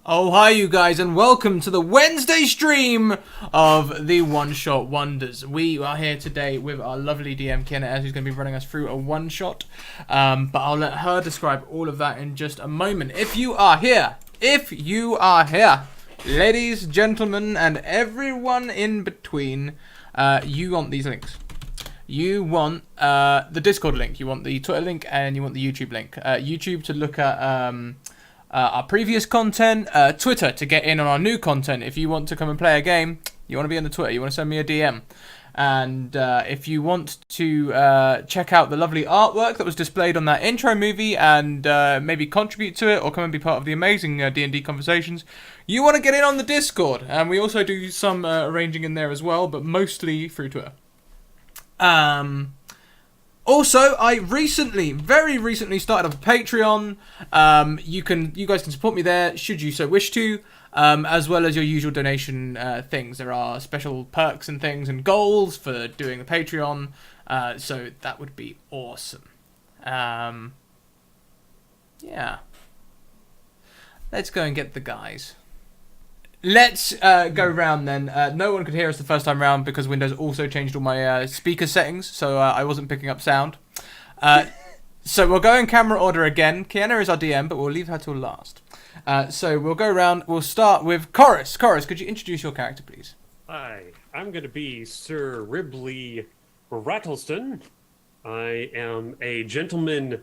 Oh, hi, you guys, and welcome to the Wednesday stream of the One Shot Wonders. We are here today with our lovely DM, KiennaS, who's going to be running us through a one shot. But I'll let her describe all of that in just a moment. If you are here, ladies, gentlemen, and everyone in between, you want these links. You want the Discord link, you want the Twitter link, and you want the YouTube link. YouTube to look at our previous content, Twitter to get in on our new content. If you want to come and play a game, you want to be on the Twitter, you want to send me a DM. And if you want to check out the lovely artwork that was displayed on that intro movie and maybe contribute to it or come and be part of the amazing D&D conversations, you want to get in on the Discord. And we also do some arranging in there as well, but mostly through Twitter. Also, I very recently started up a Patreon. You guys can support me there, should you so wish to, as well as your usual donation things. There are special perks and things and goals for doing the Patreon, so that would be awesome. Yeah. Let's go and get the guys. Let's go round then. No one could hear us the first time round because Windows also changed all my speaker settings, so I wasn't picking up sound. So we'll go in camera order again. Kienna is our DM, but we'll leave her till last. So we'll go round. We'll start with Chorus. Chorus, could you introduce your character, please? Hi, I'm going to be Sir Ribley Rattleston. I am a gentleman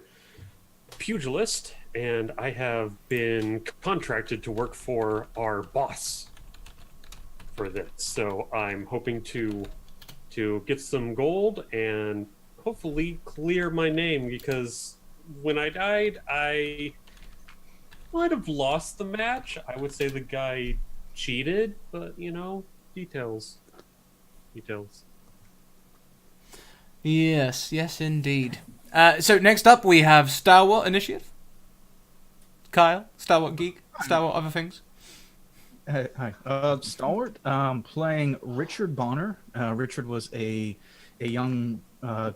pugilist, and I have been contracted to work for our boss for this. So I'm hoping to get some gold and hopefully clear my name, because when I died, I might have lost the match. I would say the guy cheated, but details. Yes, indeed. So next up we have Stalwart Initiative. Kyle, Stalwart Geek, Stalwart other things. Hi, Stalwart. Playing Richard Bonner. Richard was a young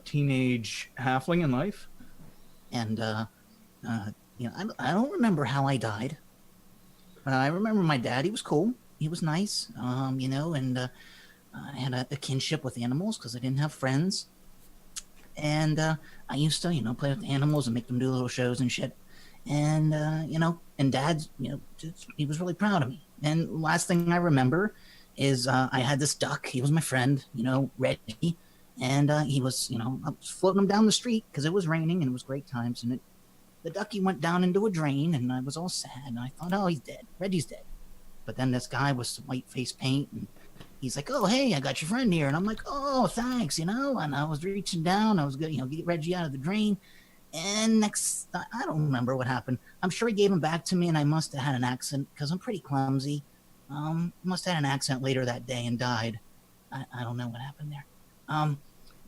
teenage halfling in life, and I don't remember how I died. I remember my dad. He was cool. He was nice. And I had a kinship with animals because I didn't have friends, and I used to play with the animals and make them do little shows and shit. And, and Dad's, he was really proud of me. And last thing I remember is I had this duck. He was my friend, Reggie. And he was, I was floating him down the street because it was raining and it was great times. And the ducky went down into a drain and I was all sad. And I thought, oh, he's dead. Reggie's dead. But then this guy with some white face paint and he's like, oh, hey, I got your friend here. And I'm like, oh, thanks, And I was reaching down. I was going to, get Reggie out of the drain. And next, I don't remember what happened. I'm sure he gave him back to me, and I must have had an accident because I'm pretty clumsy. Must have had an accident later that day and died. I don't know what happened there.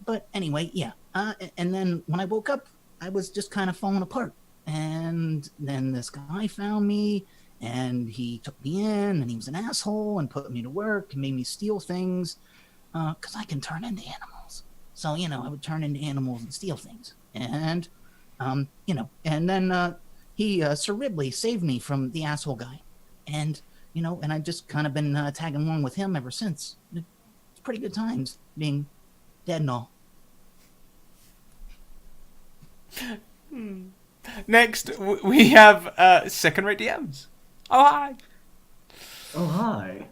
But anyway, yeah. And then when I woke up, I was just kind of falling apart. And then this guy found me, and he took me in, and he was an asshole and put me to work and made me steal things because I can turn into animals. So, I would turn into animals and steal things. And and then Sir Ribley saved me from the asshole guy. And, and I've just kind of been tagging along with him ever since. It's pretty good times being dead and all. Next, we have second-rate DMs. Oh, hi. Oh, hi.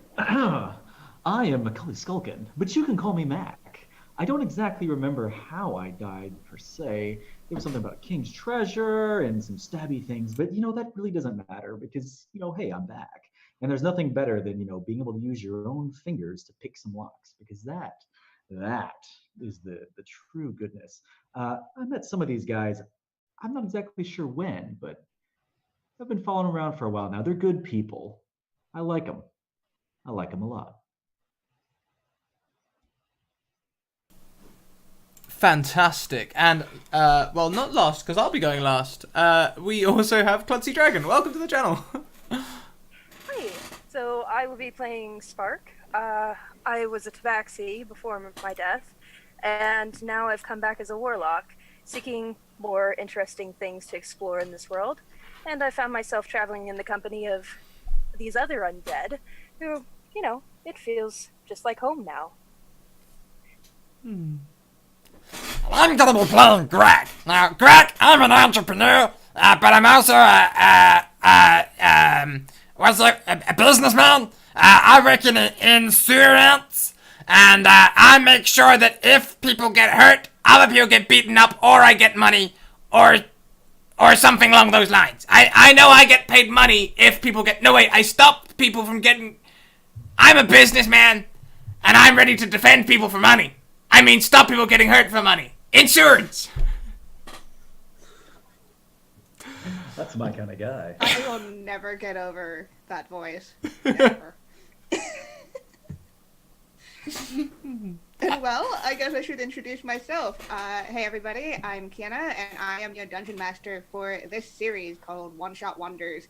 I am Macaulay Skulkin, but you can call me Mac. I don't exactly remember how I died, per se. There was something about King's Treasure and some stabby things, but, that really doesn't matter because, hey, I'm back. And there's nothing better than, being able to use your own fingers to pick some locks, because that is the true goodness. I met some of these guys. I'm not exactly sure when, but I've been following around for a while now. They're good people. I like them. I like them a lot. Fantastic. And, well, not last, because I'll be going last. We also have Clancy Dragon. Welcome to the channel. Hi. So I will be playing Spark. I was a tabaxi before my death, and now I've come back as a warlock, seeking more interesting things to explore in this world. And I found myself traveling in the company of these other undead, who, it feels just like home now. I'm gonna be playing Graak. Now, Graak, I'm an entrepreneur, but I'm also a businessman. I work in insurance, and I make sure that if people get hurt, other people get beaten up, or I get money, or something along those lines. I know I get paid money if people get... No, wait, I stop people from getting... I'm a businessman, and I'm ready to defend people for money. I mean, stop people getting hurt for money. Insurance! That's my kind of guy. I will never get over that voice. Never. Well, I guess I should introduce myself. Hey everybody, I'm KiennaS, and I am your dungeon master for this series called One Shot Wonders.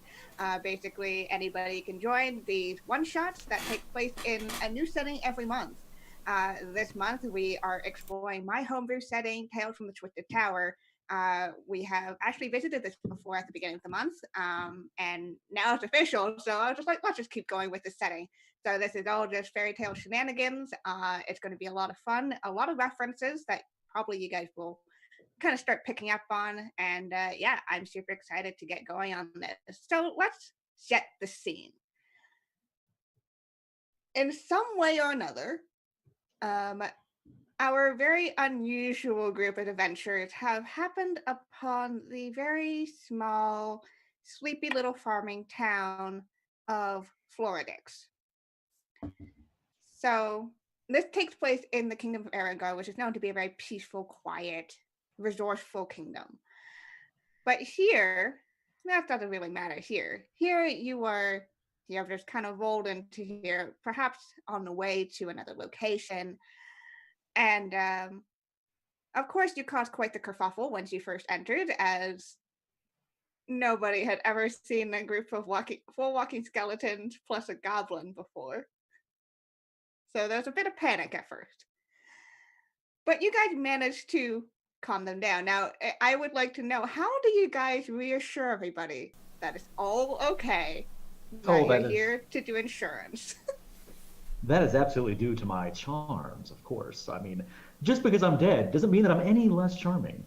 Basically, anybody can join these one-shots that take place in a new setting every month. This month, we are exploring my homebrew setting, Tales from the Twisted Tower. We have actually visited this before at the beginning of the month, and now it's official, so I was just like, let's just keep going with the setting. So this is all just fairy tale shenanigans. It's going to be a lot of fun, a lot of references that probably you guys will kind of start picking up on, and yeah, I'm super excited to get going on this. So let's set the scene. In some way or another, our very unusual group of adventurers have happened upon the very small, sleepy little farming town of Floridix. So this takes place in the Kingdom of Aragar, which is known to be a very peaceful, quiet, resourceful kingdom. But here, that doesn't really matter here. Here you have just kind of rolled into here, perhaps on the way to another location. And of course, you caused quite the kerfuffle once you first entered, as nobody had ever seen a group of full walking skeletons plus a goblin before. So there was a bit of panic at first. But you guys managed to calm them down. Now, I would like to know, how do you guys reassure everybody that it's all okay? You're here to do insurance. That is absolutely due to my charms, of course. I mean, just because I'm dead doesn't mean that I'm any less charming.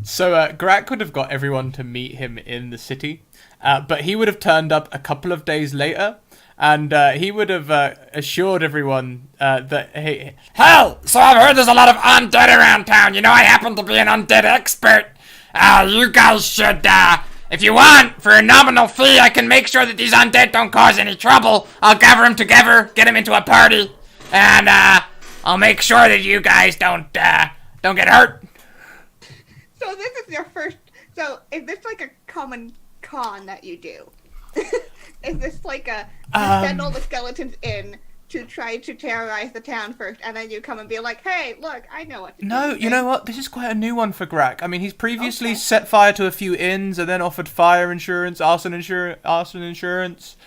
So Graak would have got everyone to meet him in the city, but he would have turned up a couple of days later, and he would have assured everyone that, hey... Hell, so I've heard there's a lot of undead around town. You know, I happen to be an undead expert. You guys should, if you want, for a nominal fee, I can make sure that these undead don't cause any trouble. I'll gather them together, get them into a party, and I'll make sure that you guys don't get hurt. So this is your first... So is this like a common con that you do? Is this like you send all the skeletons in to try to terrorize the town first, and then you come and be like, hey, look, I know what to do. No, you know what? This is quite a new one for Graak. I mean, he's previously set fire to a few inns and then offered fire insurance, arson insurance.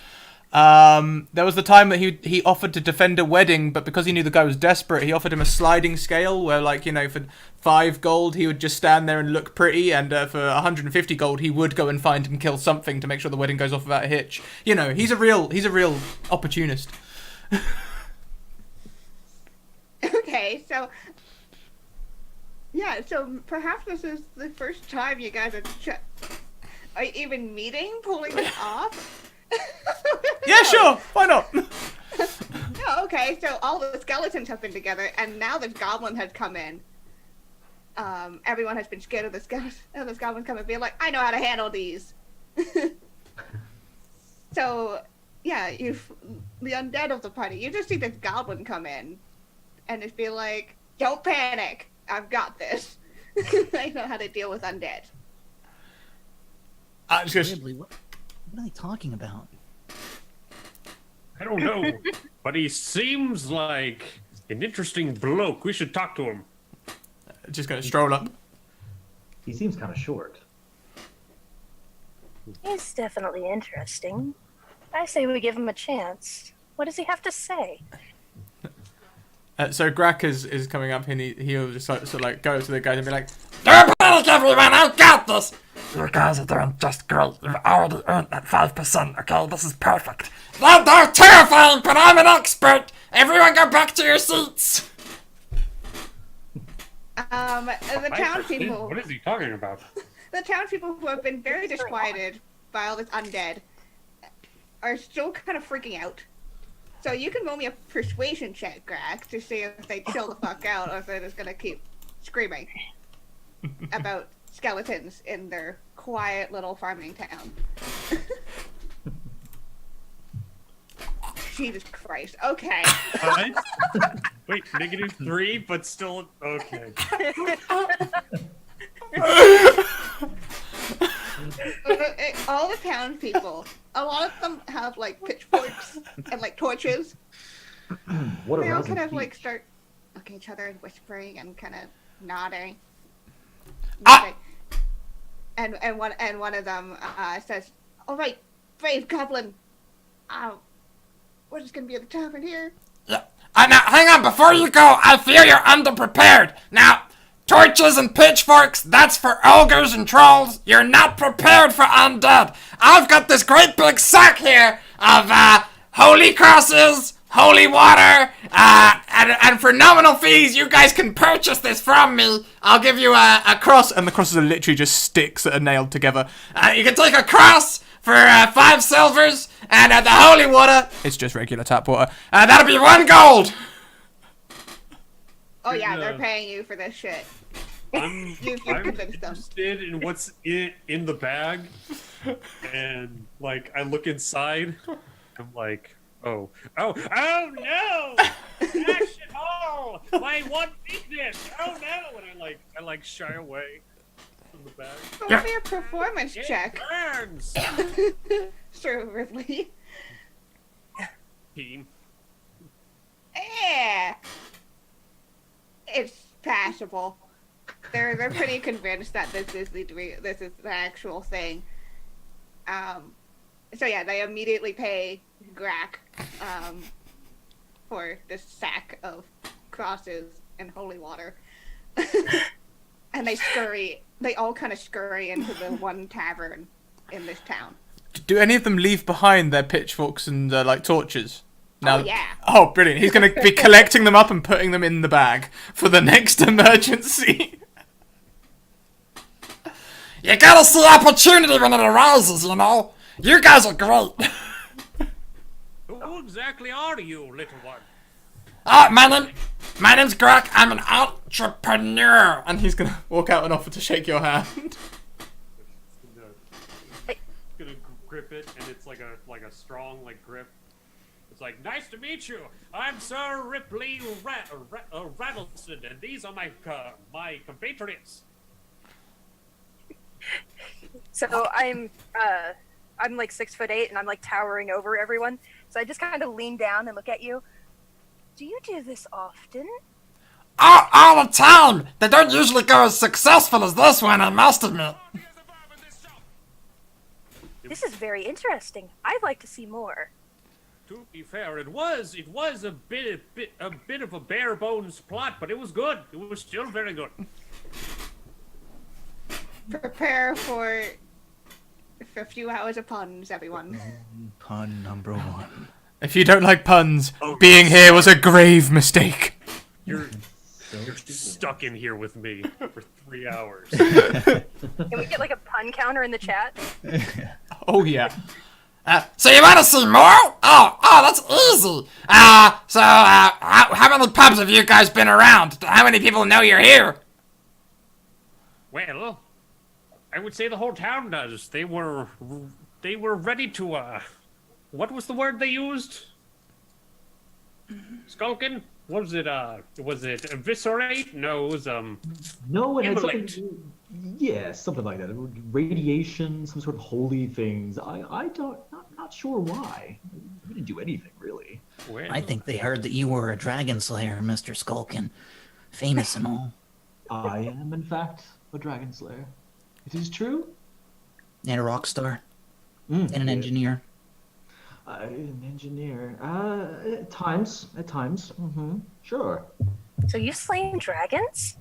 There was the time that he offered to defend a wedding, but because he knew the guy was desperate, he offered him a sliding scale where, like, you know, for 5 gold he would just stand there and look pretty, and for 150 gold he would go and find and kill something to make sure the wedding goes off without a hitch. You know, he's a real opportunist. Okay, so yeah, so perhaps this is the first time you guys are even meeting, pulling this off. Yeah, sure, why not? No, okay, so all the skeletons have been together, and now this goblin has come in. Everyone has been scared of this goblin come and be like, I know how to handle these. So yeah, the undead of the party, you just see this goblin come in and just be like, don't panic, I've got this. I know how to deal with undead. Ridley, what are they talking about? I don't know, but he seems like an interesting bloke. We should talk to him. Just gonna stroll up. He seems kind of short. He's definitely interesting. I say we give him a chance. What does he have to say? So Graak is coming up, and he'll just sort of like go to the guys and be like, Don't panic, everyone, I've got this. You guys are doing just great. You've already earned that 5%, okay? This is perfect. They're terrifying, but I'm an expert! Everyone go back to your seats! The townspeople. What is he talking about? The townspeople who have been very disquieted by all this undead are still kind of freaking out. So you can roll me a persuasion check, Graak, to see if they chill the fuck out or if they're just gonna keep screaming about skeletons in their quiet little farming town. Jesus Christ. Okay. Wait, -3, but still okay. All the townspeople, a lot of them have like pitchforks and like torches. What a They all rousing kind of feat. like start looking at each other and whispering and kind of nodding. Ah! And one of them says, "All right, brave goblin, we're just gonna be at the tavern here." Yeah. Now, hang on, before you go, I fear you're underprepared. Now, torches and pitchforks, that's for ogres and trolls. You're not prepared for undead. I've got this great big sack here of, holy crosses, holy water, and for nominal fees, you guys can purchase this from me. I'll give you a cross, And the crosses are literally just sticks that are nailed together. you can take a cross for 5 silvers, and the holy water, It's just regular tap water. that'll be 1 gold. Oh yeah, Yeah. they're paying you for this shit. I'm You've convinced them. interested in what's in the bag, and like I look inside, I'm like, oh no! Action hole! My one weakness! Oh no! And I like shy away from the bag. Roll me a performance It check, burns! Sir Ridley. Team. Yeah, it's passable. They're pretty convinced that this is the actual thing. So yeah, they immediately pay Graak for this sack of crosses and holy water, and they all kind of scurry into the one tavern in this town. Do any of them leave behind their pitchforks and like torches? Oh, yeah. Oh, brilliant! He's going to be collecting them up and putting them in the bag for the next emergency. You gotta see opportunity when it arises, you know? You guys are great. Who exactly are you, little one? My name's Graak. I'm an entrepreneur. And he's going to walk out and offer to shake your hand. Gonna grip it, and it's like a strong grip. It's like, nice to meet you. I'm Sir Ripley Rattleston, and these are my compatriots. So I'm like 6'8" and I'm like towering over everyone. So I just kind of lean down and look at you. Do you do this often? All the time. They don't usually go as successful as this one, I must admit. This is very interesting. I'd like to see more. To be fair, it was a bit of a bare bones plot, but it was good. It was still very good. Prepare for a few hours of puns, everyone. Pun number 1. If you don't like puns, being here was a grave mistake. You're stuck in here with me for 3 hours. Can we get like a pun counter in the chat? Oh yeah. So you want to see more? Oh, that's easy. How many pubs have you guys been around? How many people know you're here? Well, I would say the whole town does. They were ready to what was the word they used? Skulking? What was it eviscerate? No, it was No, it had something Immolate. to do. Yeah, something like that. Radiation, some sort of holy things. I don't, not sure why. We didn't do anything really. well, I think they heard that you were a dragon slayer, Mr. Skulkin. Famous and all. I am, in fact, a dragon slayer. It is true. And a rock star. Mm, And an yeah. engineer. An engineer. At times. Mm-hmm. Sure. So you slain dragons?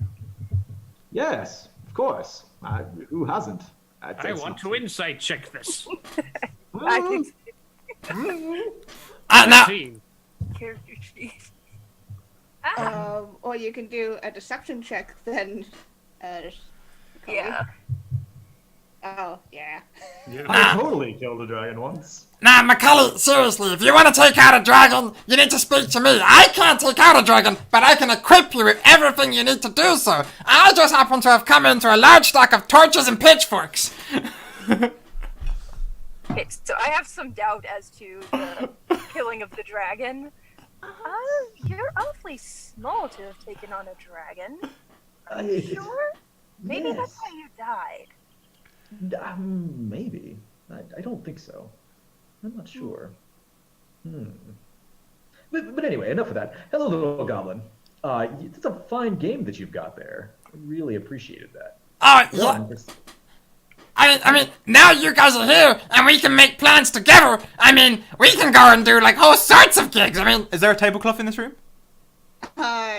Yes, of course. Who hasn't? I want to insight check this. I Now, 15. character sheet. Or you can do a deception check then. Yeah. Oh, yeah. I totally killed a dragon once. now, Macaulay, seriously, if you want to take out a dragon, you need to speak to me. I can't take out a dragon, but I can equip you with everything you need to do so. I just happen to have come into a large stock of torches and pitchforks. Okay, so I have some doubt as to the killing of the dragon. You're awfully small to have taken on a dragon. Are you sure? Maybe that's why you died. Maybe. I don't think so. I'm not sure. But anyway, enough of that. Hello, little goblin. It's a fine game that you've got there. I really appreciated that. Oh, yeah. I mean, now you guys are here, and we can make plans together. I mean, we can go and do, like, all sorts of gigs. I mean... Is there a tablecloth in this room?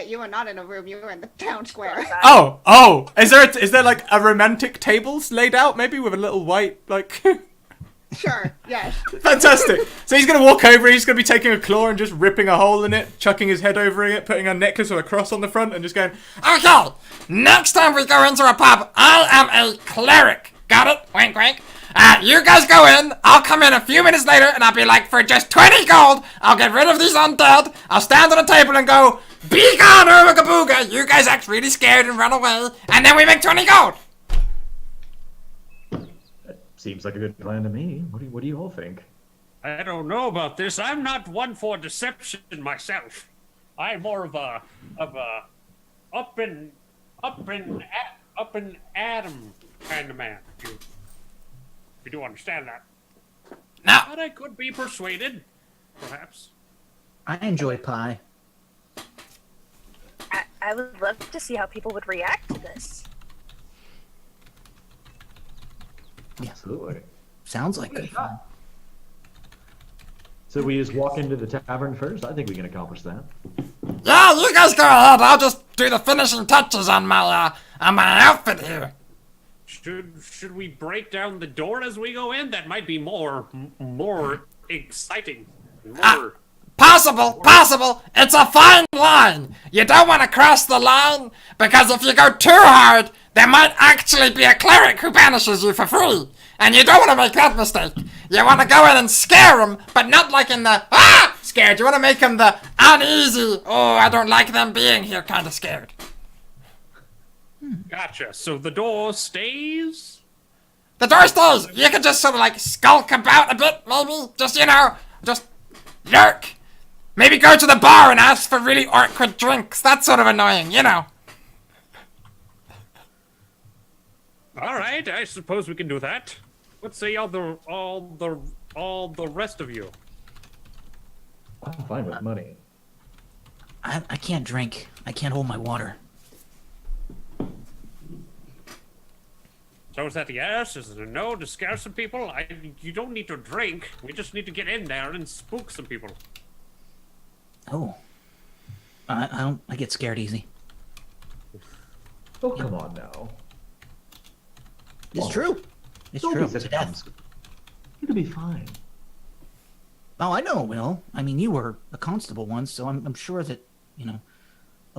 You were not in a room, you were in the town square. Oh! Is there like a romantic tables laid out, maybe with a little white, like... Sure, yes. Fantastic. So he's gonna walk over, he's gonna be taking a claw and just ripping a hole in it, chucking his head over it, putting a necklace with a cross on the front, and just going, Okay, next time we go into a pub, I am a cleric. Got it? Wink, wink. You guys go in, I'll come in a few minutes later, and I'll be like, for just 20 gold, I'll get rid of these undead, I'll stand on a table and go, be gone, Ooga Booga. You guys act really scared and run away, and then we make 20 gold. That seems like a good plan to me. What do you all think? I don't know about this. I'm not one for deception myself. I'm more of a up and Adam kind of man. If you do understand that. Now, But I could be persuaded, perhaps. I enjoy pie. I would love to see how people would react to this. Absolutely. Sounds like good fun. So we just walk into the tavern first? I think we can accomplish that. yeah, you guys go ahead. I'll just do the finishing touches on my outfit here. Should we break down the door as we go in? That might be more exciting. Possible. It's a fine line. You don't want to cross the line, because if you go too hard, there might actually be a cleric who banishes you for free. And you don't want to make that mistake. You want to go in and scare them, but not like in the, scared. You want to make them the uneasy, oh, I don't like them being here kind of scared. Gotcha. So the door stays? The door stays. You can just sort of like skulk about a bit, maybe. Just lurk. Maybe go to the bar and ask for really awkward drinks. That's sort of annoying, you know. All right, I suppose we can do that. What say all the rest of you? I'm fine with money. I can't drink. I can't hold my water. So is that a yes? Is it a no to scare some people? You don't need to drink. We just need to get in there and spook some people. Oh. I get scared easy. Oh, come on now. It's true. It's Don't true. be such To a death. You'll be fine. Oh, I know, Will. I mean, you were a constable once, so I'm sure that, I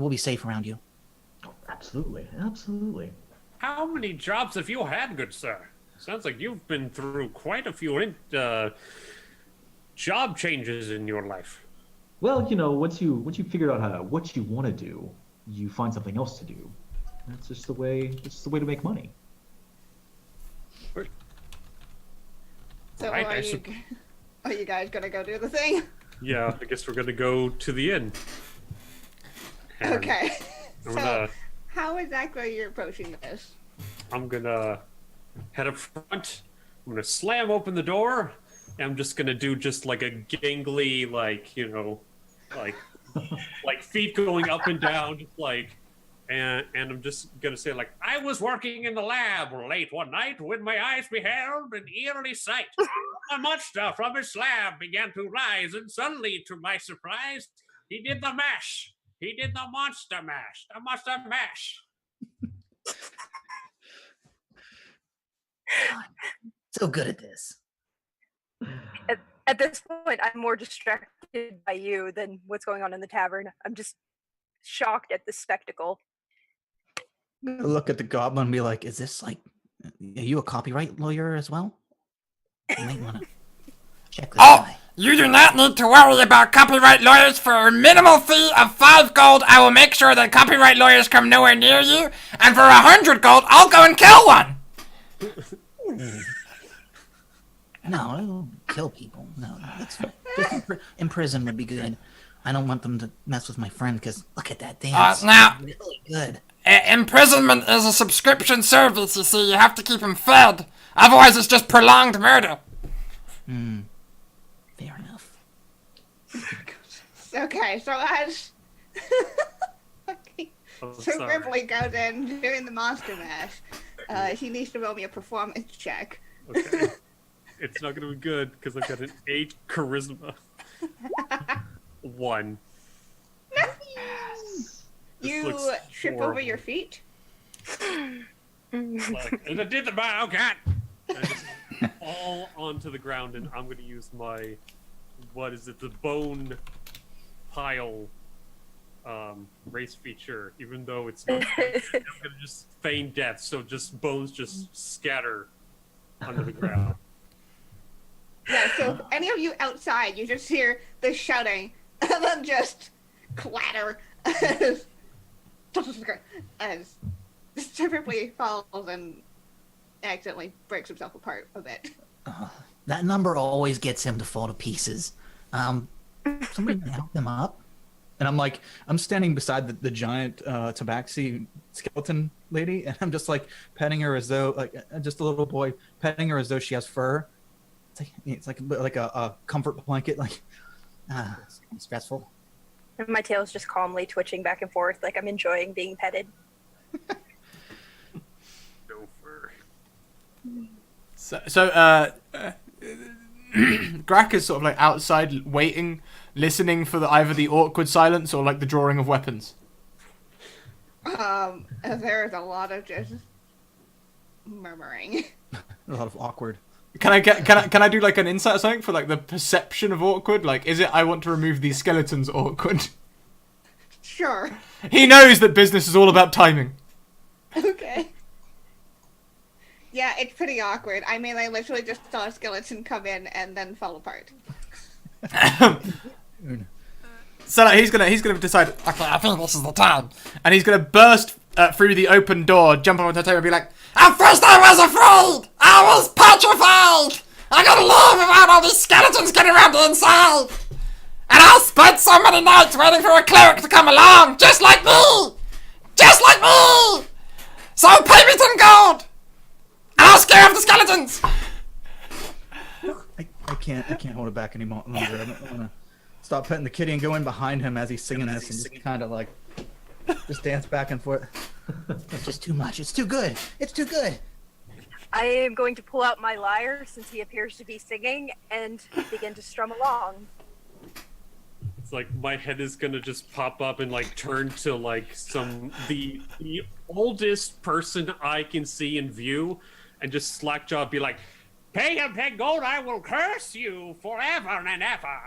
will be safe around you. Oh, absolutely. How many jobs have you had, good sir? Sounds like you've been through quite a few job changes in your life. Well, once you figure out what you want to do, you find something else to do. That's just the way. It's just the way to make money. So Right, are you guys gonna go do the thing? Yeah, I guess we're gonna go to the inn. And Okay. I'm So gonna how exactly are you approaching this? I'm gonna head up front. I'm gonna slam open the door. And I'm just gonna do just like a gangly, like feet going up and down, just like, and I'm just gonna say like, I was working in the lab late one night when my eyes beheld an eerie sight. A monster from his slab began to rise, and suddenly, to my surprise, he did the mash. He did the monster mash. The monster mash. So good at this. At this point, I'm more distracted by you than what's going on in the tavern. I'm just shocked at the spectacle. I'm gonna look at the goblin and be like, "Is this like? Are you a copyright lawyer as well? You might want to check this Oh, guy." you do not need to worry about copyright lawyers. For a minimal fee of 5 gold, I will make sure that copyright lawyers come nowhere near you. And for 100 gold, I'll go and kill one. No, I don't kill people. No, that's fine. Just in prison would be good. I don't want them to mess with my friend because look at that dance. Now- It's really good. Imprisonment is a subscription service, you see. You have to keep him fed. Otherwise, it's just prolonged murder. Fair enough. Okay, so as Oh, so sorry. Ripley goes in doing the monster mash, he needs to roll me a performance check. Okay. It's not gonna be good because I've got an 8 charisma. 1. You looks trip horrible. over your feet. Like, and I did the bow, cat. And I just fall onto the ground, and I'm gonna use my, what is it, the bone pile race feature, even though it's not. I'm gonna just feign death, so just bones just scatter under the ground. Yeah, so if any of you outside, you just hear the shouting, and then just clatter as Ripley falls and accidentally breaks himself apart a bit. That number always gets him to fall to pieces. Somebody help him up. And I'm standing beside the giant tabaxi skeleton lady, and I'm just like petting her as though just a little boy petting her as though she has fur. It's like a comfort blanket. It's stressful. And my tail's just calmly twitching back and forth, like I'm enjoying being petted. No fur. So Graak is sort of like outside waiting, listening for either the awkward silence or like the drawing of weapons. There's a lot of just murmuring. A lot of awkward. Can I do like an insight or something for like the perception of awkward? Like, is it I want to remove these skeletons awkward? Sure. He knows that business is all about timing. Okay. Yeah, it's pretty awkward. I mean, I literally just saw a skeleton come in and then fall apart. So like, he's gonna decide. Okay, I think this is the time. And he's gonna burst through the open door, jump onto the table, and be like, At first I was afraid! I was petrified! I couldn't live without all these skeletons getting around the inside! And I spent so many nights waiting for a cleric to come along, just like me! Just like me! So pay me 10 gold! And I'll scare off the skeletons! I can't hold it back any longer. I don't want to stop petting the kitty and go in behind him as he's singing this and just kind of like just dance back and forth. It's just too much. It's too good. It's too good. I am going to pull out my lyre, since he appears to be singing, and begin to strum along. It's like my head is gonna just pop up and like turn to like the oldest person I can see in view, and just slackjaw be like, "Pay him 10 gold, I will curse you forever and ever."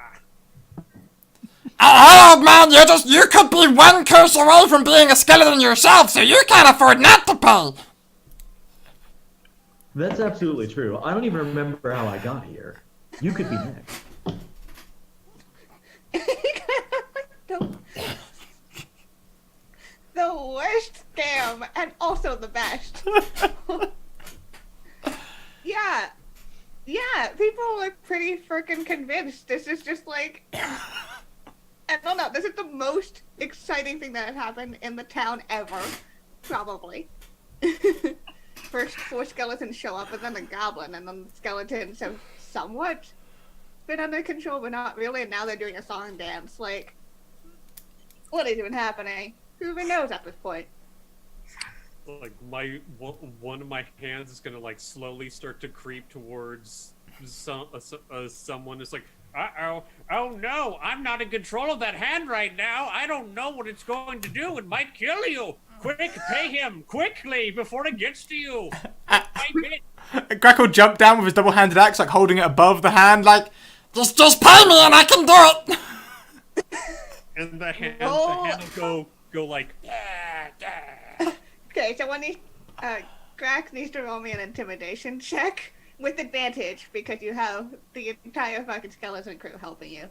Oh, man, you could be one curse away from being a skeleton yourself, so you can't afford not to pay! That's absolutely true. I don't even remember how I got here. You could be next. The worst scam and also the best. Yeah, people are pretty freaking convinced. This is just like, I don't know, this is the most exciting thing that has happened in the town ever, probably. First 4 skeletons show up, and then a goblin, and then the skeletons have somewhat been under control, but not really, and now they're doing a song and dance. Like, what is even happening? Who even knows at this point? Like one of my hands is gonna like slowly start to creep towards someone. It's like, oh no, I'm not in control of that hand right now. I don't know what it's going to do. It might kill you. Quick, pay him quickly before it gets to you. Graak will jump down with his double-handed axe, like holding it above the hand, like, Just pay me and I can do it. And the hand Roll. will go like. Okay, so Graak needs to roll me an intimidation check with advantage because you have the entire fucking skeleton crew helping you.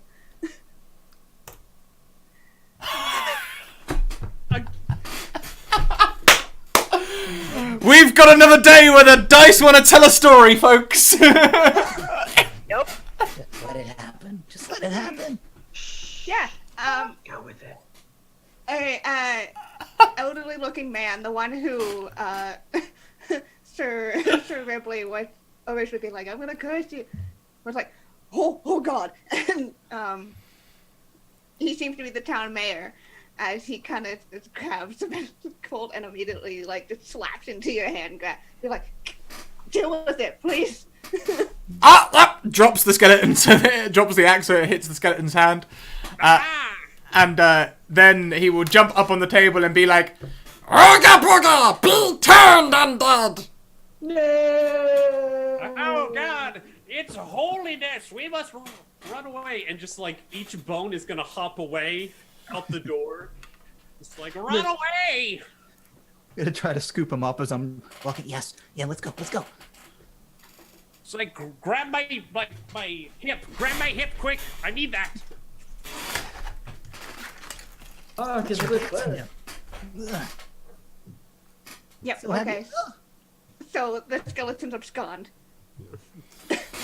we've got another day where the dice want to tell a story, folks. Nope. Just let it happen. Just let it happen. Yeah. Go with it. A elderly looking man, the one who Sir Ripley would originally be like, I'm gonna curse you, was like, oh god. And he seems to be the town mayor, as he kind of just grabs the colt and immediately like just slaps into your hand. You're like, deal with it, please. Drops the skeleton, drops the axe so it hits the skeleton's hand. And then he will jump up on the table and be like, Ooga booga, be turned undead. Oh God! It's holiness. We must run away. And just like each bone is gonna hop away out the door. It's like run away. I'm gonna try to scoop him up as I'm Walking. Yes. Yeah. Let's go. Let's go. It's like grab my hip. Grab my hip quick. I need that. Oh, because Ugh. Yep. So happy. Okay. So the skeleton's abscond.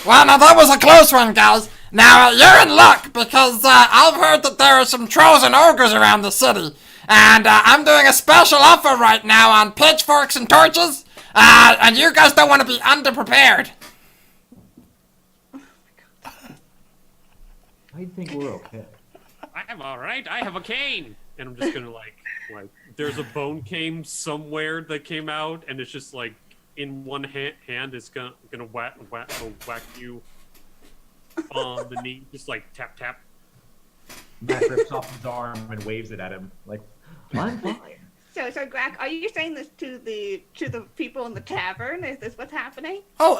Well, now that was a close one, guys. Now, you're in luck, because I've heard that there are some trolls and ogres around the city. And I'm doing a special offer right now on pitchforks and torches. And you guys don't want to be underprepared. I think we're okay. I'm all right. I have a cane. And I'm just gonna like there's a bone cane somewhere that came out, and it's just like in one hand it's gonna whack you on the knee, just like tap tap. Matt rips off his arm and waves it at him. Like, I'm fine. So Graak, are you saying this to the people in the tavern? Is this what's happening? oh,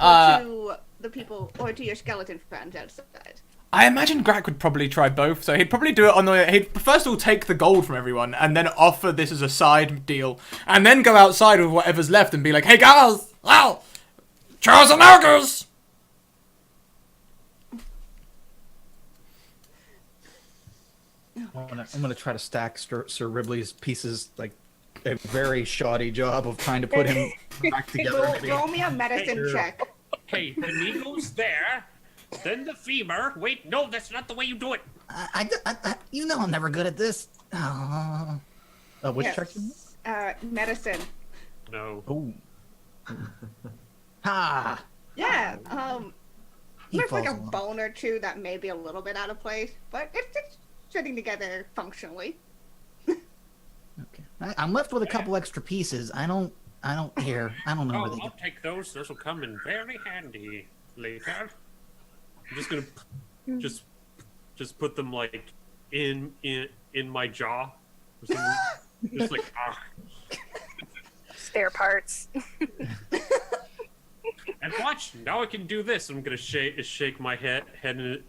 Or to the people, or to your skeleton friends outside? I imagine Graak would probably try both. So he'd probably do it on the. He'd first of all take the gold from everyone, and then offer this as a side deal, and then go outside with whatever's left and be like, "Hey guys, Well, trolls and ogres. I'm gonna try to stack Sir Ripley's pieces, like a very shoddy job of trying to put him back together. Roll me a medicine Hey, check. Okay, the knee goes there, then the femur. Wait, no, that's not the way you do it. You know I'm never good at this. Oh. Which Yes. check? Medicine. No. Oh, Ha! Yeah. He There's like a falls along. bone or two that may be a little bit out of place, but it's sitting together functionally. Okay. I'm left with a couple extra pieces. I don't care. I don't know where Oh, they go. I'll take those. Those will come in very handy later. I'm just gonna just put them like in my jaw. Or something. Just like Spare parts. And watch, now I can do this. I'm gonna shake my head and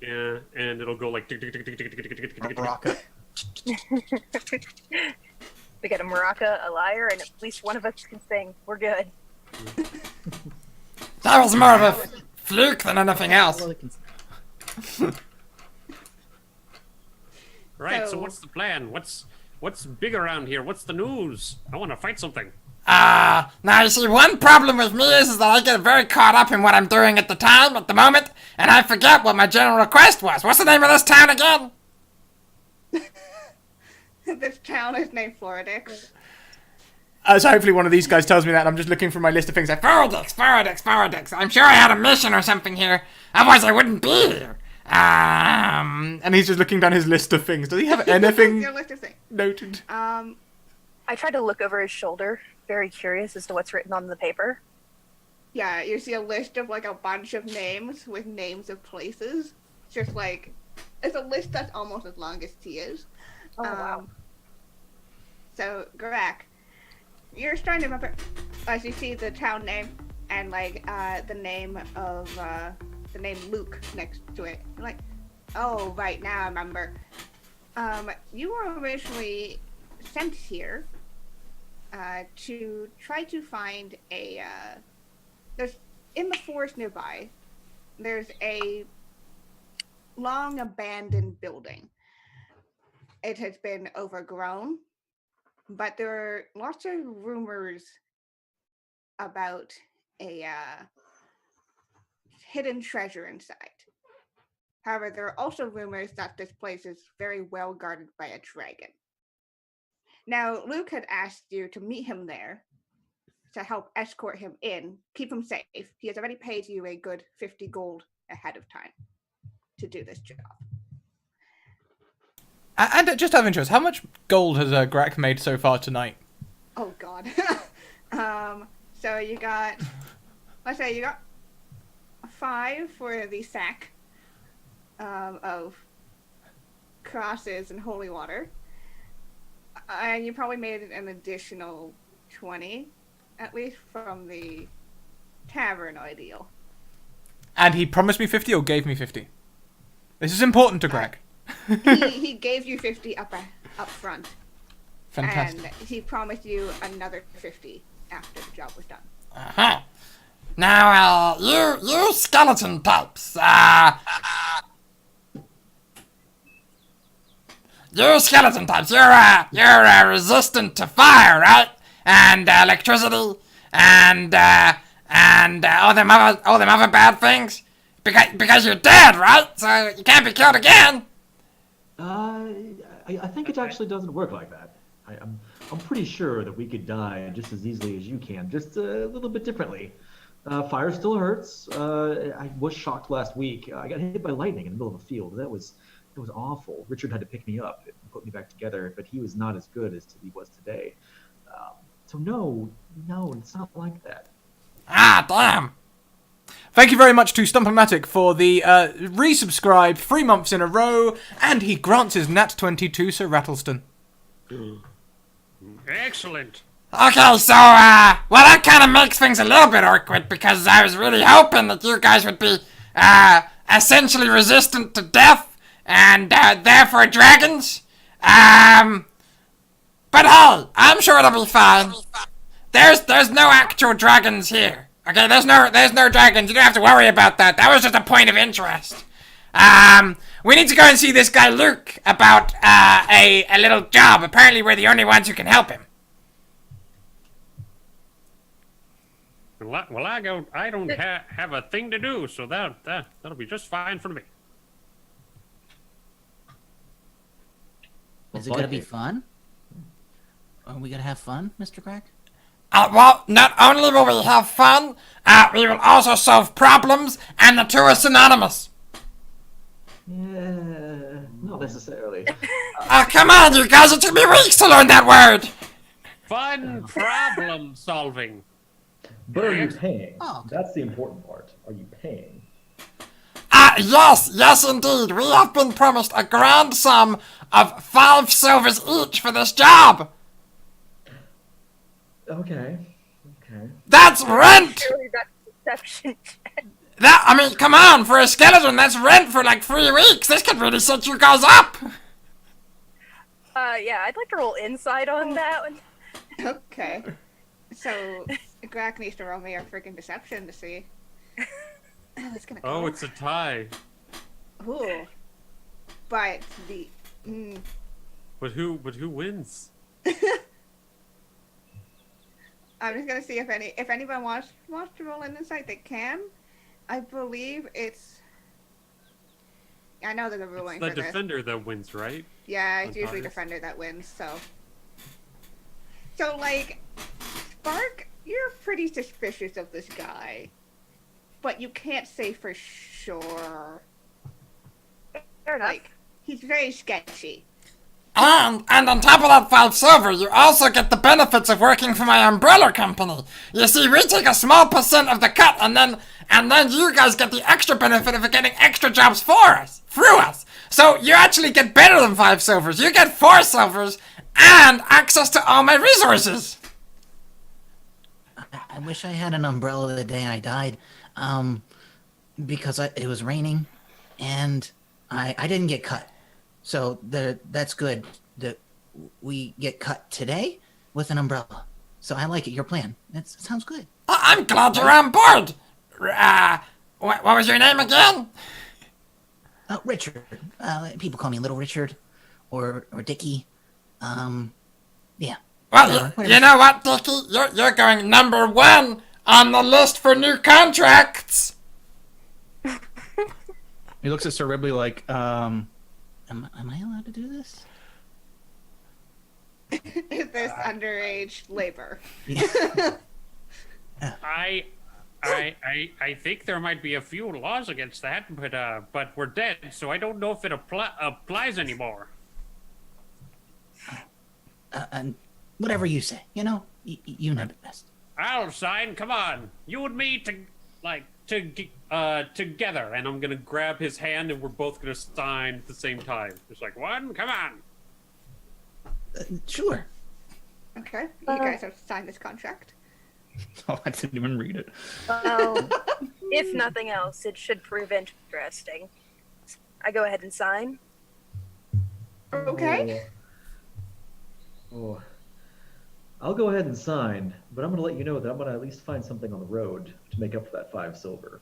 it'll go like tick, tick, tick, tick, tick, tick, tick, tick, tick, tick. Baraka. We got a maraca, a lyre, and at least one of us can sing. We're good. That was more of a fluke than anything else. Right. So So- what's the plan? What's big around here? What's the news? I want to fight something. Now you see, one problem with me is that I get very caught up in what I'm doing at the moment, and I forget what my general request was. What's the name of this town again? This town is named Floridix. so hopefully one of these guys tells me that. And I'm just looking for my list of things. Like, Foradix. I'm sure I had a mission or something here. Otherwise I wouldn't be here. and he's just looking down his list of things. Does he have anything Your list of things. noted? I tried to look over his shoulder, very curious as to what's written on the paper. Yeah, you see a list of like a bunch of names with names of places. Just like it's a list that's almost as long as he is. Oh, wow. So Graak, you're starting to remember as you see the town name and like the name Luke next to it. I'm like, oh, right, now I remember. You were originally sent here to try to find there's in the forest nearby. There's a long abandoned building. It has been overgrown, but there are lots of rumors about a hidden treasure inside. However, there are also rumors that this place is very well guarded by a dragon. Now, Luke had asked you to meet him there to help escort him in, keep him safe. He has already paid you a good 50 gold ahead of time to do this job. And just out of interest, how much gold has Graak made so far tonight? Oh, God. So you got, let's say you got 5 for the sack of crosses and holy water. And you probably made an additional 20, at least from the tavern ideal. And he promised me 50 or gave me 50? This is important to Graak. He gave you 50 up front. Fantastic. And he promised you another 50 after the job was done. Uh-huh. Now, you skeleton types, you skeleton types, you're resistant to fire, right? And electricity, and all them other bad things, because you're dead, right? So you can't be killed again. I think it actually doesn't work like that. I'm pretty sure that we could die just as easily as you can, just a little bit differently. Fire still hurts. I was shocked last week. I got hit by lightning in the middle of a field. It was awful. Richard had to pick me up and put me back together, but he was not as good as he was today. So no, it's not like that. Ah, damn. Thank you very much to Stumpomatic for the resubscribe 3 months in a row, and he grants his Nat 20 to Sir Rattleston. Excellent. Okay, so, well, that kind of makes things a little bit awkward because I was really hoping that you guys would be, essentially resistant to death and, therefore dragons. But hey, I'm sure it'll be fine. There's no actual dragons here. Okay, there's no dragons. You don't have to worry about that. That was just a point of interest. We need to go and see this guy Luke about, a little job. Apparently we're the only ones who can help him. Well, I don't have a thing to do, so that'll be just fine for me. Is it gonna be fun? Are we gonna have fun, Mr. Graak? Well, not only will we have fun, we will also solve problems, and the two are synonymous. Yeah, not necessarily. Come on, you guys, it took me weeks to learn that word. Fun problem solving. But are you paying? Oh, okay. That's the important part. Are you paying? Yes, indeed. We have been promised a grand sum of 5 silvers each for this job. Okay. That's rent! Surely that's deception. Come on, for a skeleton, that's rent for like 3 weeks. This could really set you guys up. Yeah, I'd like to roll insight on that one. Okay. So, Graak needs to roll me a freaking deception to see. It's gonna go. Oh, it's a tie. Ooh. But the... But who wins? I'm just gonna see if anyone wants to roll an insight, they can. I believe it's... I know there's a ruling The for this. defender that wins, right? Yeah, it's on usually target. defender that wins, so... So, like, Spark, you're pretty suspicious of this guy. But you can't say for sure. Fair enough. Like, he's very sketchy. And on top of that 5 silver, you also get the benefits of working for my umbrella company. You see, we take a small percent of the cut, and then you guys get the extra benefit of getting extra jobs through us. So you actually get better than 5 silvers. You get 4 silvers and access to all my resources. I I wish I had an umbrella the day I died, because it was raining, and I didn't get cut. So that's good that we get cut today with an umbrella. So I like it. Your plan. It sounds good. I'm glad you're on board. What was your name again? Richard. People call me Little Richard, or Dickie. Yeah. Well, you know what, Dickie? You're going #1 on the list for new contracts. He looks at Sir Ribley like, Am I allowed to do this? Is this underage labor? I think there might be a few laws against that, but we're dead, so I don't know if it applies anymore. And whatever you say, you know it best. I'll sign. Come on, you and me together, and I'm gonna grab his hand, and we're both gonna sign at the same time. Just like one. Come on. Sure. Okay, you guys have signed this contract. oh, I didn't even read it. Well, if nothing else, it should prove interesting. I go ahead and sign. Okay. Oh. I'll go ahead and sign, but I'm going to let you know that I'm going to at least find something on the road to make up for that 5 silver.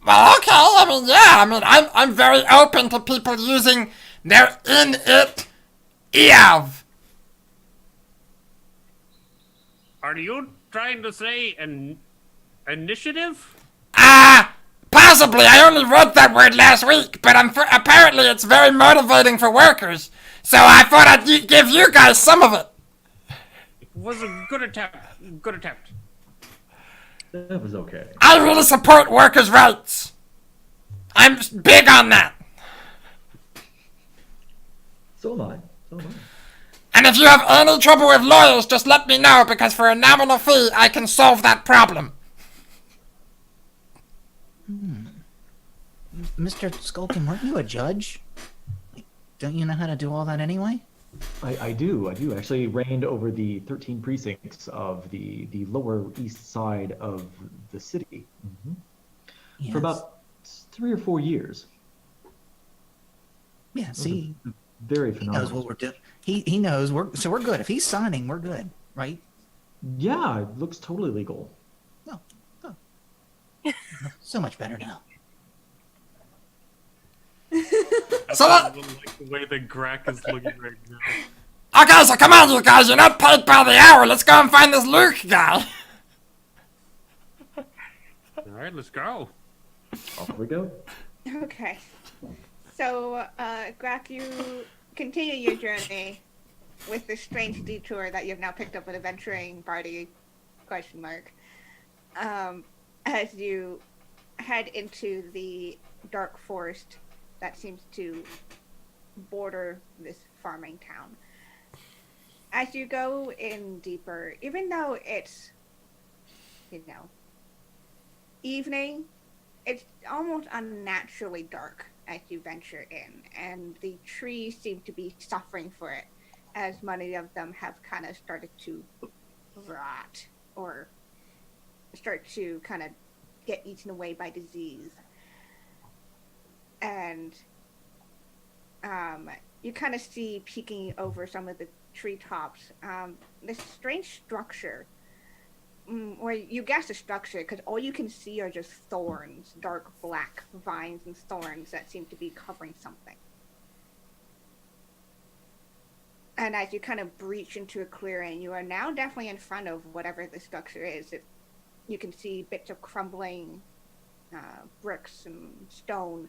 Well, okay. I'm very open to people using their in-it EAV. Are you trying to say an initiative? Possibly. I only wrote that word last week, but apparently it's very motivating for workers. So I thought I'd give you guys some of it. It was a good attempt. Good attempt. That was okay. I really support workers' rights. I'm big on that. So am I. And if you have any trouble with lawyers, just let me know, because for a nominal fee, I can solve that problem. Mr. Skulkin, weren't you a judge? Don't you know how to do all that anyway? I do. I actually reigned over the 13 precincts of the lower east side of the city Yes. for about 3 or 4 years. Yeah, see, Very he phenomenal. knows what we're doing. He knows. We're good. If he's signing, we're good, right? Yeah, it looks totally legal. Oh. So much better now. So I like the way that Graak is looking right now. Okay, so come on, you guys. You're not paid by the hour. Let's go and find this Luke guy. All right, let's go. Off we go. Okay. So, Graak, you continue your journey with this strange detour that you've now picked up with a venturing party, ? As you head into the dark forest that seems to border this farming town. As you go in deeper, even though it's, evening, it's almost unnaturally dark as you venture in, and the trees seem to be suffering for it, as many of them have kind of started to rot or start to kind of get eaten away by disease. And you kind of see, peeking over some of the treetops, this strange structure. Or you guess a structure, because all you can see are just thorns, dark black vines and thorns that seem to be covering something. And as you kind of breach into a clearing, you are now definitely in front of whatever the structure is. You can see bits of crumbling bricks and stone,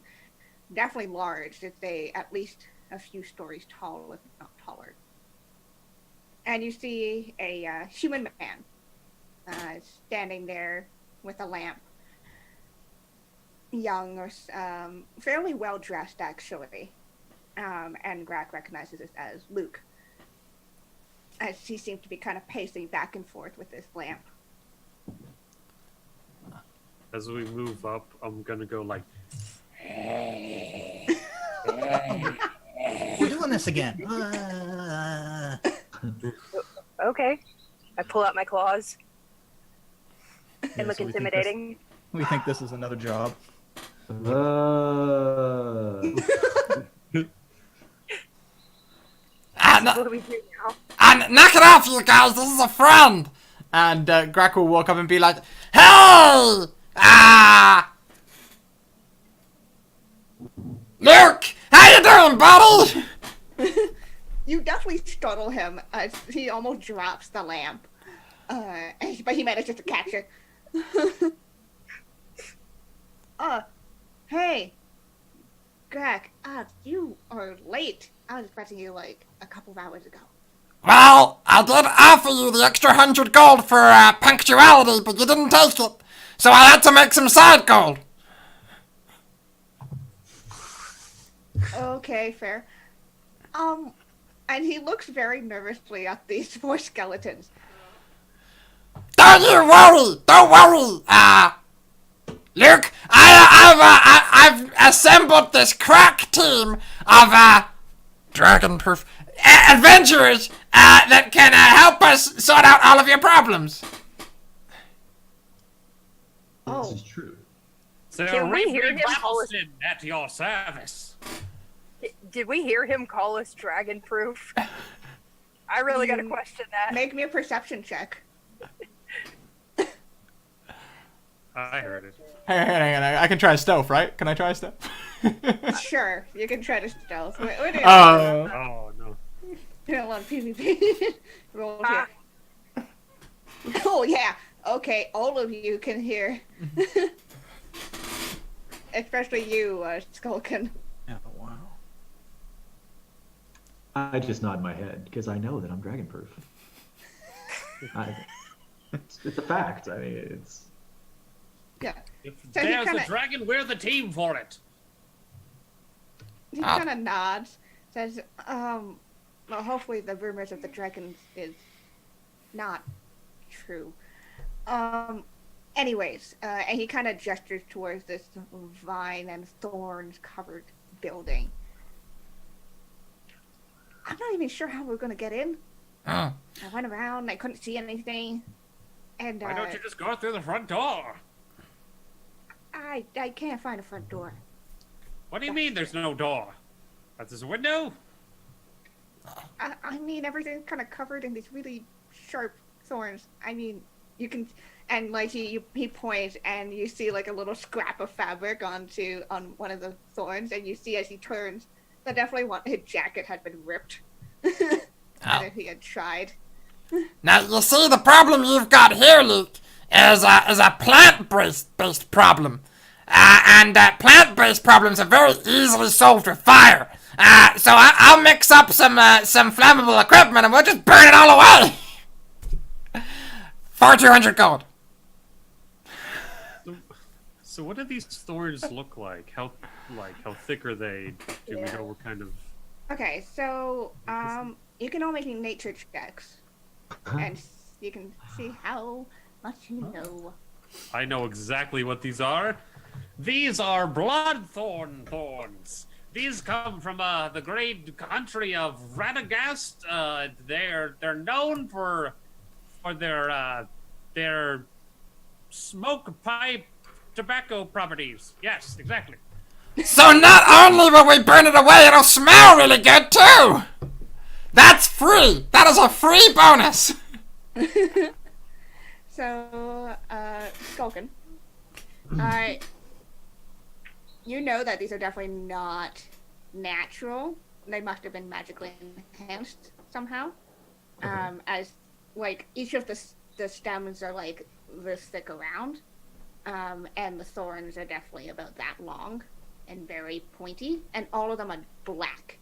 definitely large. It's at least a few stories tall, if not taller. And you see a human man standing there with a lamp, young or fairly well dressed, actually. And Graak recognizes this as Luke, as he seems to be kind of pacing back and forth with this lamp. As we move up, I'm gonna go like. We're doing this again. Okay. I pull out my claws Yeah, and look so intimidating. we think this is another job. What do we do now? Knock it off, you guys. This is a friend. And Graak will walk up and be like, "Hey! Luke, how you doing, buddy? You definitely startle him as he almost drops the lamp. But he manages to catch it. Hey, Graak, you are late. I was expecting you like a couple of hours ago. Well, I did offer you the extra 100 gold for punctuality, but you didn't take it. So I had to make some side gold. Okay, fair. And he looks very nervously at these four skeletons. Don't you worry. Don't worry. Luke, I've assembled this crack team of dragon-proof adventurers that can help us sort out all of your problems. Oh, This is true. Sir Can we hear Ripley him call us- Rattleston at your service. Did we hear him call us dragon proof? I really gotta question that. make me a perception check. I heard it. hang on, I can try stealth, right? Can I try stealth?" Sure, you can try to stealth. What is Oh no. You don't want PvP. Roll here. Oh yeah. Okay, all of you can hear. Especially you, Skulkin. Oh, wow. I just nod my head because I know that I'm dragon proof. It's a fact. I mean, it's. Yeah. If So he there's kinda- a dragon, we're the team for it. He kind of nods, says, well, hopefully the rumors of the dragons is not true. Anyways, and he kind of gestures towards this vine and thorns covered building. I'm not even sure how we're gonna get in. I went around, I couldn't see anything. And, Why don't you just go through the front door? I can't find a front door. What do you mean there's no door? There's a window? I mean, everything's kind of covered in these really sharp thorns. I mean, you can, and like he points, and you see like a little scrap of fabric on one of the thorns, and you see as he turns that definitely his jacket had been ripped. And if he had tried. Now, you see, the problem you've got here, Luke, is a plant-based problem. And plant-based problems are very easily solved with fire. So I'll mix up some flammable equipment and we'll just burn it all away. For 200 gold. So what do these thorns look like? How thick are they? Do we know what kind of? Okay, so you can all make nature checks, and you can see how much you know. I know exactly what these are. These are bloodthorn thorns. These come from the great country of Radagast. They're known for their smoke pipe tobacco properties. Yes, exactly. So not only will we burn it away, it'll smell really good too. That's free. That is a free bonus. So, Skulkin, you know that these are definitely not natural. They must have been magically enhanced somehow. As like each of the stems are like this thick around, and the thorns are definitely about that long and very pointy, and all of them are black.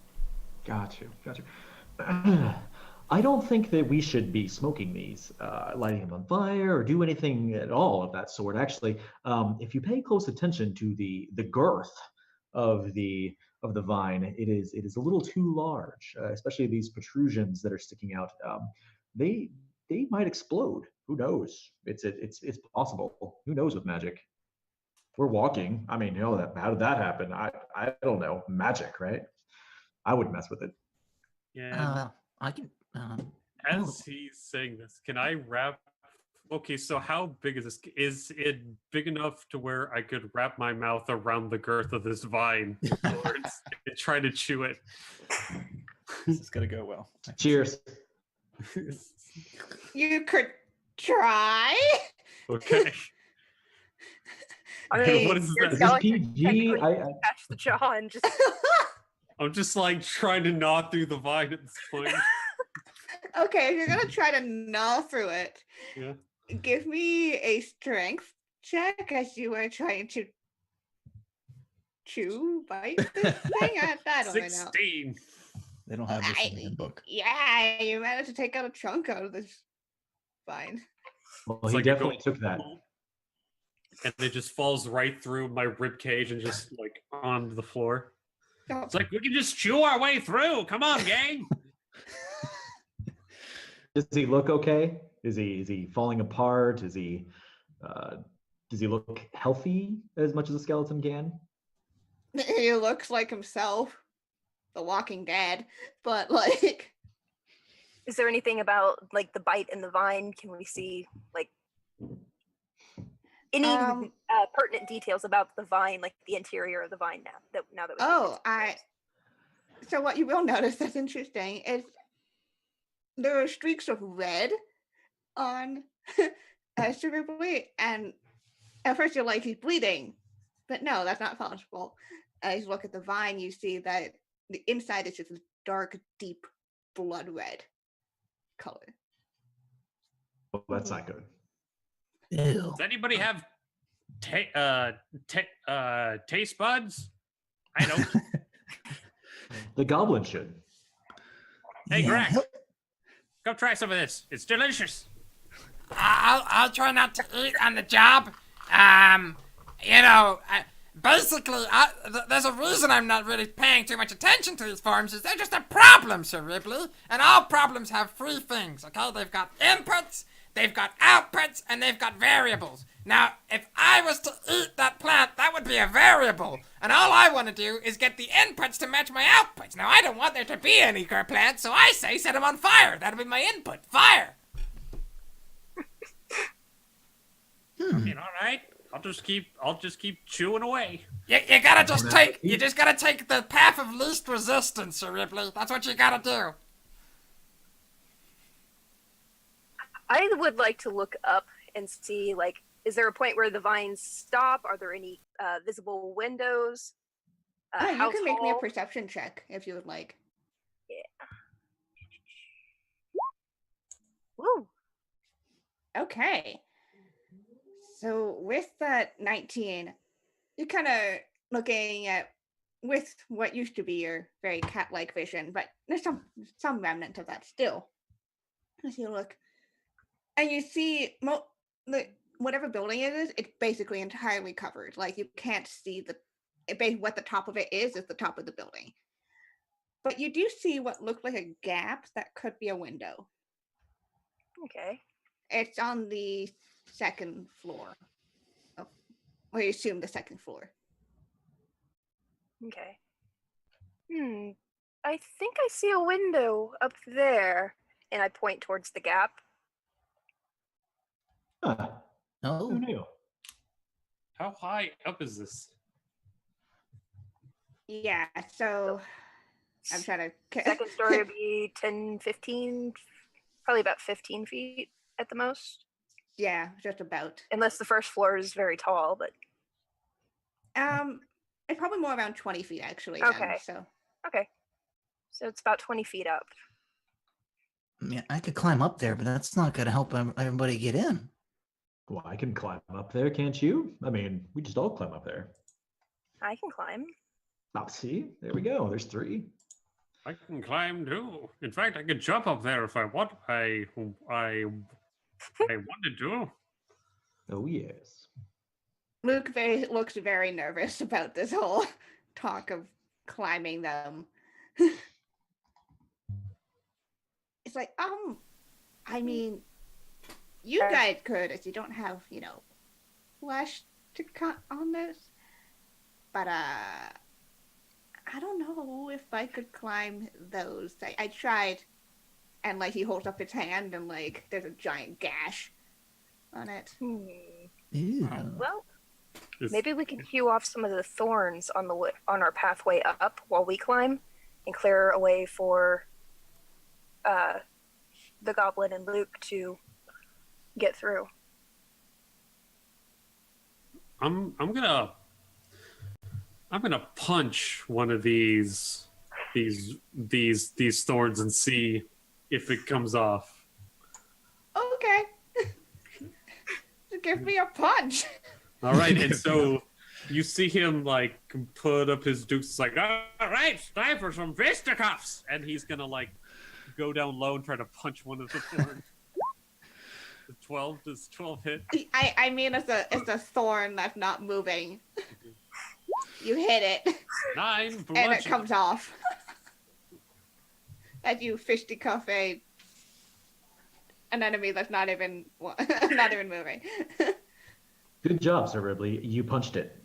Got you. I don't think that we should be smoking these, lighting them on fire, or do anything at all of that sort. Actually, if you pay close attention to the girth of the vine, it is a little too large, especially these protrusions that are sticking out. They might explode. Who knows? It's possible. Who knows with magic? We're walking. I mean, how did that happen? I don't know. Magic, right? I wouldn't mess with it. Yeah. I can. As he's saying this, can I wrap? Okay, so how big is this? Is it big enough to where I could wrap my mouth around the girth of this vine and try to chew it? This is gonna go well. Cheers. You could try. Okay. I mean, What is your that? Is this skeleton PG? technically I- catch the jaw and just. I'm just like trying to gnaw through the vine at this point. Okay, if you're gonna try to gnaw through it, Yeah. give me a strength check as you are trying to bite this thing. I don't really know. 16. They don't have this in the handbook. Yeah, you managed to take out a chunk out of this vine. Well, It's he like it definitely goes- took that. And it just falls right through my rib cage and just like onto the floor. Oh, It's like we can just chew our way through. Come on, gang. Does he look okay? Is he falling apart? Does he look healthy as much as a skeleton can? he looks like himself, The Walking Dead, but like, Is there anything about like the bite in the vine? Can we see like any pertinent details about the vine, like the interior of the vine now that we so what you will notice that's interesting is there are streaks of red on Cerebly, and at first you're like, he's bleeding, but no, that's not possible. As you look at the vine, you see that the inside is just a dark, deep blood red color. Well, that's not good. Ew. Does anybody have taste buds? I don't. The goblin should. Hey, Yeah, Graak, hell- come try some of this. It's delicious. I'll try not to eat on the job. Basically, there's a reason I'm not really paying too much attention to these forms, is they're just a problem, Sir Ripley. And all problems have three things, okay? They've got inputs, they've got outputs, and they've got variables. Now, if I was to eat that plant, that would be a variable. And all I want to do is get the inputs to match my outputs. Now, I don't want there to be any plants, so I say set them on fire. That'll be my input. Fire. I mean, all right. I'll just keep chewing away. You just gotta take the path of least resistance, Sir Ripley. That's what you gotta do. I would like to look up and see, like, is there a point where the vines stop? Are there any visible windows? You How can make me a tall? perception check if you would like. Woo. Okay. So with that 19, you're kind of looking at with what used to be your very cat-like vision, but there's some remnant of that still. As you look, and you see whatever building it is, it's basically entirely covered. Like you can't see what the top of it is the top of the building. But you do see what looked like a gap that could be a window. Okay. It's on the second floor. Oh, we assume the second floor. Okay. I think I see a window up there. And I point towards the gap. Huh. Oh, Who knew? How high up is this? Yeah, so I'm trying to. Second story would be 10, 15, probably about 15 feet at the most. Yeah, just about. Unless the first floor is very tall, but It's probably more around 20 feet actually. Okay. So okay. So it's about 20 feet up. yeah, I could climb up there, but that's not gonna help everybody get in. Well, I can climb up there, can't you? I mean, we just all climb up there. I can climb. Oh, see? There we go. There's 3. I can climb too. In fact, I could jump up there if I want. I wanted to. Oh, yes. Luke looks very nervous about this whole talk of climbing them. It's like, I mean, you guys could, as you don't have, flesh to cut on this. But I don't know if I could climb those. I tried and like he holds up his hand, and like there's a giant gash on it. Ew. Well, Is- maybe we can hew off some of the thorns on our pathway up while we climb, and clear a way for the goblin and Luke to get through. I'm gonna punch one of these thorns and see if it comes off. Okay. Give me a punch. All right, and so you see him like put up his dukes. It's like, all right, it's time for some fisticuffs, and he's gonna like go down low and try to punch one of the thorns. Does 12 hit? I mean, it's a thorn that's not moving. You hit it, 9 and it bludgeoning. comes off. As you fisticuff an enemy that's not even moving. Good job, Sir Ribley. You punched it.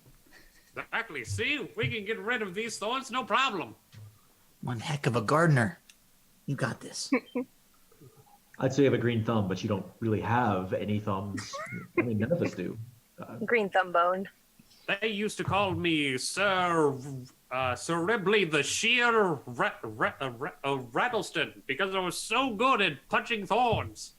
Exactly. See, we can get rid of these thorns, no problem. One heck of a gardener. You got this. I'd say you have a green thumb, but you don't really have any thumbs. I mean, none of us do. Green thumb bone. They used to call me Sir Ribley the Sheer Rattleston because I was so good at punching thorns.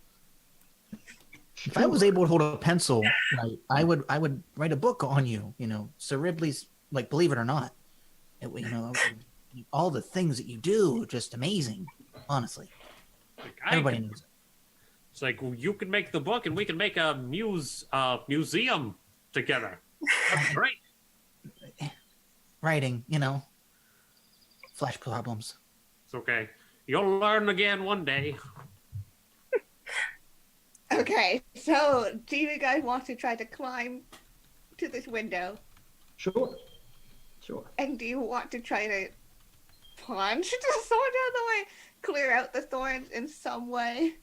If I was able to hold a pencil, right, I would write a book on you. You know, Sir Ribley's, like, believe it or not, all the things that you do are just amazing. Honestly, everybody knows it. It's like, well, you can make the book and we can make a museum together. That's great. Writing, flash problems. It's okay. You'll learn again one day. Okay, so do you guys want to try to climb to this window? Sure. And do you want to try to punch the sword out of the way? Clear out the thorns in some way?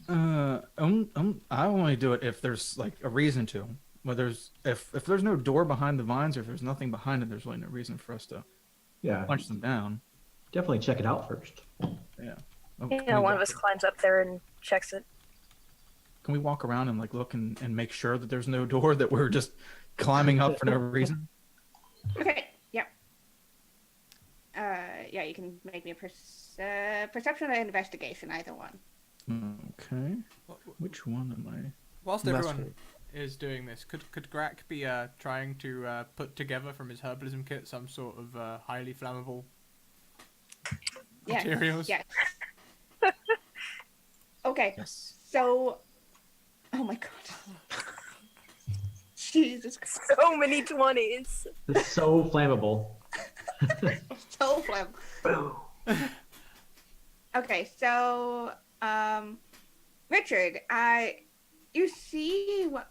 I only do it if there's like a reason to. Well, if there's no door behind the vines, or if there's nothing behind it, there's really no reason for us to Yeah. punch them down. Definitely check it out first. Yeah. Oh, One of us climbs up there and checks it. Can we walk around and like look and make sure that there's no door, that we're just climbing up for no reason? Okay, yep. Yeah, you can make me a perception or investigation, either one. Okay. Which one am I? Whilst That's everyone right. is doing this, could Graak be trying to put together from his herbalism kit some sort of highly flammable Yes, materials? yes. Okay, Yes. so... Oh my god. Jesus Christ. So many 20s. It's so flammable. So flammable. Okay, so... Richard, you see what...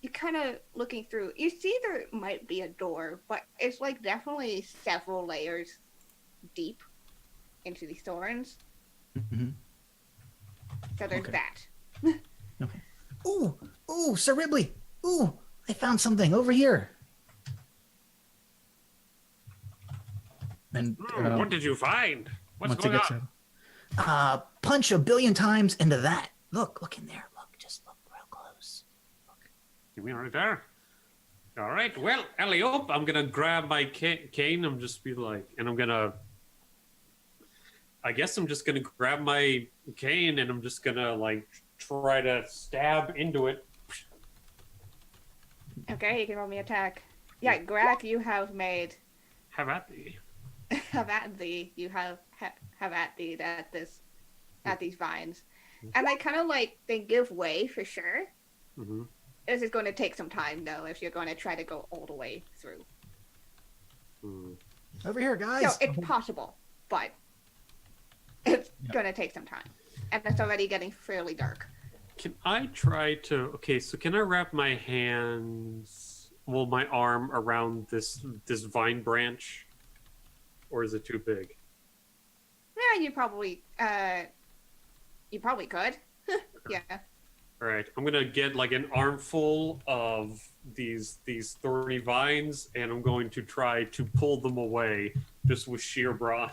You're kind of looking through. You see there might be a door, but it's like definitely several layers deep into these thorns. Mhm. So there's Okay. that. Ooh, Sir Ribley. Ooh, I found something over here. And What did you find? What's once it going gets on? in, Punch 1,000,000,000 times into that. Look in there. Just look real close. You mean right there? All right. Well, Elliot, I'm gonna grab my cane. I'm just be like, and I'm gonna. I guess I'm just gonna grab my cane and I'm just gonna like try to stab into it. Okay, you can roll me attack. Yeah, Graak, you have made Have at thee. have at thee. You have at thee at these vines, and they kind of like they give way for sure. Mm-hmm. This is going to take some time though if you're going to try to go all the way through. Mm. Over here, guys. So it's possible, but it's going to take some time, and it's already getting fairly dark. Can I try to? Okay, so can I wrap my hands, well, my arm around this vine branch, or is it too big? Yeah, you probably could. Yeah. All right, I'm gonna get like an armful of these thorny vines, and I'm going to try to pull them away just with sheer brawn.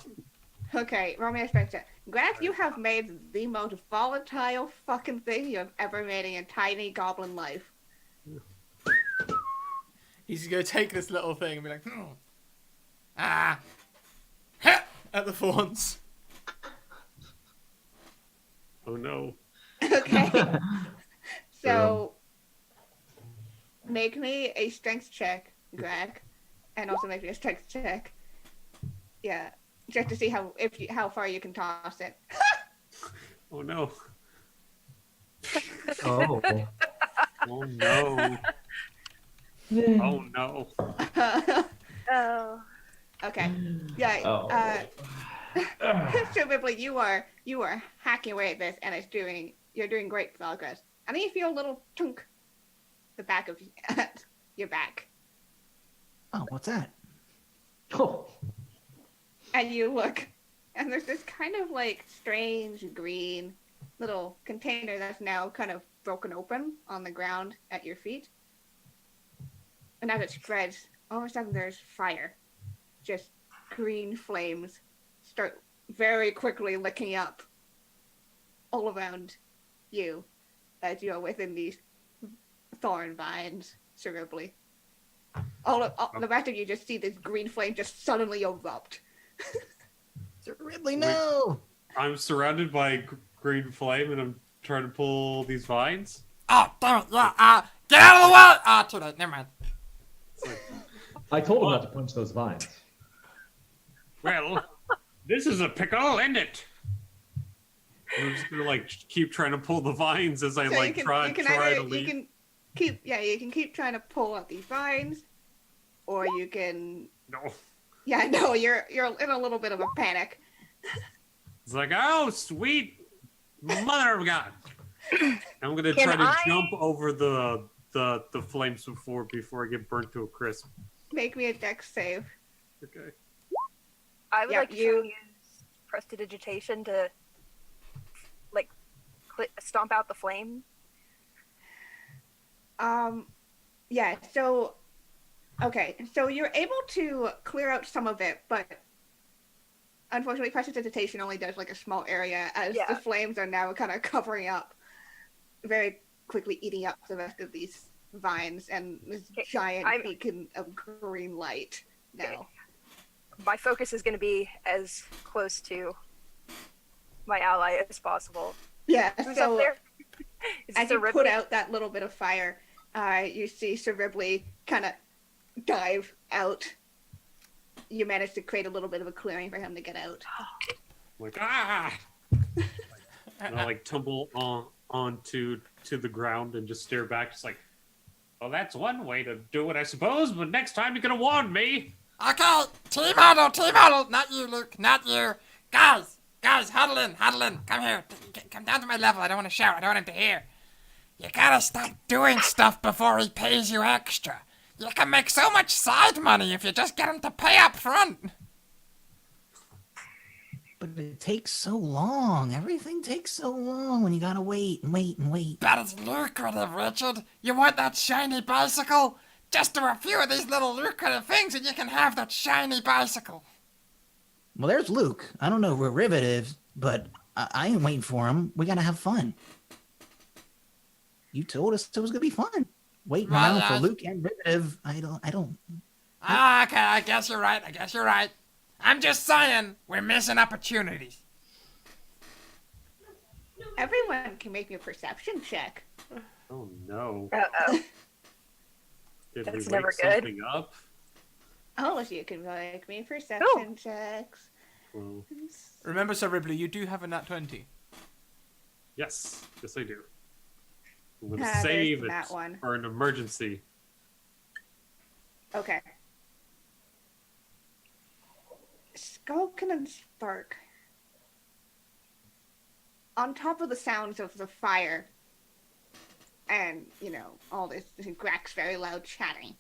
Okay, roll me a strength check. Graak, you have made the most volatile fucking thing you have ever made in your tiny goblin life. He's gonna take this little thing and be like, Ah. at the thorns. Oh no. Okay. So, make me a strength check, Graak, and also make me a strength check. Yeah, just to see how far you can toss it. Oh no. Oh. Oh no. Oh no. Oh. Okay. Yeah. Oh. So Ripley, you are hacking away at this, and you're doing great progress. And then you feel a little chunk, the back of your back, Oh, what's that? Oh. and you look, and there's this kind of like strange green little container that's now kind of broken open on the ground at your feet. And as it spreads, all of a sudden there's fire, just green flames start very quickly licking up all around you as you are within these thorn vines, cerebrally. The rest of you just see this green flame just suddenly erupt. Sir Ridley, no! I'm surrounded by green flame and I'm trying to pull these vines. Oh, damn it, yeah, get out of the way! Ah, too late, never mind. I told him not to punch those vines. Well, this is a pickle, isn't it? I'm just gonna like keep trying to pull the vines as I So like try to leave. you can keep trying to pull out these vines, or you can No. you're in a little bit of a panic. It's like, oh sweet mother of God. I'm gonna Can try to I- jump over the flames before I get burnt to a crisp. Make me a dex save. Okay. I would Yeah, like to use prestidigitation to, like, stomp out the flame. Yeah, so you're able to clear out some of it, but unfortunately prestidigitation only does like a small area as Yeah. the flames are now kind of covering up, very quickly eating up the rest of these vines and this Okay, giant beacon of green light now. Okay. My focus is going to be as close to my ally as possible. Yeah, Who's so up there? Is as it you Ripley? put out that little bit of fire, you see Sir Ripley kind of dive out. You manage to create a little bit of a clearing for him to get out. I'm like, and I like tumble onto the ground and just stare back, just like, well, that's one way to do it, I suppose. But next time you're gonna warn me. Okay, team huddle, not you, Luke, not you. Guys, huddle in, come here, come down to my level, I don't want to shout, I don't want him to hear. You gotta start doing stuff before he pays you extra. You can make so much side money if you just get him to pay up front. But it takes so long. Everything takes so long when you gotta wait and wait and wait. But it's lucrative, Richard. You want that shiny bicycle? Just do a few of these little lucrative things and you can have that shiny bicycle. Well, there's Luke. I don't know where Rivet is, but I ain't waiting for him. We gotta have fun. You told us it was gonna be fun. Waiting around for Luke and Rivet. I don't. Okay, I guess you're right. I'm just saying, we're missing opportunities. Everyone can make me a perception check. Oh no! Uh-oh. Did That's we never wake good. something up? All of you can make me perception checks. Well, Remember, Sir Ripley, you do have a nat 20. yes, I do. I'm gonna There's save it that one. for an emergency. Okay. Skulkin and Spark. On top of the sounds of the fire and, all this Graak's very loud chatting,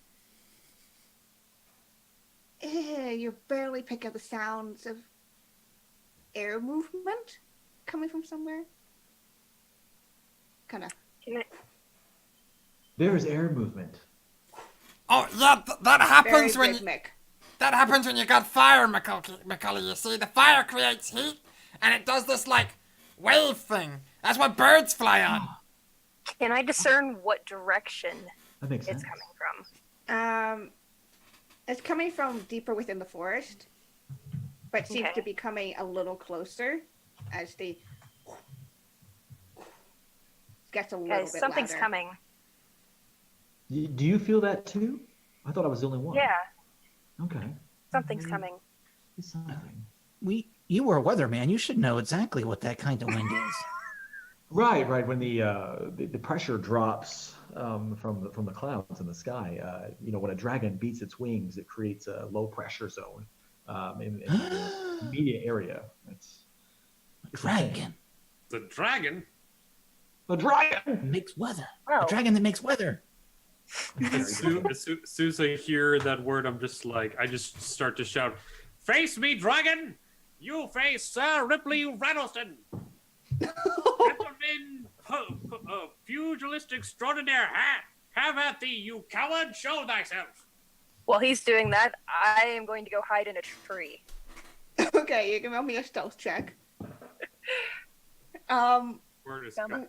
you barely pick up the sounds of air movement coming from somewhere. Kind of. There's air movement. Oh, yeah, that happens Very when you... rhythmic. That happens when you got fire, Macaulay. You see, the fire creates heat, and it does this, like, wave thing. That's what birds fly on. Can I discern what direction That makes it's sense. coming from? It's coming from deeper within the forest, but seems to be coming a little closer as the gets a little bit something's louder. coming. Do you feel that too? I thought I was the only one. Yeah, Okay. something's coming. It's something. You were a weatherman. You should know exactly what that kind of wind is. Right. When the pressure drops from the clouds in the sky, when a dragon beats its wings, it creates a low pressure zone in the immediate area. It's Dragon The dragon? a dragon. makes weather. Oh. A dragon that makes weather. As soon as I hear that word, I just start to shout, "Face me, dragon! You face Sir Ripley Rattleston! Gentleman, pugilist extraordinaire, have at thee, you coward! Show thyself!" While he's doing that, I am going to go hide in a tree. Okay, you can roll me a stealth check. Word is Come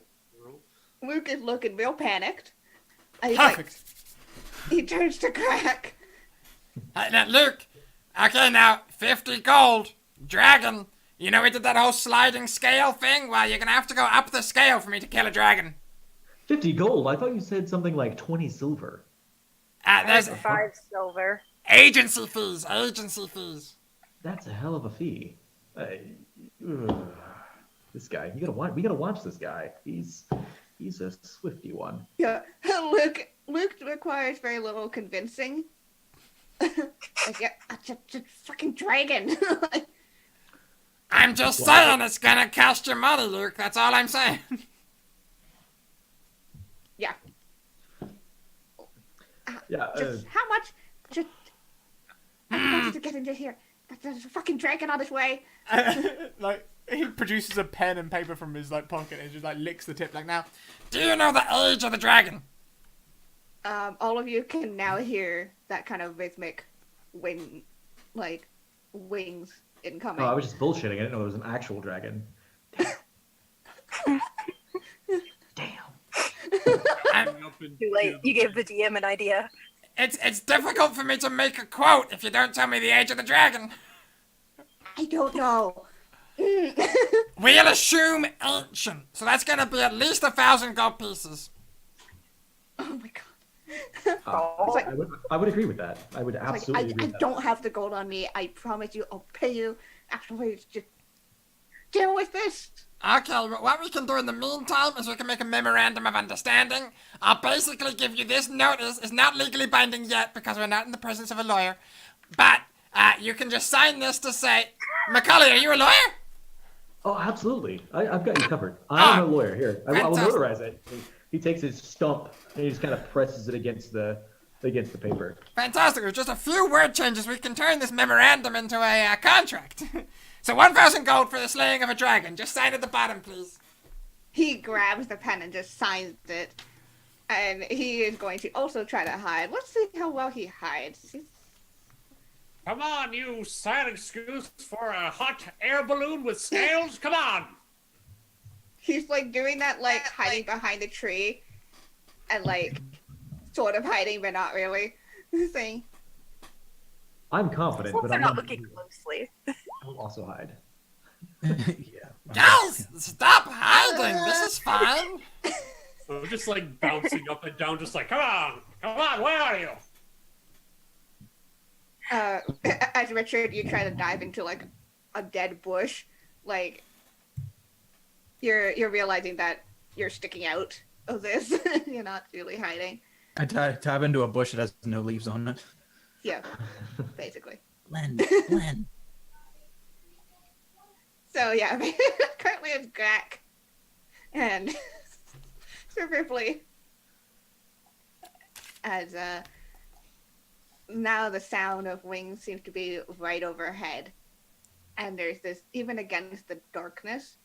Luke is looking real panicked. And he's Perfect. he turns to Graak. Now, Luke, okay, now, 50 gold, dragon. You know we did that whole sliding scale thing? Well, you're gonna have to go up the scale for me to kill a dragon. 50 gold. I thought you said something like 20 silver. There's 5 silver. agency fees. That's a hell of a fee. This guy, we gotta watch this guy. He's a swifty one. Yeah, Luke requires very little convincing. Like, yeah, just fucking dragon. I'm just saying it's gonna cost you money, Luke. That's all I'm saying. Yeah. Yeah. Just how much? Just I wanted to get into here. There's a fucking dragon on his way. Like, he produces a pen and paper from his pocket and just licks the tip now. Do you know the age of the dragon? All of you can now hear that kind of rhythmic wings incoming. Oh, I was just bullshitting. I didn't know there was an actual dragon. Damn. Too late. You gave the DM an idea. It's difficult for me to make a quote if you don't tell me the age of the dragon. I don't know. We'll assume ancient, so that's gonna be at least 1,000 gold pieces. Oh my god. I would agree with that. I would absolutely agree I with that. don't have the gold on me. I promise you, I'll pay you. Actually, just deal with this. Okay, but what we can do in the meantime is we can make a memorandum of understanding. I'll basically give you this notice. It's not legally binding yet because we're not in the presence of a lawyer. But you can just sign this to say, Macaulay, are you a lawyer? Oh, absolutely. I've got you covered. I am a lawyer. Here, I will Fantastic. notarize it. He takes his stump and he just kind of presses it against the paper. Fantastic. With just a few word changes, we can turn this memorandum into a contract. So 1,000 gold for the slaying of a dragon. Just sign at the bottom, please. He grabs the pen and just signs it. And he is going to also try to hide. Let's see how well he hides. Come on, you sad excuse for a hot air balloon with scales. Come on. He's doing that, hiding behind the tree. And sort of hiding, but not really. Saying, I'm confident, but They're I'm not looking closely. I will also hide. Yeah. Guys, stop hiding. This is fine. I'm just bouncing up and down, just come on, where are you? as Richard, you try to dive into a dead bush, you're realizing that you're sticking out of this. You're not really hiding. I dive into a bush that has no leaves on it. Yeah, basically. Len. So yeah, currently it's Graak and Sir Ripley. As now the sound of wings seems to be right overhead. And there's this, even against the darkness,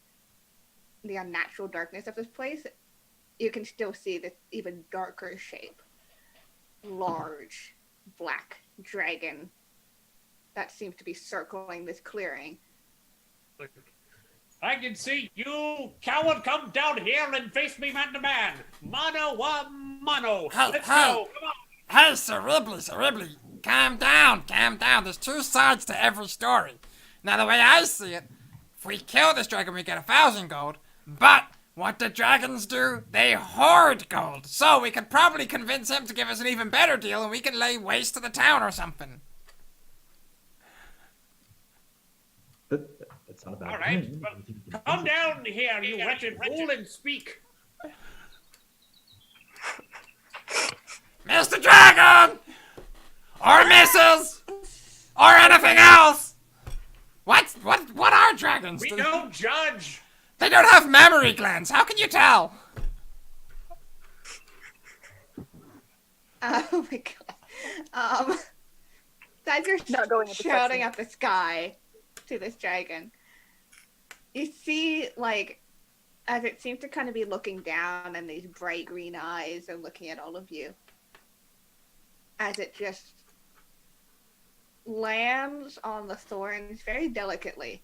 the unnatural darkness of this place, you can still see this even darker shape. Large black dragon that seems to be circling this clearing. Like, I can see you, coward, come down here and face me man to man. Mano a mano. Let's go. Come on. Hey, Sir Ripley, calm down. There's two sides to every story. Now, the way I see it, if we kill this dragon, we get 1,000 gold. But what do dragons do? They hoard gold. So we could probably convince him to give us an even better deal, and we can lay waste to the town or something. That's not a bad All right, plan. well, I think we can come fix it. down here, you wretched fool, and speak. Mr. Dragon! Or Mrs. Or anything else! What are dragons? We don't judge. They don't have mammary glands. How can you tell? Oh my god. As you're Not going into shouting question. at the sky to this dragon, you see, like, as it seems to kind of be looking down, and these bright green eyes are looking at all of you, as it just lands on the thorns very delicately.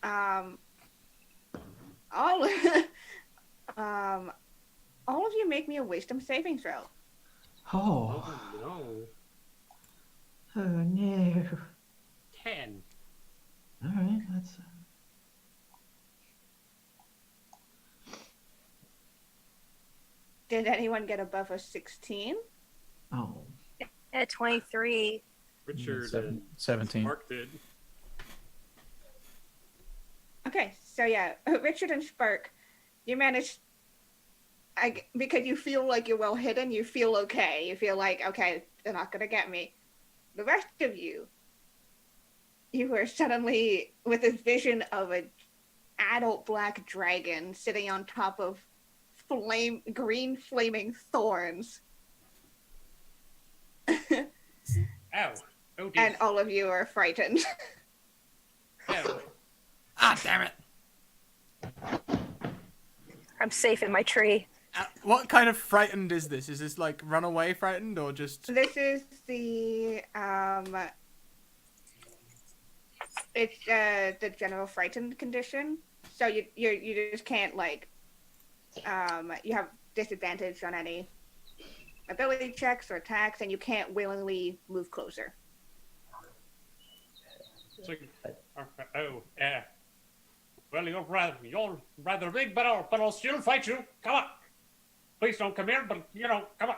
All of you make me a wisdom saving throw. Oh, Oh, oh no. no. 10. All right, that's. Did anyone get above a 16? Oh. At 23. Richard and 17. Mark did. Okay, so yeah, Richard and Spark, you managed. Because you feel like you're well hidden, you feel okay. You feel like, okay, they're not gonna get me. The rest of you, you were suddenly with this vision of an adult black dragon sitting on top of green flaming thorns. Ow. Oh, dear. And all of you are frightened. Ow. Ah, damn it. I'm safe in my tree. What kind of frightened is this? Is this like runaway frightened or just? This is the it's the general frightened condition. So you just can't, like, you have disadvantage on any ability checks or attacks, and you can't willingly move closer. It's like, oh, yeah. Well, you're rather big, but I'll still fight you. Come on. Please don't come here, but, come on.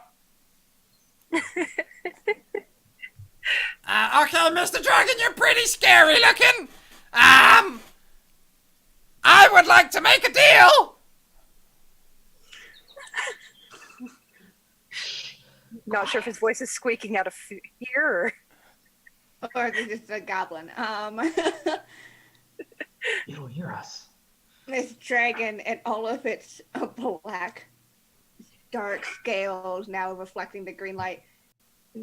Okay, Mr. Dragon, you're pretty scary looking. I would like to make a deal. Not sure if his voice is squeaking out of fear or... Or is it just a goblin? It'll hear us. This dragon and all of its black, dark scales now reflecting the green light,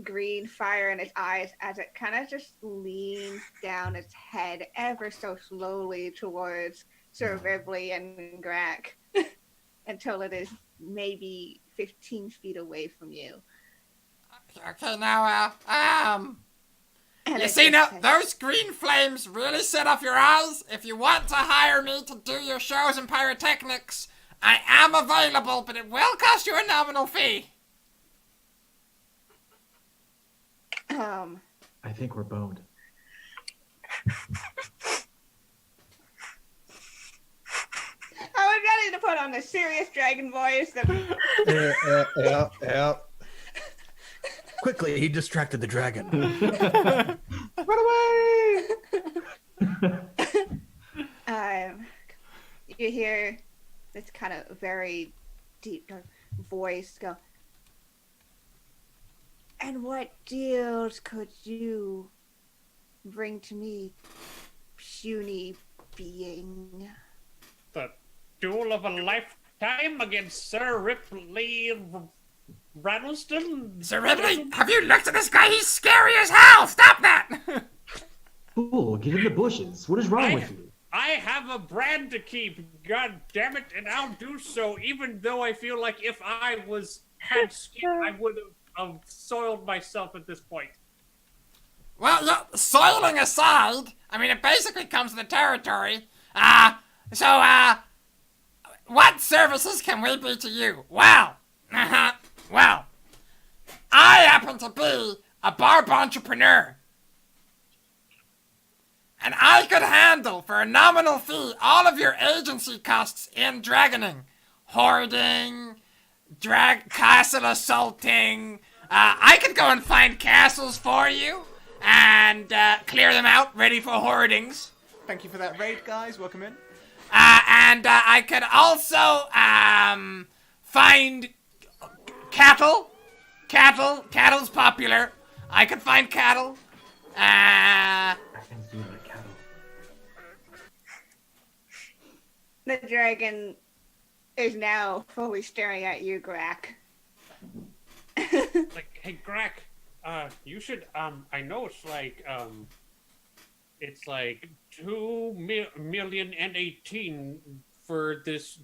green fire in its eyes as it kind of just leans down its head ever so slowly towards Sir Ribley and Graak until it is maybe 15 feet away from you. Okay, now, And you it see just now, says, those green flames really set off your eyes. If you want to hire me to do your shows and pyrotechnics, I am available, but it will cost you a nominal fee. I think we're boned. I was ready to put on a serious dragon voice. Yeah. Quickly, he distracted the dragon. Run away! You hear this kind of very deep voice go, and what deals could you bring to me, puny being? The duel of a lifetime against Sir Ripley Rattleston? Sir Ripley, have you looked at this guy? He's scary as hell. Stop that. Fool, get in the bushes. What is wrong with you? I have a brand to keep, god damn it, and I'll do so, even though I feel like if I had skin, soiled myself at this point. Well, yeah, soiling aside, I mean, it basically comes with the territory. What services can we be to you? Well, well, I happen to be a barb entrepreneur. And I could handle, for a nominal fee, all of your agency costs in dragoning. Hoarding, castle assaulting. I could go and find castles for you and clear them out, ready for hoardings. Thank you for that raid, guys. Welcome in. I could also find cattle. Cattle's popular. I could find cattle. Dragons do like cattle. The dragon is now fully staring at you, Graak. Like, hey, Graak, you should, I know it's like 2,018,000 for this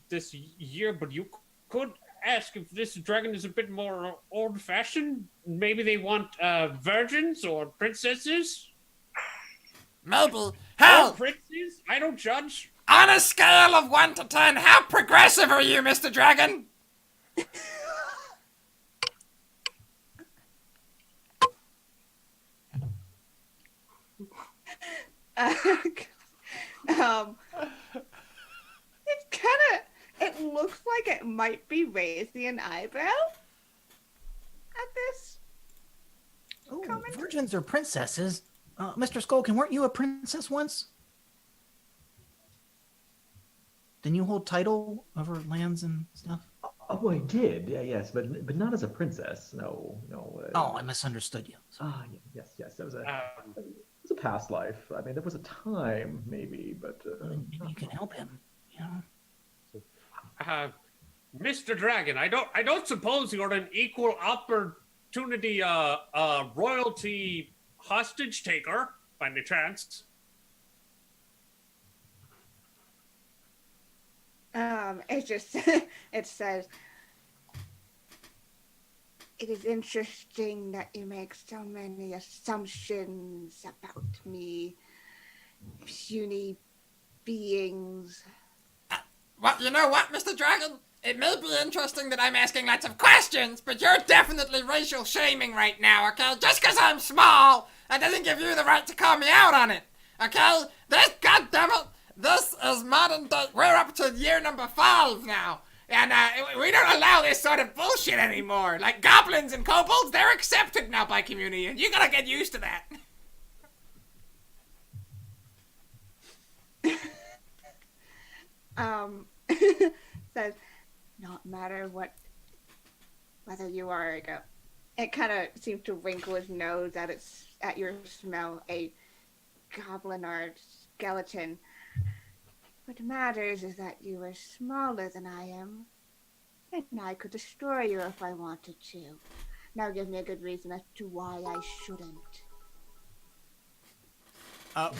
year, but you could ask if this dragon is a bit more old-fashioned. Maybe they want, virgins or princesses? Maybe. Hell, Or princes? I don't judge. on a scale of 1 to 10, how progressive are you, Mr. Dragon? It's kind of. It looks like it might be raising an eyebrow at this. Oh, Comment? virgins or princesses? Mr. Skulkin, weren't you a princess once? Didn't you hold title over lands and stuff? Oh, I did. Yeah, yes, but not as a princess. No. Oh, I misunderstood you. Yes. That was a past life. I mean, there was a time, maybe, but Maybe you can help him. You know. Mr. Dragon, I don't suppose you're an equal opportunity royalty hostage taker by any chance? It just it says it is interesting that you make so many assumptions about me, puny beings. Well, you know what, Mr. Dragon? It may be interesting that I'm asking lots of questions, but you're definitely racial shaming right now, okay? Just because I'm small, that doesn't give you the right to call me out on it, okay? Goddammit, this is modern day. We're up to year number 5 now. And we don't allow this sort of bullshit anymore. Like goblins and kobolds, they're accepted now by community, and you gotta get used to that. Says, not matter whether you are it kind of seems to wrinkle his nose at your smell, a goblin or skeleton. What matters is that you are smaller than I am, and I could destroy you if I wanted to. Now give me a good reason as to why I shouldn't.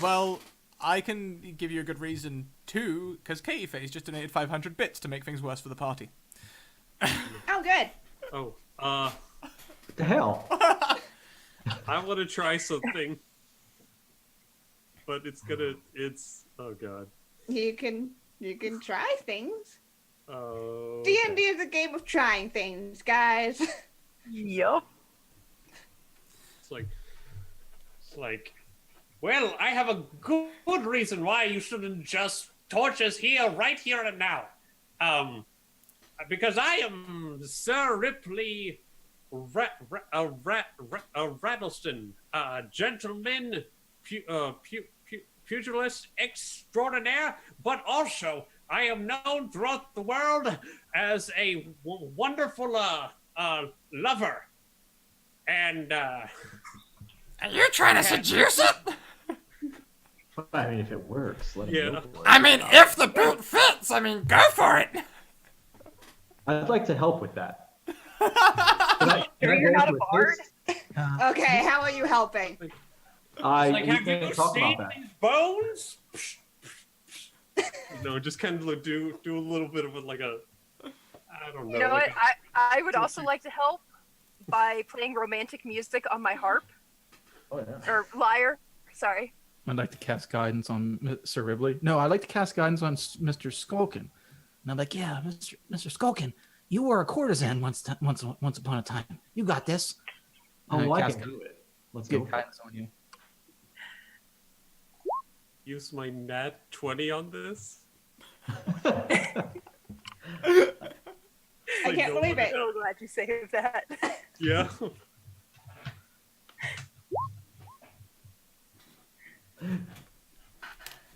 Well, I can give you a good reason too, because Katie Face just donated 500 bits to make things worse for the party. Oh, good. Oh, what the hell? I want to try something, but it's oh god. You can try things. Oh. D&D is a game of trying things, guys. Yup. It's like, well, I have a good reason why you shouldn't just torch us right here and now. Because I am Sir Ripley Rattleston, gentleman, pugilist extraordinaire, but also I am known throughout the world as a wonderful lover. And Are you trying to seduce it? I mean, if it works, let him Yeah. go for it. I mean, if the boot fits, I mean, go for it. I'd like to help with that. Sure you're not a bard? Okay, how are you helping? have we you can't talk seen about that. these bones? No, just kind of do a little bit of I don't know. You know what? I would also like to help, by playing romantic music on my harp Oh yeah. or lyre. Sorry. I'd like to cast guidance on Sir Ribley. No, I'd like to cast guidance on Mr. Skulkin. And I'm like, yeah, Mr. Skulkin, you were a courtesan once upon a time. You got this. Oh, And well, I cast can do it. Let's get go. For it. guidance on you. Use my nat 20 on this. I can't believe it. So glad you saved that. Yeah.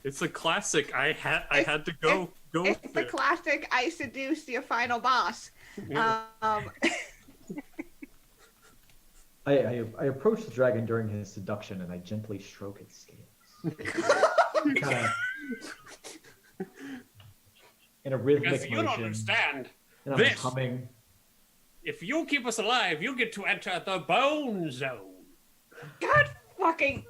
It's a classic. I had to go It's with the it. classic I seduced your final boss. Yeah. I approach the dragon during his seduction and I gently stroke its scales. Kinda in a rhythmic Because you don't motion. understand. And I'm this. humming. If you keep us alive, you get to enter the bone zone. God fucking.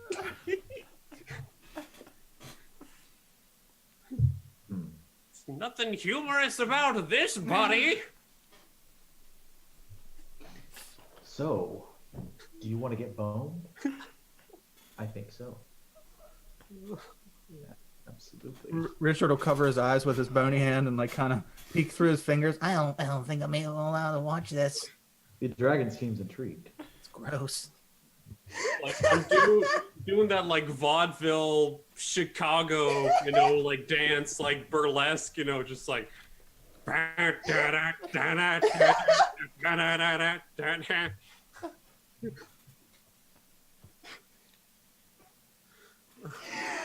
There's nothing humorous about this, buddy. So, do you want to get boned? I think so. Yeah, absolutely. Richard will cover his eyes with his bony hand and like kind of peek through his fingers. I don't think I'm allowed to watch this. The dragon seems intrigued. It's gross. Like I'm doing that like vaudeville Chicago, like dance, like burlesque, just like.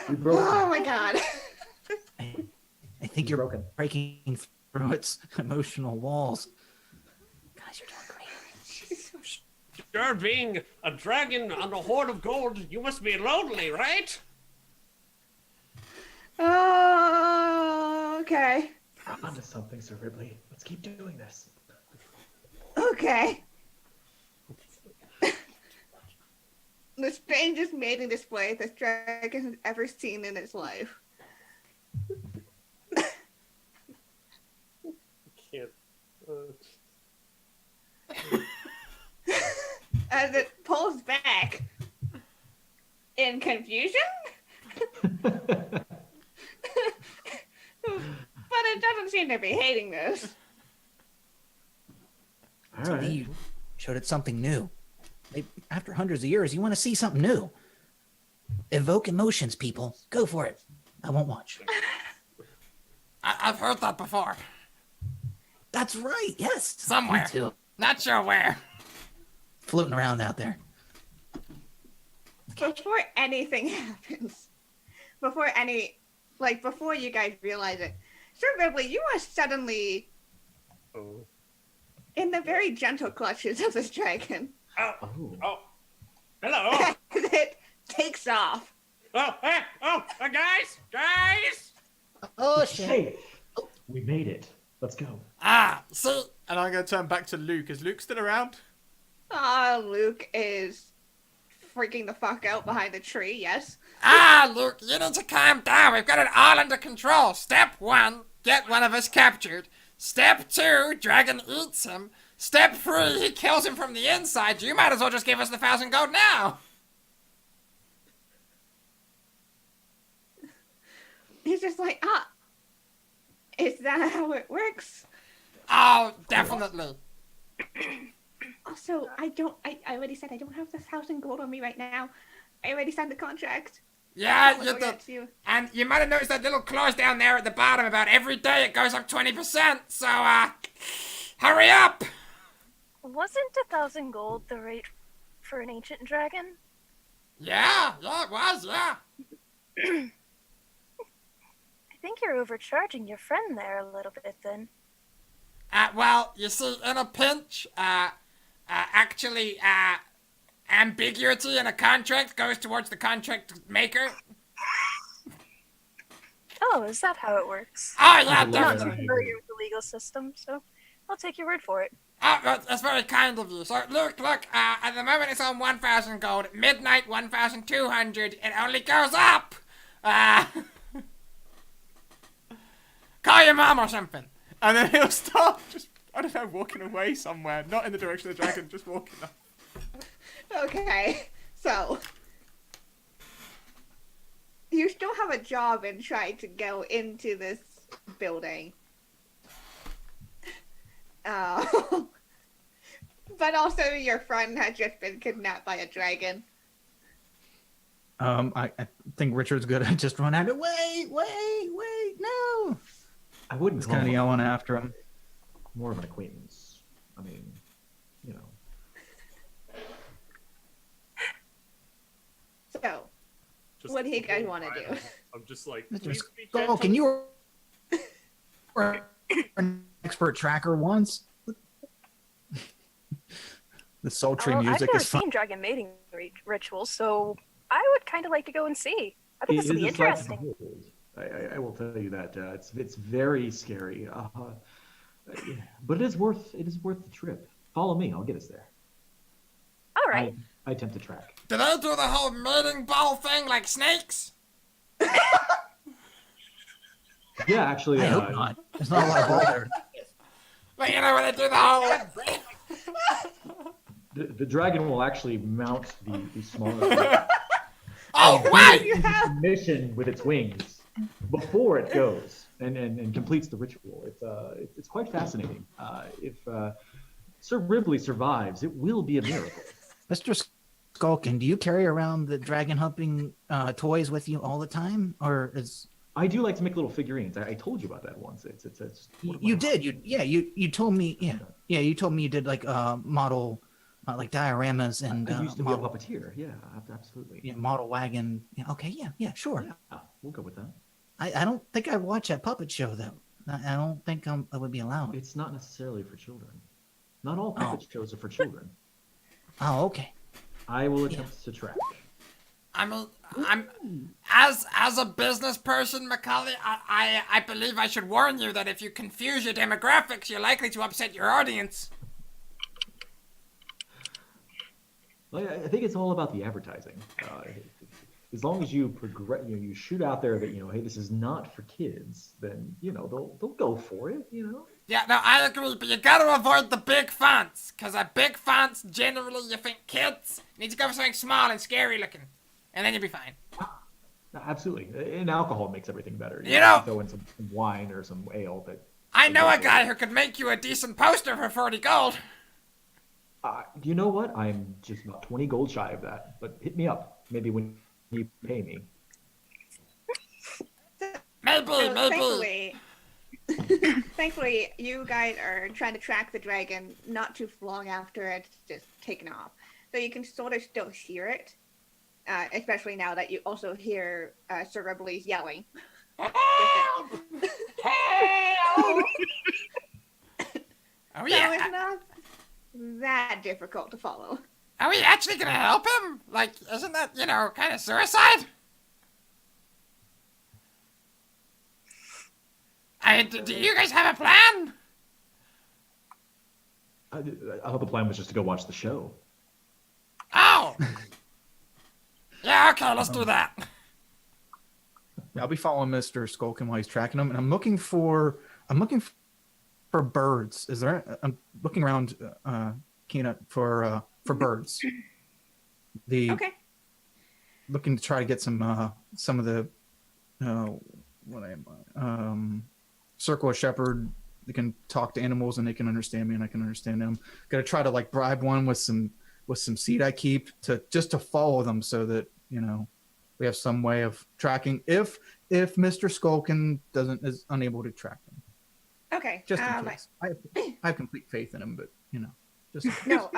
We broke. Oh my god. I think you're broken. breaking through its emotional walls. Guys, you're doing great. Sure, being a dragon on a hoard of gold, you must be lonely, right? Oh, okay. I'm onto something, Sir Ribley. Let's keep doing this. Okay. The strangest mating display this dragon has ever seen in its life. Can't. As it pulls back in confusion? But it doesn't seem to be hating this. All To me, right. you showed it something new. After hundreds of years, you want to see something new. Evoke emotions, people. Go for it. I won't watch. I've heard that before. That's right. Yes. Somewhere. Me too. Not sure where. Floating around out there. Before anything happens, before you guys realize it, Sir Ribley, you are suddenly Oh. in the very gentle clutches of this dragon. Oh. Hello. As it takes off. Guys. Oh, shit. Hey, we made it. Let's go. See? And I'm going to turn back to Luke. Is Luke still around? Luke is freaking the fuck out behind the tree, yes. Luke, you need to calm down. We've got it all under control. Step 1, get one of us captured. Step 2, dragon eats him. Step 3, he kills him from the inside. You might as well just give us the 1,000 gold now. He's just like, is that how it works? Oh, definitely. Also, I already said I don't have the 1,000 gold on me right now. I already signed the contract. Yeah, I'll you go did. get to you. And you might have noticed that little clause down there at the bottom about every day it goes up 20%. So, hurry up. Wasn't 1,000 gold the rate for an ancient dragon? Yeah, it was, yeah. I think you're overcharging your friend there a little bit then. Well, you see, in a pinch, actually, ambiguity in a contract goes towards the contract maker. Oh, is that how it works? Oh, yeah, I love I'm not definitely. too familiar with the legal system, so I'll take your word for it. Oh, that's very kind of you. So, look, at the moment it's on 1,000 gold. Midnight, 1,200. It only goes up. Call your mom or something. And then he'll start just I don't know, walking away somewhere, not in the direction of the dragon, just walking up. Okay, so you still have a job in trying to go into this building. But also your friend had just been kidnapped by a dragon. I think Richard's good. I just run out of wait, no. I wouldn't It's call kind of him yelling after him. more of an acquaintance. I mean, you know. So, Just what do you guys want to I- do? I'm just like, Mr. please be Skull, can gentle. you were an expert tracker once? The sultry Well, music I've never is fun. seen dragon mating rituals, so I would kind of like to go and see. I think this would be It is a sight to interesting. behold. I will tell you that it's very scary. Yeah, but it is worth the trip. Follow me. I'll get us there. All right. I attempt to track. Do they do the whole mating ball thing like snakes? Yeah, actually, I hope not. There's not a lot of ball there. Like, you know, when they do the whole... the dragon will actually mount the smaller Oh, wait! You have mission with its wings before it goes and completes the ritual. It's quite fascinating. If Sir Ribley survives, it will be a miracle. Mr. Skulkin, do you carry around the dragon humping toys with you all the time, or is I do like to make little figurines. I told you about that once. It's one of my you hobbies. did you told me you told me you did like model like dioramas and I used to model, be a puppeteer. Yeah, absolutely. yeah, model wagon. Yeah, okay, yeah, sure. Yeah, we'll go with that. I don't think I watch that puppet show though. I don't think I would be allowed. It's not necessarily for children. Not all puppet shows are for children. Oh, okay. I will attempt to track. I mean, I'm as a business person, Macaulay, I believe I should warn you that if you confuse your demographics, you're likely to upset your audience. Well, I think it's all about the advertising. As long as you progress, you shoot out there that hey, this is not for kids, then they'll go for it. Yeah, no, I agree, but you gotta avoid the big fonts, cause at big fonts, generally you think kids. You need to go for something small and scary looking, and then you'll be fine. Absolutely, and alcohol makes everything better. You know- throw in some wine or some ale. That I know a guy who could make you a decent poster for 40 gold. you know what? I'm just about 20 gold shy of that. But hit me up, maybe when you pay me. Maybe. Thankfully, you guys are trying to track the dragon not too long after it's just taken off. So you can sort of still hear it, especially now that you also hear Sir Ribley's yelling. Oh So yeah. it's not that difficult to follow. Are we actually gonna help him? Like, isn't that, kind of suicide? Do you guys have a plan? I thought the plan was just to go watch the show. Oh! Yeah, okay, let's do that. I'll be following Mr. Skulkin while he's tracking him, and I'm looking for birds. Is there? I'm looking around, Kienna, for birds. Okay. Looking to try to get some of the Circle of Shepherd. They can talk to animals and they can understand me and I can understand them. Gonna try to like bribe one with some seed I keep to follow them so that we have some way of tracking if Mr. Skulkin is unable to track them. Okay. Just in case. I have complete faith in him, but just No,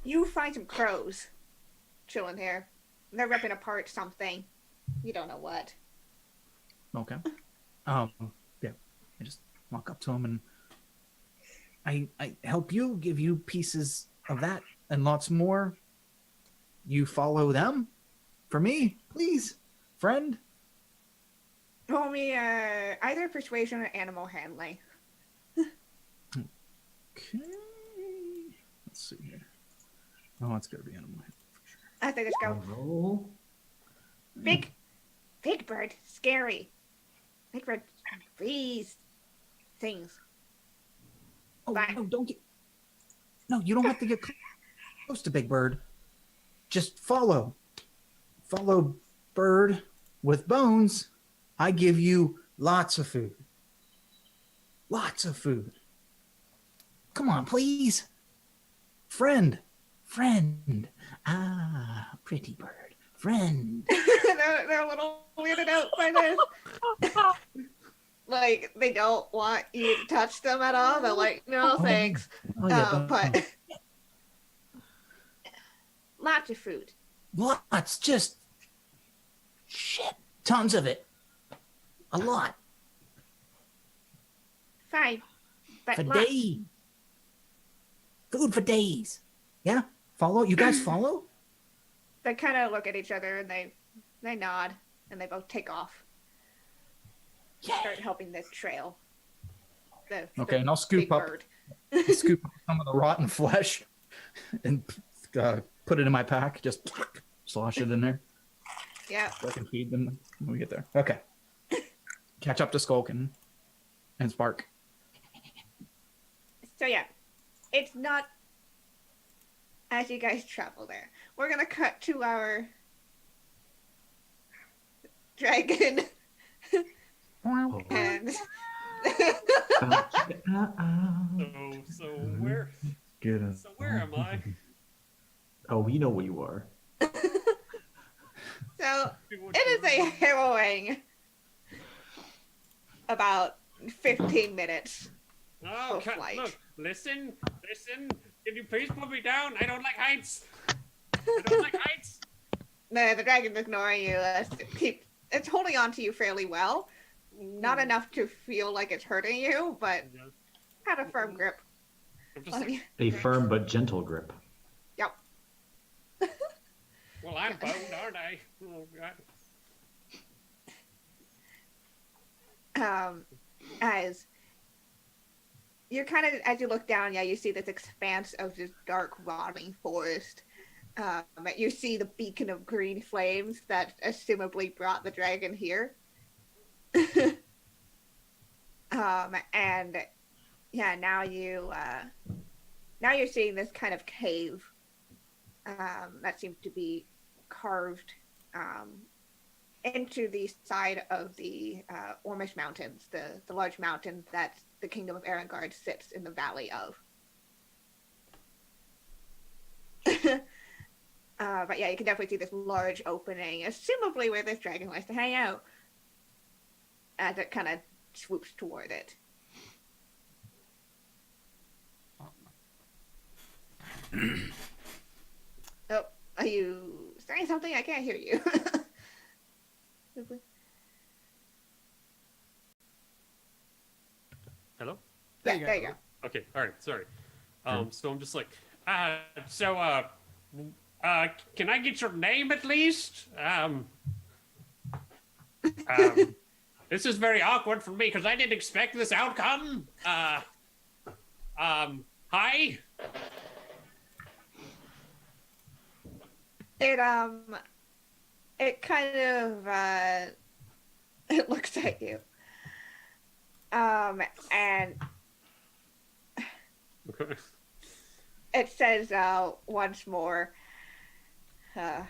you find some crows chilling here. They're ripping apart something. You don't know what. okay. Yeah. I just walk up to him and I help you, give you pieces of that and lots more. You follow them for me, please, friend. Roll me either persuasion or animal handling. Okay. Let's see here. Oh, it's gotta be animal handling for sure. I think it's go. Roll. Big bird, scary. Big bird, these things. Oh Bye. no! Don't get. No, you don't have to get close to Big Bird. Just follow. Follow Bird with bones. I give you lots of food. Lots of food. Come on, please. Friend. Ah, pretty bird. Friend. they're a little weirded out by this. Like, they don't want you to touch them at all. They're like, no, thanks. Oh, yeah, But lots of food. lots. Just shit. Tons of it. A lot. Fine. But For lots. days. Food for days. Yeah? Follow? You guys follow? They kind of look at each other and they nod and they both take off. Start helping this trail. Okay, and I'll scoop up bird. scoop up some of the rotten flesh and put it in my pack. Just slosh it in there Yeah. so I can feed them when we get there. Okay. Catch up to Skulkin and Spark. So yeah, it's not as you guys travel there. We're gonna cut to our dragon and So where? So where am I? Oh, we know where you are. so it is a harrowing about 15 minutes. Oh, of flight. look, listen. Can you please put me down? I don't like heights. I don't like heights. The dragon's ignoring you. It's holding on to you fairly well. Not enough to feel like it's hurting you, but had a firm grip I'm just on like, you. A firm but gentle grip. Yep. well, I'm boned, aren't I? Oh, God. As you're kind of, as you look down, you see this expanse of this dark, rotting forest. You see the beacon of green flames that assumably brought the dragon here. And yeah, now you're seeing this kind of cave that seems to be carved into the side of the Ormish Mountains, the large mountain that the Kingdom of Arengard sits in the valley of. But yeah, you can definitely see this large opening, assumably where this dragon likes to hang out, as it kind of swoops toward it. Oh, are you saying something? I can't hear you. Hello? There you go. Okay, all right, sorry. So I'm just like, can I get your name at least? This is very awkward for me because I didn't expect this outcome. Hi. It kind of it looks at you. And it says once more, God.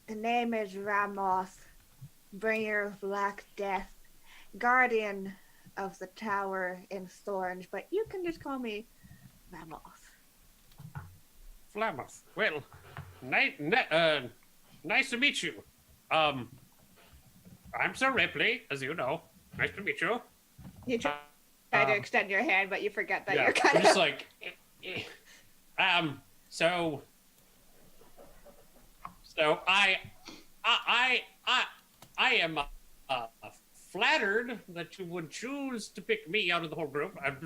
The name is Ramoth, bringer of black death, guardian of the tower in Thorns, but you can just call me Ramoth. Flammoth. Well, nice to meet you. I'm Sir Ripley, as you know. Nice to meet you. You try to extend your hand, but you forget that Yeah, you're kind I'm of just like, so I am flattered that you would choose to pick me out of the whole group. It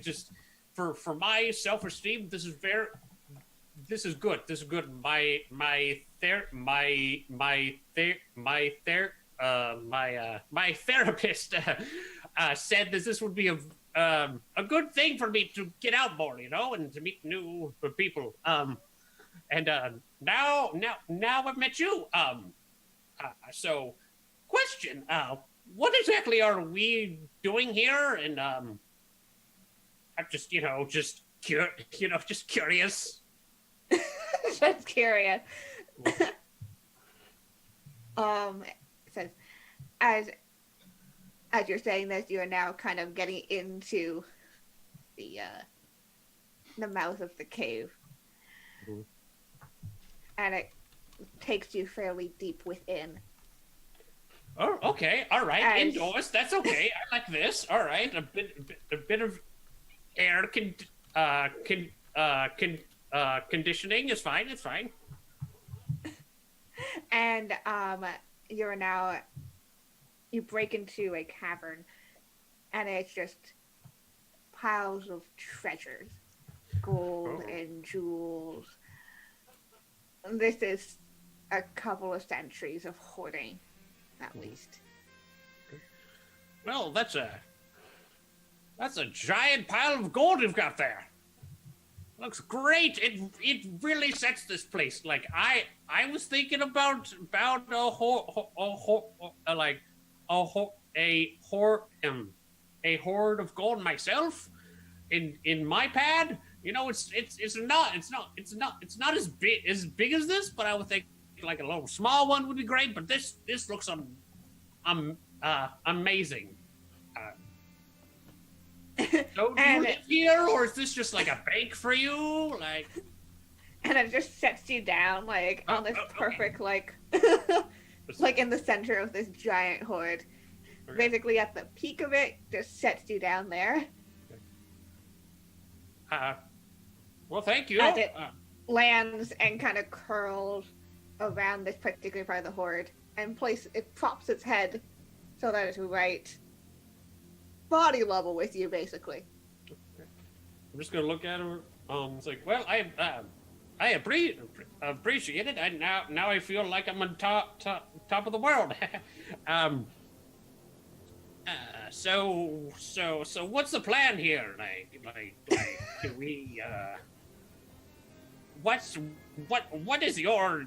just for my self-esteem, this is good. This is good. My therapist said that this would be a good thing for me to get out more, and to meet new people. And now I've met you. So, question: what exactly are we doing here? And I'm just just curious. Just curious. It says, as you're saying this, you are now kind of getting into the mouth of the cave, and it takes you fairly deep within. Oh, okay, all right, indoors. That's okay. I like this. All right, a bit of air conditioning is fine. It's fine. And you break into a cavern, and it's just piles of treasures, gold and jewels. This is a couple of centuries of hoarding, at least. Well, that's a giant pile of gold you've got there. Looks great. It really sets this place. Like I was thinking about a hoard of gold myself in my pad. You know, it's not as big as this, but I would think like a little small one would be great. But this looks amazing. So do you live here, or is this just like a bank for you? Like, and it just sets you down like on this perfect like like in the center of this giant hoard. Okay. Basically at the peak of it, just sets you down there. Well, thank you. As it lands and kind of curls around this particular part of the hoard, and it props its head so that it's right body level with you, basically. I'm just gonna look at her. It's like, well, I appreciate it. Now I feel like I'm on top of the world. So what's the plan here? Like do we what is your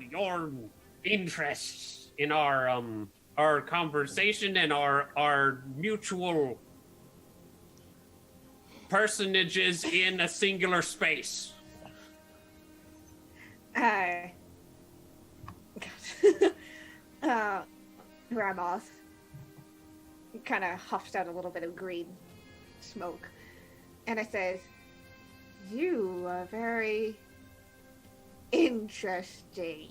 interest in our conversation and our mutual personages in a singular space? Ramoth kind of huffs out a little bit of green smoke, and it says, "You are very interesting."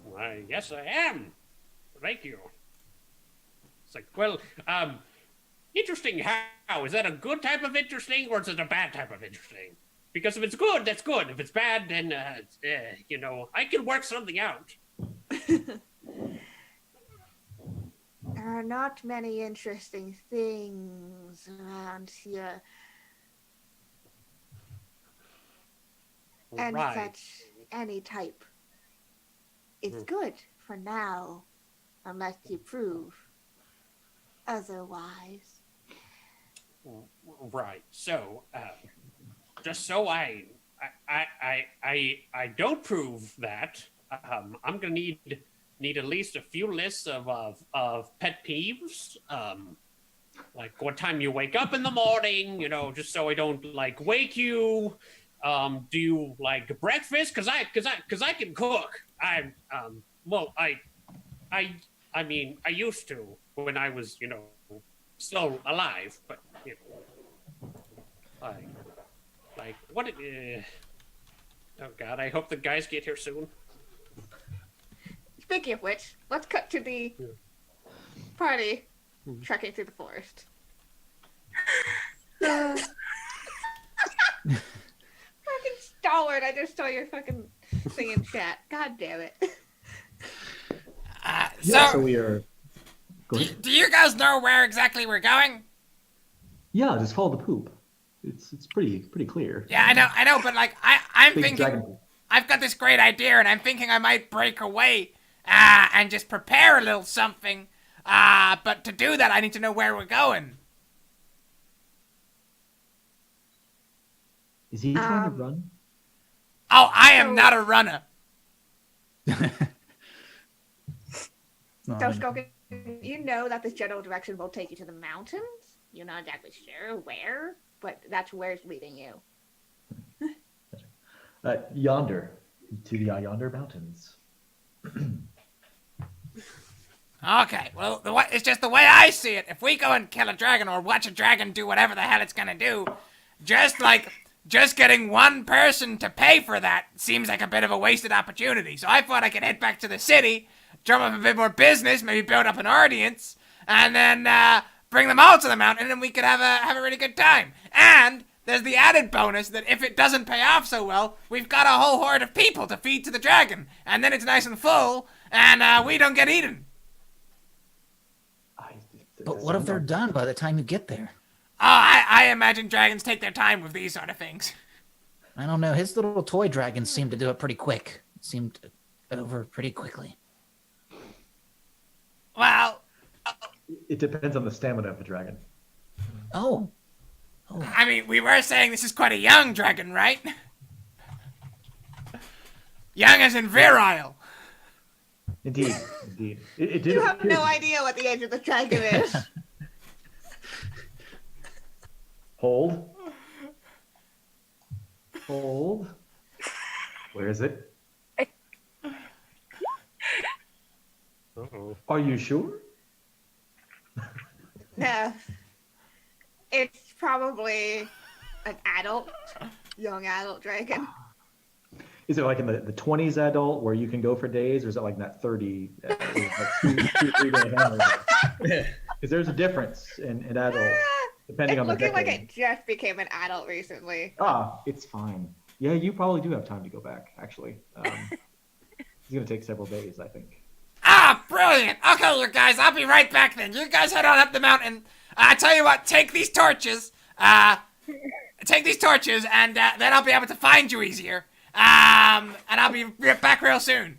Why, yes, I am. Thank you. It's like, well, interesting how? Is that a good type of interesting, or is it a bad type of interesting? Because if it's good, that's good. If it's bad, then, I can work something out. There are not many interesting things around here. And such any type is good for now, unless you prove otherwise. Right. So, just so I don't prove that, I'm gonna need at least a few lists of pet peeves. Like what time you wake up in the morning, just so I don't like wake you. Do you like breakfast? Cause I can cook. I used to when I was, still alive, but like what? Oh God! I hope the guys get here soon. Speaking of which, let's cut to the party trekking through the forest. Fucking stalwart! I just saw your fucking thing in chat. God damn it! So we are. Do you guys know where exactly we're going? Yeah, just follow the poop. It's pretty clear. Yeah, I know, but like I'm Big thinking, dragon. I've got this great idea, and I'm thinking I might break away and just prepare a little something. But to do that, I need to know where we're going. Is he trying to run? Oh, I am not a runner. So, Skulkin, you know that this general direction will take you to the mountains. You're not exactly sure where, but that's where it's leading you. Yonder, to the yonder mountains. Okay, well, it's just the way I see it. If we go and kill a dragon or watch a dragon do whatever the hell it's gonna do, just getting one person to pay for that seems like a bit of a wasted opportunity. So I thought I could head back to the city, drum up a bit more business, maybe build up an audience, and then bring them all to the mountain, and we could have a really good time. And there's the added bonus that if it doesn't pay off so well, we've got a whole horde of people to feed to the dragon, and then it's nice and full, and we don't get eaten. But what if they're done by the time you get there? Oh, I imagine dragons take their time with these sort of things. I don't know. His little toy dragons seemed to do it pretty quick. It seemed over pretty quickly. Well, It depends on the stamina of the dragon. Oh. I mean, we were saying this is quite a young dragon, right? Young as in virile. Indeed, indeed. It did You have appear- no idea what the age of the dragon is. Hold. Hold. Where is it? Uh-oh. Are you sure? No. It's probably an adult, young adult dragon. Is it like in the 20s adult where you can go for days, or is it like that 30, like 2-3 day hangover? Because there's a difference in adult, depending It's on the looking like decade. it just became an adult recently. It's fine. Yeah, you probably do have time to go back, actually. It's going to take several days, I think. Ah, brilliant. Okay, you guys, I'll be right back then. You guys head on up the mountain. I tell you what, take these torches. And then I'll be able to find you easier. And I'll be back real soon.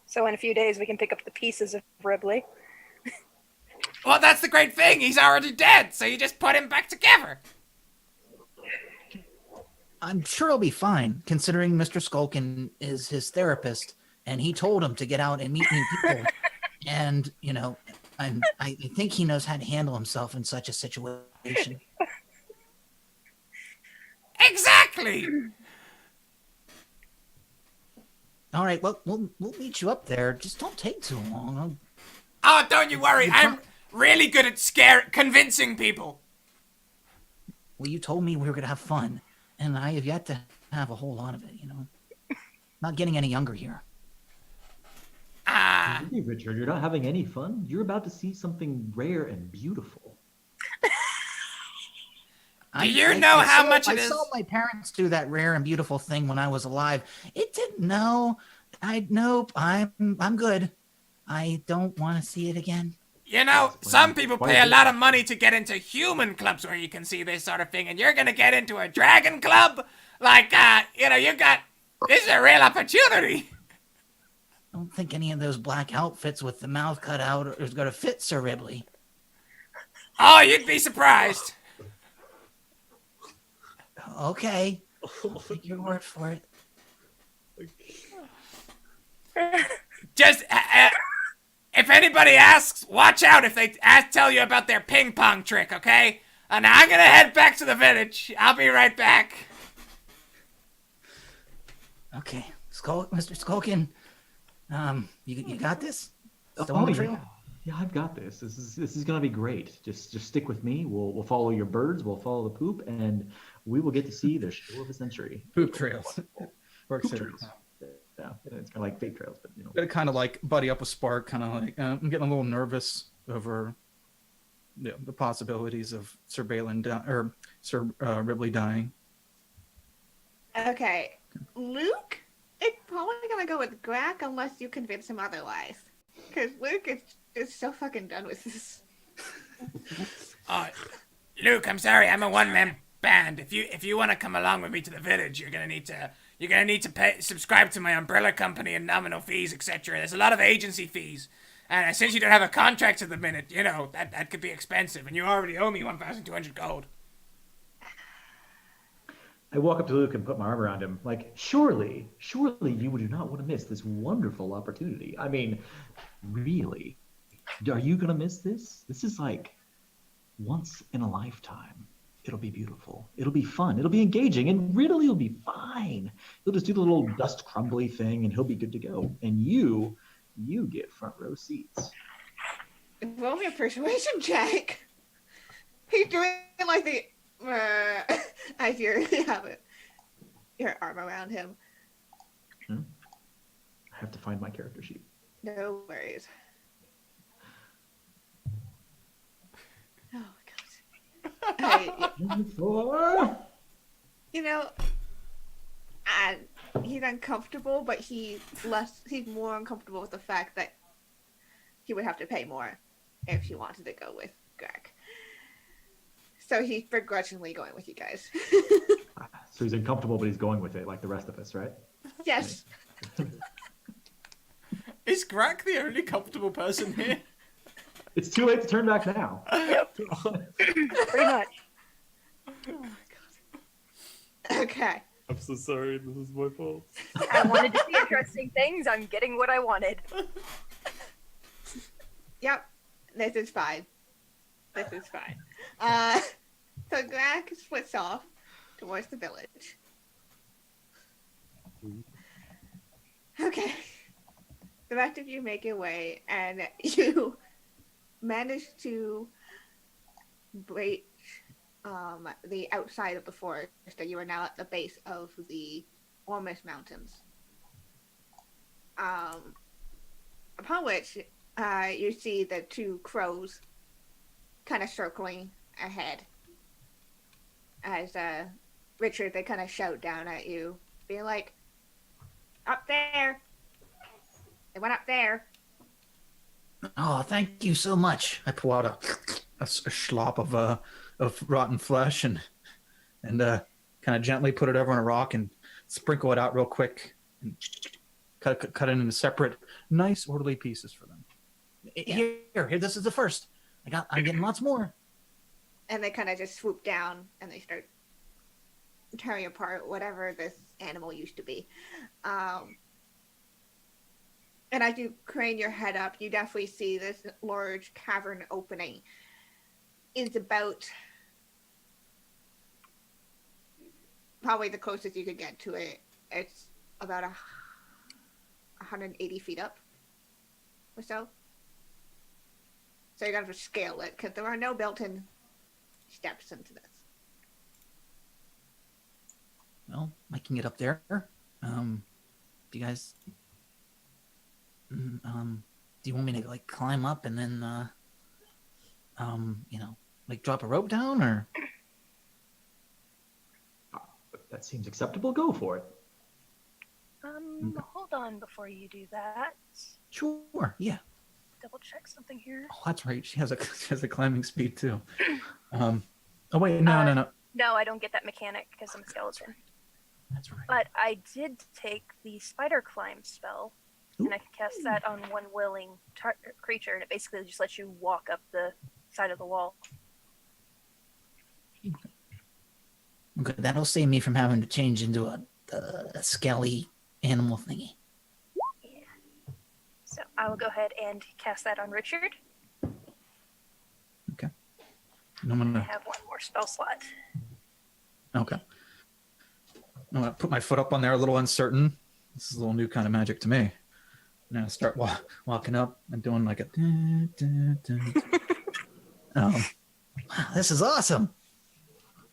So in a few days, we can pick up the pieces of Ribley. Well, that's the great thing. He's already dead, so you just put him back together. I'm sure he'll be fine, considering Mr. Skulkin is his therapist, and he told him to get out and meet new people. And, you know, I think he knows how to handle himself in such a situation. Exactly. All right, well, we'll meet you up there. Just don't take too long. Oh, don't you worry. I'm really good at convincing people. Well, you told me we were going to have fun, and I have yet to have a whole lot of it, you know. Not getting any younger here. Hey, Richard, you're not having any fun? You're about to see something rare and beautiful. Do you know how much it is? I saw my parents do that rare and beautiful thing when I was alive. It didn't know. Nope. I'm good. I don't want to see it again. You know, some people pay a lot of money to get into human clubs where you can see this sort of thing, and you're gonna get into a dragon club? Like, this is a real opportunity. I don't think any of those black outfits with the mouth cut out is going to fit Sir Ribley. Oh, you'd be surprised. Okay. I'll take your word for it. Just, if anybody asks, watch out if they tell you about their ping pong trick, okay? And now I'm gonna head back to the village. I'll be right back. Okay. Mr. Skulkin, you got this? Still on Oh, the trail? yeah. Yeah, I've got this. This is gonna be great. Just stick with me. We'll follow your birds. We'll follow the poop, and we will get to see the show of the century. Poop trails. Or Poop trails. Yeah, it's kind of like fake trails, but you know. Gotta kind of like buddy up with Spark, kind of like I'm getting a little nervous over the possibilities of Sir Ribley dying. Okay, Luke is probably gonna go with Graak unless you convince him otherwise. Because Luke is so fucking done with this. Luke, I'm sorry, I'm a one-man band. If you want to come along with me to the village, you're gonna need to subscribe to my umbrella company and nominal fees, etc. There's a lot of agency fees, and since you don't have a contract at the minute, you know that could be expensive, and you already owe me 1,200 gold. I walk up to Luke and put my arm around him, like, surely you do not want to miss this wonderful opportunity. I mean, Really? Are you gonna miss this? This is like once in a lifetime. It'll be beautiful. It'll be fun. It'll be engaging, and Ridley will be fine. He'll just do the little dust crumbly thing, and he'll be good to go. And you get front row seats. Roll me a persuasion check. He's doing like the as you have it, your arm around him. I have to find my character sheet. No worries. Oh my god. You know, and he's uncomfortable, but he's more uncomfortable with the fact that he would have to pay more if she wanted to go with Graak. So he's begrudgingly going with you guys. So he's uncomfortable, but he's going with it, like the rest of us, right? Yes. Is Graak the only comfortable person here? It's too late to turn back now. Yep. Pretty much. Oh my god. Okay. I'm so sorry. This is my fault. I wanted to see interesting things. I'm getting what I wanted. Yep. This is fine. This is fine. So Graak splits off towards the village. Okay. The rest of you make your way, and you manage to break the outside of the forest, that you are now at the base of the Ormus Mountains. Upon which you see the two crows kind of circling ahead. As Richard, they kind of shout down at you, being like, "Up there! They went up there." Oh, thank you so much. I pull out a slop of rotten flesh and kind of gently put it over on a rock and sprinkle it out real quick and cut it into separate, nice, orderly pieces for them. Yeah. Here, this is the first. I'm getting lots more. And they kind of just swoop down and they start tearing apart whatever this animal used to be. And as you crane your head up, you definitely see this large cavern opening. It's about probably the closest you could get to it. It's about 180 feet up or so. So you're going to have to scale it because there are no built-in steps into this. Well, I can get up there. Do you guys... do you want me to like climb up and then like drop a rope down, or That seems acceptable. Go for it. Hold on before you do that. sure, yeah. Double check something here. Oh, that's right, she has a climbing speed too. Oh wait, no, No, I don't get that mechanic because I'm a skeleton. that's right. But I did take the spider climb spell, Ooh. and I can cast that on one willing creature, and it basically just lets you walk up the side of the wall. Okay, that'll save me from having to change into a scaly animal thingy. Yeah. So I will go ahead and cast that on Richard. Okay. And I'm I gonna have one more spell slot. okay. I'm gonna put my foot up on there, a little uncertain. This is a little new kind of magic to me. And I start walking up and doing like a. Wow, this is awesome.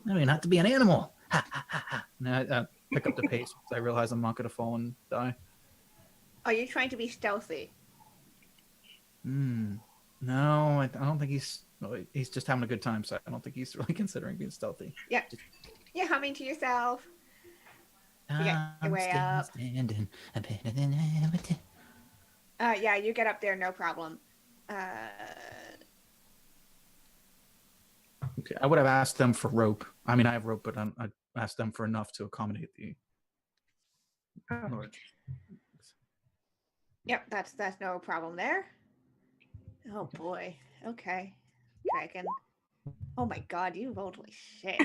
I don't even have to be an animal. Ha, ha, ha, ha. And I pick up the pace because I realize I'm not going to fall and die. Are you trying to be stealthy? No, I don't think he's just having a good time, so I don't think he's really considering being stealthy. Yeah. You're humming to yourself. You get your way up. Standing. Yeah, you get up there, no problem. Okay, I would have asked them for rope. I mean, I have rope, but I asked them for enough to accommodate the. Yep, that's no problem there. Oh boy. Okay. Dragon. Oh my god, you rolled like shit.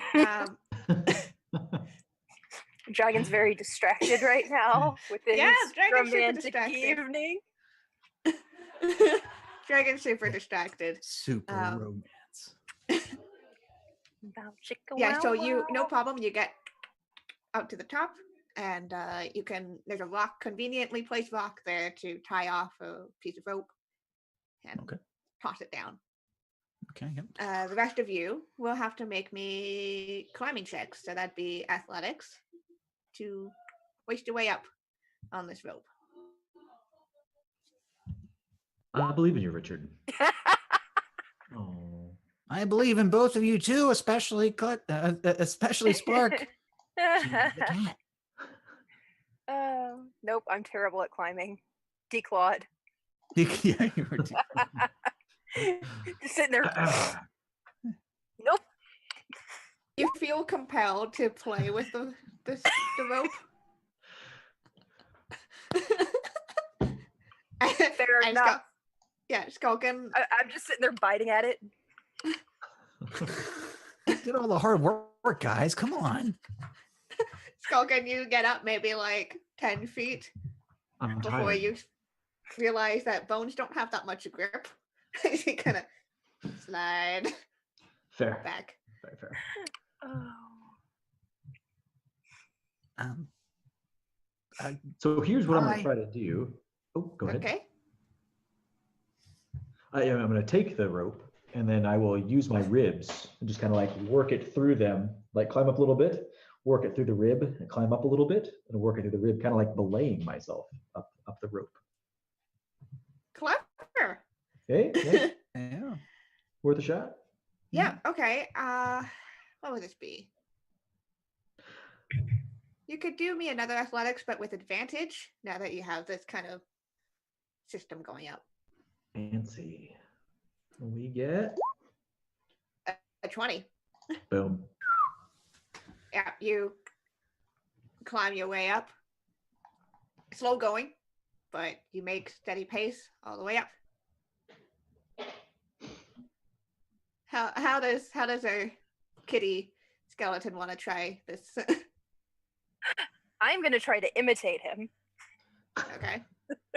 Dragon's very distracted right now with his Yeah, Dragon's super romantic distracted. evening. Dragon's super distracted. Super romance. Yeah, so no problem. You get out to the top, and there's a rock, conveniently placed rock there to tie off a piece of rope and toss it down. Okay. Yep. The rest of you will have to make me climbing checks, so that'd be athletics to waste your way up on this rope. I believe in you, Richard. Oh. I believe in both of you too, especially especially Spark. She's the cat. Nope, I'm terrible at climbing. Declawed. Yeah, you were. Just sitting there. Nope. You feel compelled to play with the rope. Fair enough. Skulkin. I'm just sitting there biting at it. Did all the hard work, guys. Come on. Skulkin, you get up maybe like 10 feet before you realize that bones don't have that much grip. You kind of slide back. Very fair. So here's what I'm going to try to do. Oh, go ahead. Okay. I'm going to take the rope, and then I will use my ribs and just kind of like work it through them, like climb up a little bit, work it through the rib, and climb up a little bit, and work it through the rib, kind of like belaying myself up the rope. Clever. Okay. Yeah. Worth a shot. Yeah. Okay. What would this be? You could do me another athletics, but with advantage. Now that you have this kind of system going up. Fancy. We get A 20. boom. Yeah, you climb your way up. Slow going, but you make steady pace all the way up. How does our kitty skeleton want to try this? I'm gonna try to imitate him. Okay,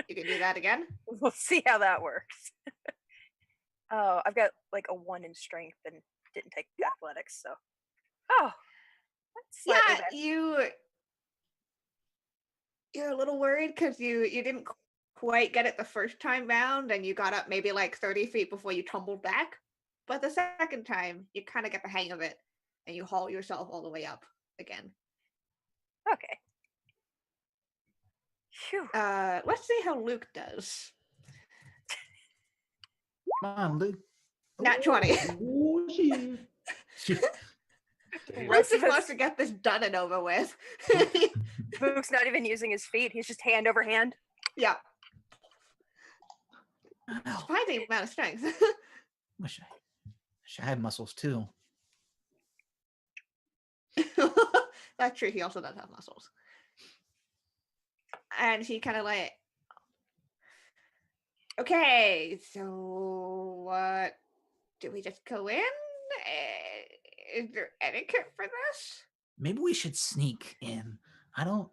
you can do that again. We'll see how that works. Oh, I've got like a 1 in strength and didn't take athletics, so. Oh, that's slightly better. You're a little worried because you didn't quite get it the first time round, and you got up maybe like 30 feet before you tumbled back. But the second time, you kind of get the hang of it, and you haul yourself all the way up again. Okay. Phew. Let's see how Luke does. Come on, Luke. Nat 20. Oh, shit. Luke just wants to get this done and over with. Luke's not even using his feet. He's just hand over hand. Yeah. Ow. Surprising amount of strength. Wish I had muscles too. That's true. He also does have muscles. And he kind of like, okay, so what? Do we just go in? Is there etiquette for this? Maybe we should sneak in. I don't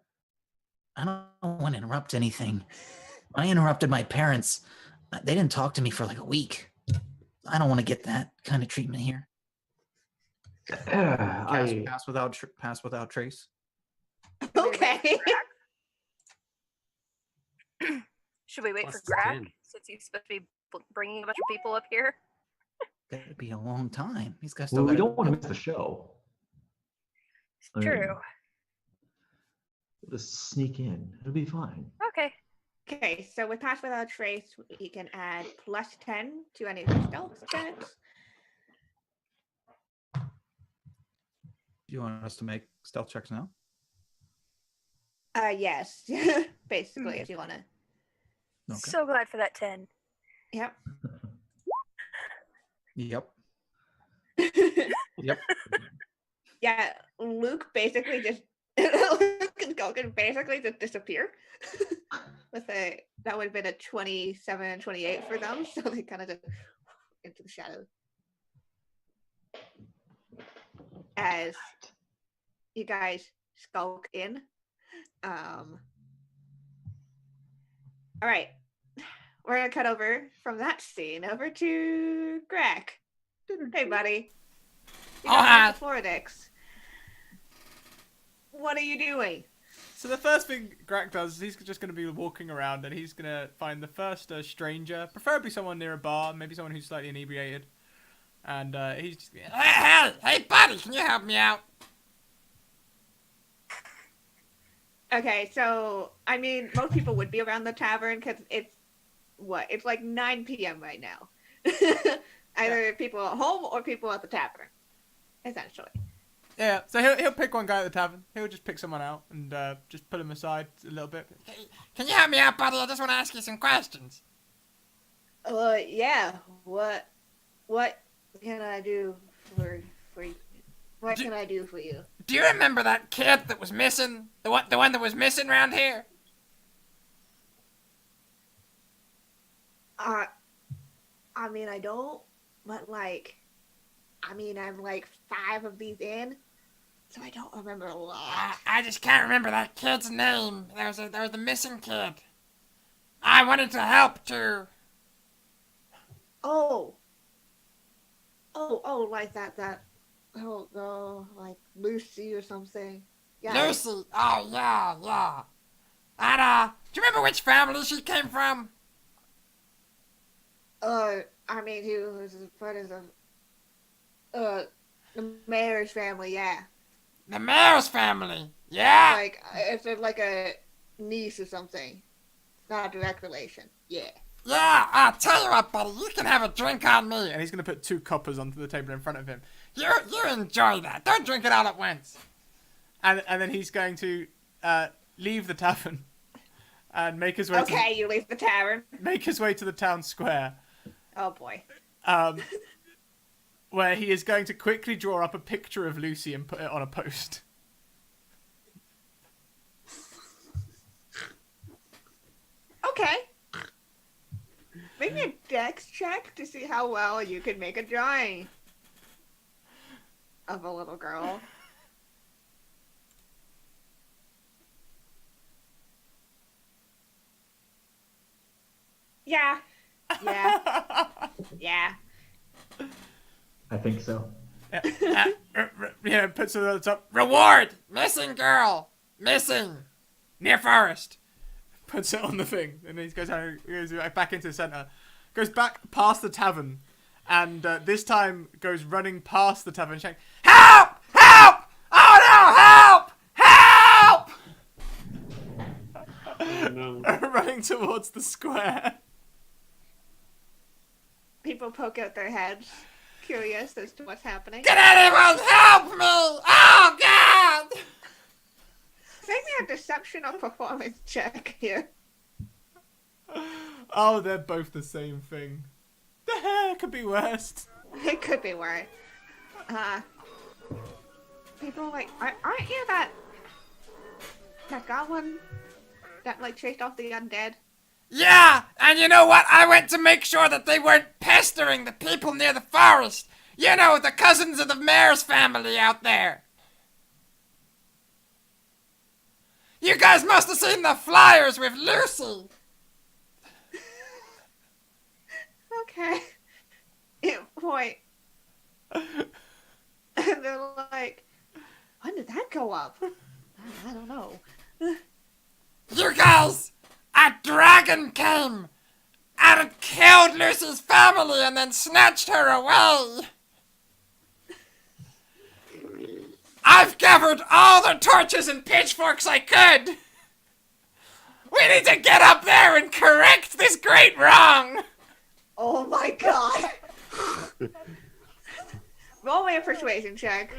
want to interrupt anything. I interrupted my parents. They didn't talk to me for like a week. I don't want to get that kind of treatment here. Pass without trace. Okay. Should we wait Plus for Graak 10. since he's supposed to be bringing a bunch of people up here? That'd be a long time. He's got Well, we don't want to miss the show. It's true. We'll just sneak in. It'll be fine. Okay. Okay, so with pass without trace, you can add +10 to any of your stealth checks. Do you want us to make stealth checks now? Yes. Basically, if you want to. Okay. So glad for that 10. Yep. Yep. Yep. Yeah, Luke basically just Luke and Gulkin basically just disappear. That would have been a 27, 28 for them, so they kind of just into the shadows. As you guys skulk in. All right. we're gonna cut over from that scene over to Graak. Hey, buddy. You got the Floridix. What are you doing? So the first thing Graak does is he's just going to be walking around and he's going to find the first stranger, preferably someone near a bar, maybe someone who's slightly inebriated. And he's just gonna... Hey, buddy, can you help me out? Okay, so, I mean, most people would be around the tavern because it's like 9 p.m. right now. Either people at home or people at the tavern, essentially. Yeah, so he'll pick one guy at the tavern. He'll just pick someone out and just put him aside a little bit. Can you help me out, buddy? I just want to ask you some questions. Yeah. What can I do for you? What can I do for you? Do you remember that kid that was missing? The one that was missing around here? I mean, I don't, but I'm like 5 of these in, so I don't remember a lot. I just can't remember that kid's name. There was a missing kid. I wanted to help too. Oh, like that. Oh, like Lucy or something. Yeah. Lucy. Oh yeah. And do you remember which family she came from? I mean, he was part of the mayor's family, yeah. The mayor's family, yeah. Like, it's like a niece or something. Not a direct relation, yeah. Yeah, I'll tell you what, buddy, you can have a drink on me. And he's going to put 2 coppers onto the table in front of him. You enjoy that. Don't drink it all at once. And then he's going to leave the tavern and make his way Okay, you leave the tavern. Make his way to the town square. Oh, boy. Where he is going to quickly draw up a picture of Lucy and put it on a post. Okay. Make me a dex check to see how well you can make a drawing of a little girl. Yeah. I think so. Yeah, puts it on the top. Reward! Missing girl! Missing! Near forest. Puts it on the thing. And he goes back into the centre. Goes back past the tavern. And this time goes running past the tavern shouting, "Help! Help! Oh no! Help! Help!" Oh, no. Running towards the square. People poke out their heads, curious as to what's happening. Can anyone help me? Oh God! Make me a deception or performance check here. Oh, they're both the same thing. The hair could be worse. It could be worse. People are like, aren't you that goblin that like chased off the undead? Yeah, and you know what? I went to make sure that they weren't pestering the people near the forest. You know, the cousins of the mayor's family out there. You guys must have seen the flyers with Lucy. Okay. Yeah, boy. And they're like, when did that go up? I don't know. You guys, a dragon came and it killed Lucy's family and then snatched her away. I've gathered all the torches and pitchforks I could. We need to get up there and correct this great wrong. Oh my god. Roll me a persuasion check.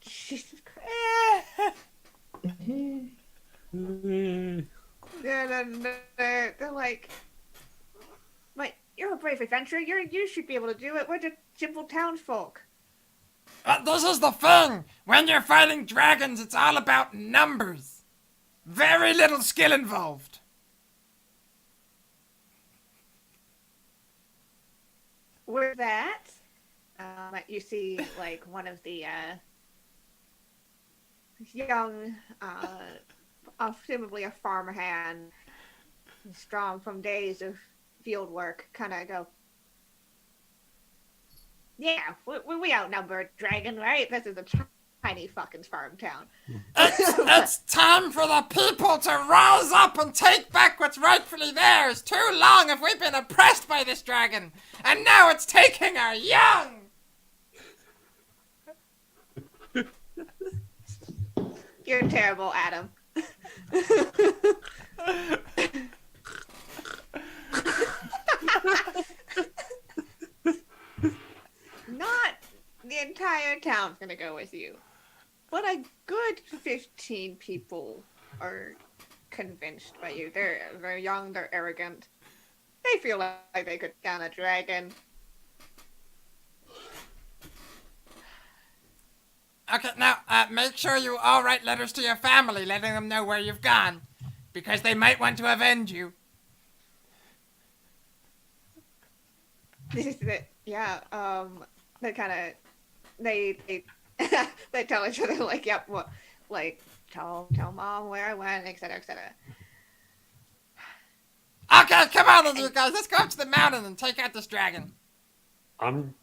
Jesus Christ. They're like, but you're a brave adventurer. You should be able to do it. We're just simple townsfolk. This is the thing. When you're fighting dragons, it's all about numbers. Very little skill involved. With that, you see like one of the young, presumably a farmer hand, strong from days of field work, kind of go, yeah, we outnumber dragon, right? This is a tiny fucking farm town. It's time for the people to rise up and take back what's rightfully theirs. Too long have we been oppressed by this dragon, and now it's taking our young. You're terrible, Adam. Not the entire town's gonna go with you, but a good 15 people are convinced by you. They're young, they're arrogant. They feel like they could down a dragon. Okay, now, make sure you all write letters to your family letting them know where you've gone, because they might want to avenge you. This is it. Yeah. They kind of they they tell each other like, yep, what, like tell mom where I went, etc., etc. Okay, come on then, you guys. Let's go up to the mountain and take out this dragon. I'm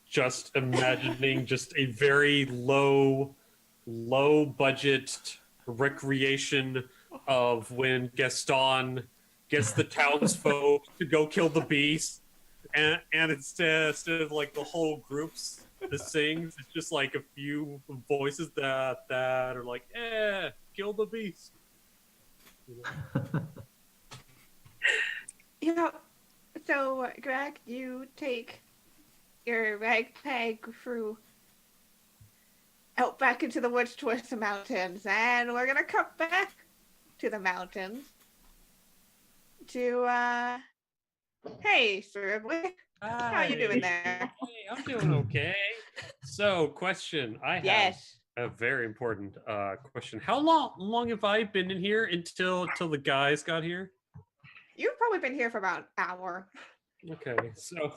just imagining just a very low budget recreation of when Gaston gets the townsfolk to go kill the beast, and instead of like the whole groups that sings, it's just like a few voices that are like, kill the beast. Yeah. So, Graak, you take your ragtag crew out back into the woods towards the mountains, and we're gonna come back to the mountains to hey, Sir Ripley. How are you doing there? Hey, I'm doing okay. So, question. I have Yes. a very important question. How long have I been in here until the guys got here? You've probably been here for about an hour. Okay, so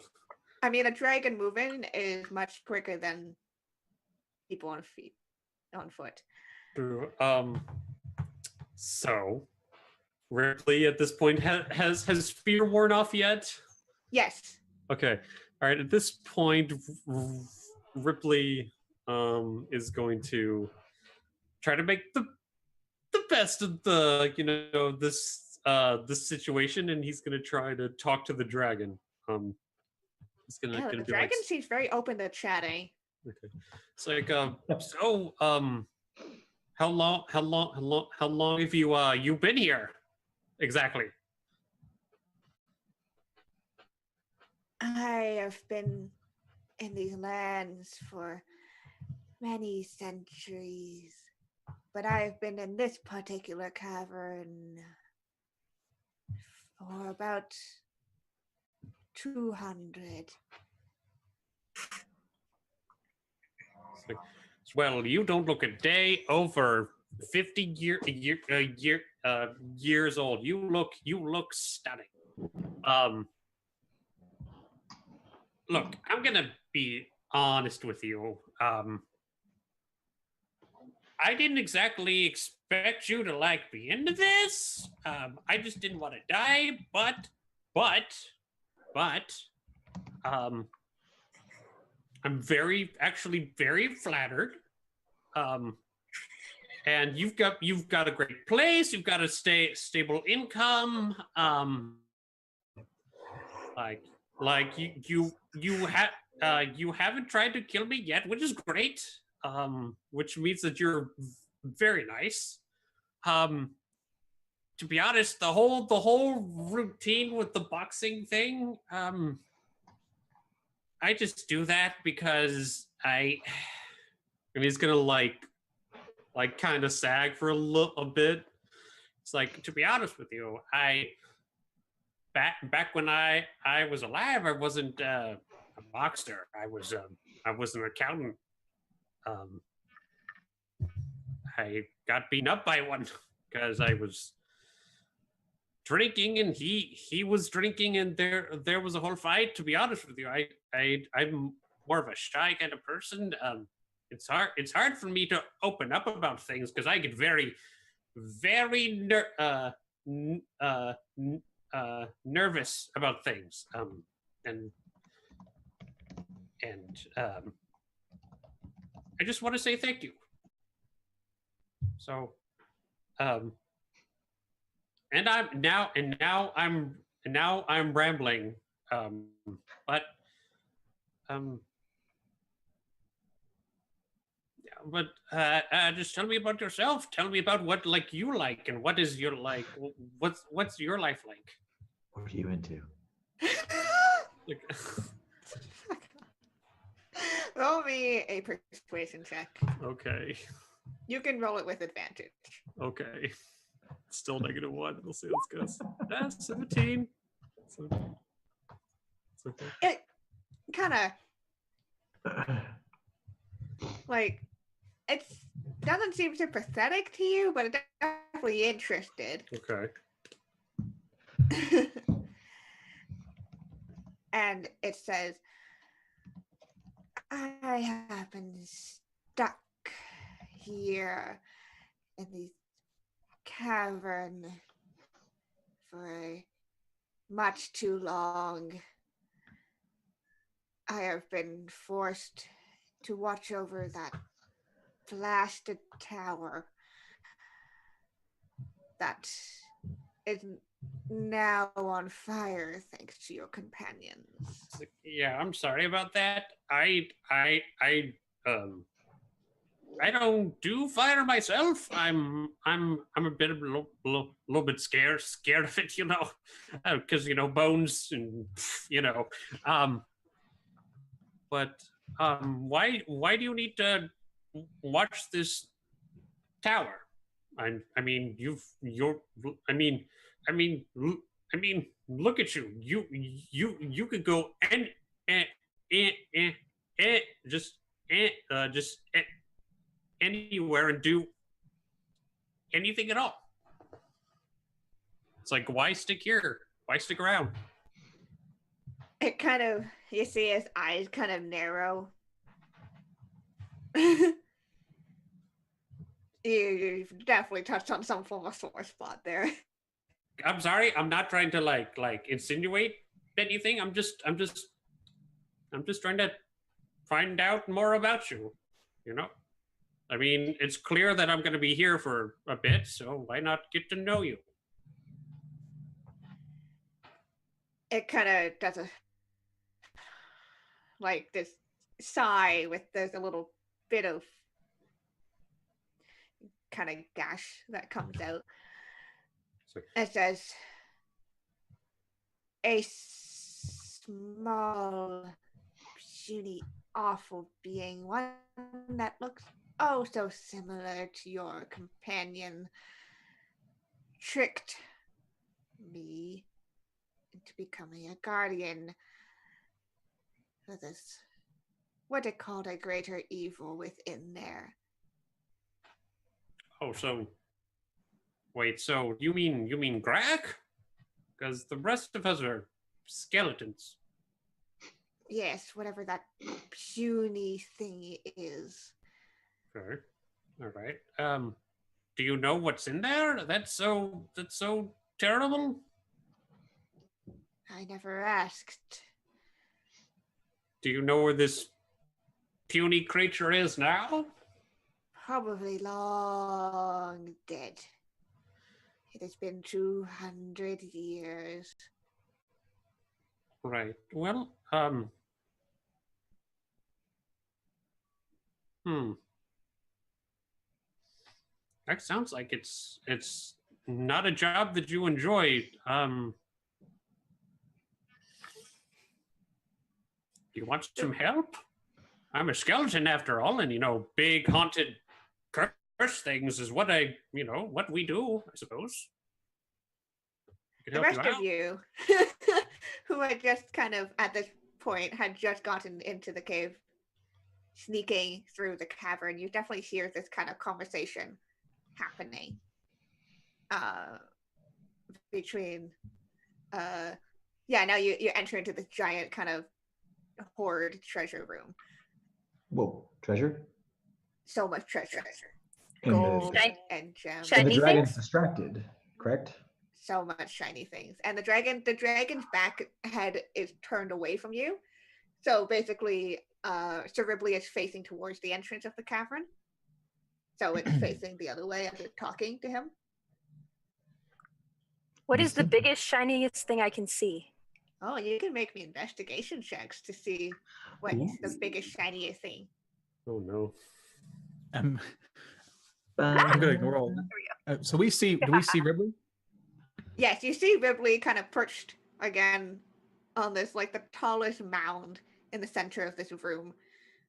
I mean, a dragon moving is much quicker than people on foot. true. So Ripley at this point has fear worn off yet? Yes. Okay. All right. At this point, Ripley is going to try to make the best of the this situation, and he's going to try to talk to the dragon. He's gonna Yeah, the be dragon like, seems very open to chatting. okay. It's like so how long have you been here exactly? I have been in these lands for many centuries, but I've been in this particular cavern for about 200. It's like, well, you don't look a day over 50 years old. You look stunning. Look, I'm gonna be honest with you. I didn't exactly expect you to like be into this. I just didn't want to die, but I'm actually very flattered. And you've got a great place. You've got a stable income. Like you haven't tried to kill me yet, which is great. Which means that you're very nice. To be honest, the whole routine with the boxing thing, I just do that because I mean, he's gonna like kind of sag for a bit. It's like, to be honest with you, back when I was alive, I wasn't a boxer. I was an accountant. I got beaten up by one because I was drinking and he was drinking, and there was a whole fight. To be honest with you, I'm more of a shy kind of person. It's hard for me to open up about things because I get very nervous about things. And I just want to say thank you. So, and now I'm rambling. But just tell me about yourself. Tell me about what like you like, and what is your like. What's your life like? What are you into? Like, Roll me a persuasion check. okay, You can roll it with advantage. okay. Still -1. We'll see how this goes. 17. 17. It's okay. It kind of like it doesn't seem sympathetic to you, but it's definitely interested. Okay. And it says, I have been stuck here in the cavern for much too long. I have been forced to watch over that blasted tower that is now on fire thanks to your companions. Yeah, I'm sorry about that. I don't do fire myself. I'm a bit of a little bit scared of it, you know, because bones and But why do you need to watch this tower? I mean look at you. You could go just anywhere and do anything at all. It's like, why stick here? Why stick around? It kind of, you see his eyes kind of narrow. You've definitely touched on some form of sore spot there. I'm sorry. I'm not trying to like insinuate anything. I'm just trying to find out more about you. You know, I mean, it's clear that I'm going to be here for a bit, so why not get to know you? It kind of does a like this sigh with there's a little bit of kind of gash that comes out. It says, a small, puny, awful being, one that looks oh so similar to your companion, tricked me into becoming a guardian for this, what it called a greater evil within there. Oh, so wait, so you mean Graak? Because the rest of us are skeletons. Yes, whatever that puny thing is. Okay. All right. Do you know what's in there? That's so terrible. I never asked. Do you know where this puny creature is now? Probably long dead. It has been 200 years. Right. Well, That sounds like it's not a job that you enjoy. Do you want some help? I'm a skeleton after all, and big haunted curse things is what what we do, I suppose. The rest of you, who had just kind of at this point had just gotten into the cave, sneaking through the cavern, you definitely hear this kind of conversation happening between now you enter into this giant kind of hoard treasure room. Whoa, treasure? So much treasure. And Gold and gems. and the dragon's distracted, correct? so much shiny things. And the dragon's back head is turned away from you. So basically, Sir Ribley is facing towards the entrance of the cavern. So it's facing the other way as you're talking to him. What is the biggest, shiniest thing I can see? Oh, you can make me investigation checks to see what's the biggest, shiniest thing. Oh no. I'm gonna roll. So do we see Ribley? Yes, you see Ribley kind of perched again on this, like the tallest mound in the center of this room,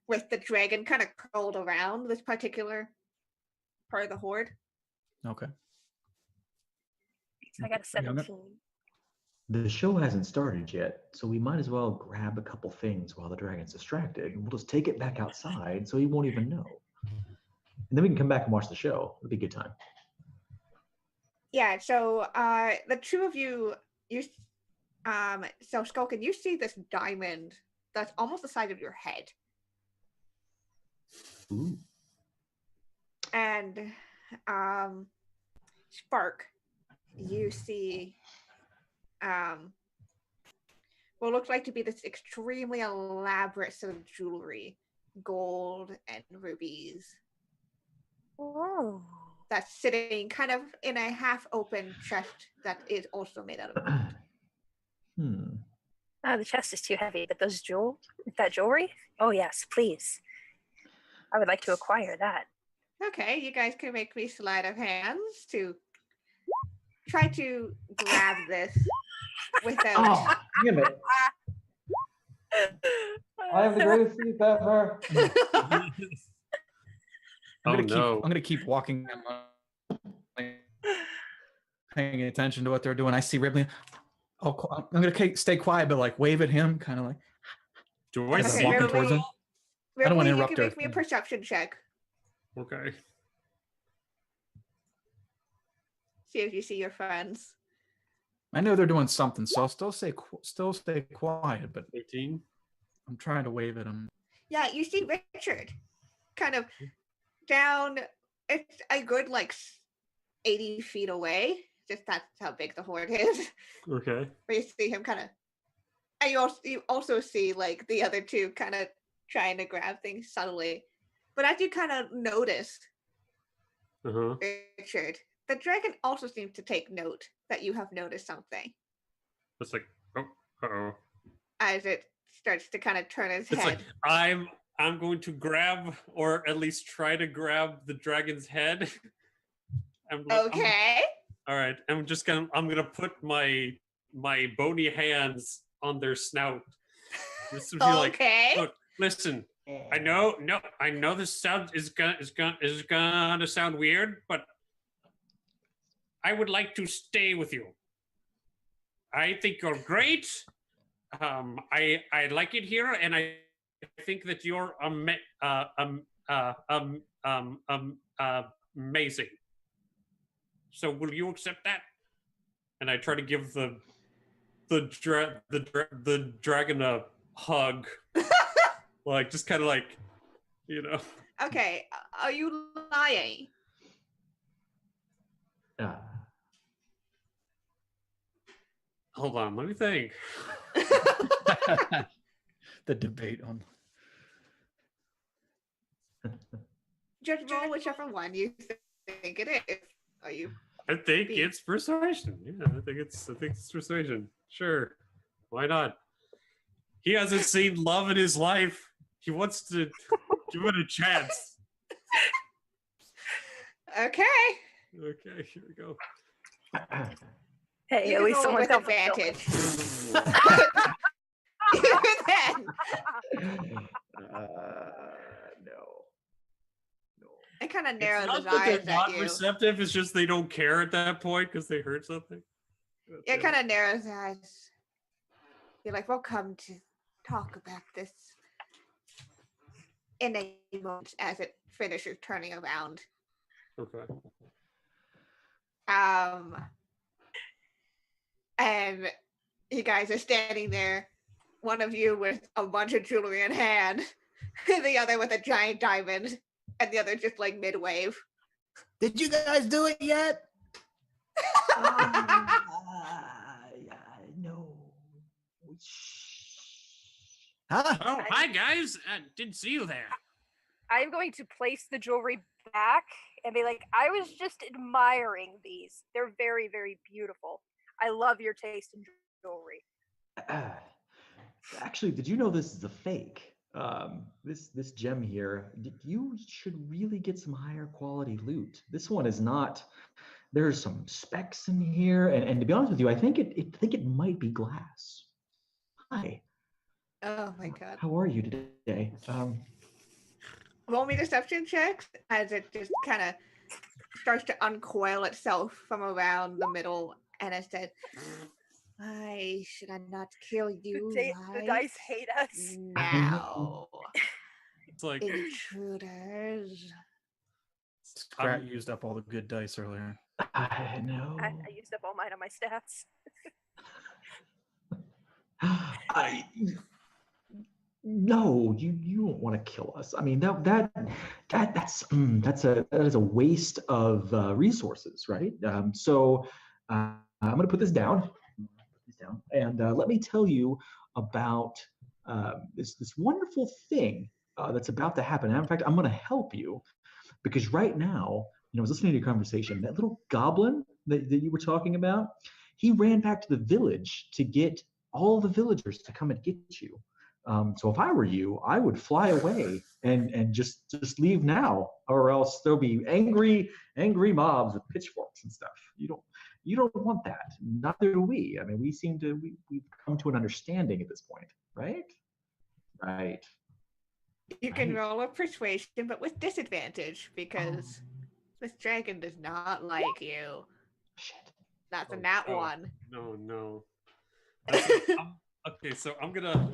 with the dragon kind of curled around this particular part of the horde. Okay. So I got a 17. The show hasn't started yet, so we might as well grab a couple things while the dragon's distracted, and we'll just take it back outside so he won't even know. And then we can come back and watch the show. It'll be a good time. Yeah, so the two of you, so Skulkin, you see this diamond that's almost the size of your head. Ooh. And Spark, you see what looks like to be this extremely elaborate set of jewelry, gold and rubies. Oh. That's sitting kind of in a half-open chest that is also made out of gold. Oh, the chest is too heavy, but that jewelry? Oh yes, please. I would like to acquire that. Okay, you guys can make me sleight of hands to try to grab this without. Oh, damn it. I am the greatest thief ever. I'm gonna keep walking them, paying attention to what they're doing. I see Ribley. Oh, I'm gonna stay quiet, but like wave at him, kind of like. Do I as I'm see walking them? towards him. Ribley, I don't want to you interrupt can her. make me a perception check. Okay. See if you see your friends. I know they're doing something, so I'll still stay quiet, but 18. I'm trying to wave at him. Yeah, you see Richard, kind of down. It's a good 80 feet away. Just that's how big the horde is. Okay. But you see him kind of, and you also see the other two kind of trying to grab things subtly. But as you kind of notice, Richard, the dragon also seems to take note that you have noticed something. It's like, oh, uh-oh. As it starts to kind of turn its It's head. like, I'm going to grab, or at least try to grab the dragon's head. Okay. All right, I'm gonna put my bony hands on their snout. This would be Okay. look, listen. I know this sound is gonna sound weird, but I would like to stay with you. I think you're great. I like it here, and I think that you're amazing. So will you accept that? And I try to give the dragon a hug, just kind of Okay, are you lying? Hold on, let me think. The debate on. Just roll whichever one you think it is. Are you? I think it's persuasion. Yeah, I think it's persuasion. Sure, why not? He hasn't seen love in his life. He wants to give it a chance. Okay. Okay, here we go. Hey, You at can least roll someone's with got advantage. No. It kind of It's narrows not his that they're eyes not at you. receptive. It's just they don't care at that point because they heard something. It kind of narrows his eyes. You're like, we'll come to talk about this in a moment as it finishes turning around. Okay. And you guys are standing there, one of you with a bunch of jewelry in hand, the other with a giant diamond, and the other just mid-wave. Did you guys do it yet? Huh? Oh, hi guys. Didn't see you there. I'm going to place the jewelry back and be like, I was just admiring these. They're very, very beautiful. I love your taste in jewelry. Actually, did you know this is a fake? This gem here, you should really get some higher quality loot. This one is not. There's some specks in here, and to be honest with you, I think it might be glass. Hi, Oh my god. how are you today? Roll me deception checks as it just kind of starts to uncoil itself from around the middle, and it says, "Why should I not kill you The right dice hate us. now, It's like intruders?" Graak used up all the good dice earlier. I know. I used up all mine on my stats. No, you don't want to kill us. I mean, that is a waste of resources, right? So I'm going to put this down. And let me tell you about this wonderful thing that's about to happen. And in fact, I'm going to help you because right now, I was listening to your conversation. That little goblin that you were talking about, he ran back to the village to get all the villagers to come and get you. So if I were you, I would fly away and just leave now, or else there'll be angry mobs with pitchforks and stuff. You don't want that. Neither do we. I mean, we've come to an understanding at this point, right? Right. You can roll a persuasion, but with disadvantage because this dragon does not like you. Shit. That's a nat one. No. Okay, so I'm gonna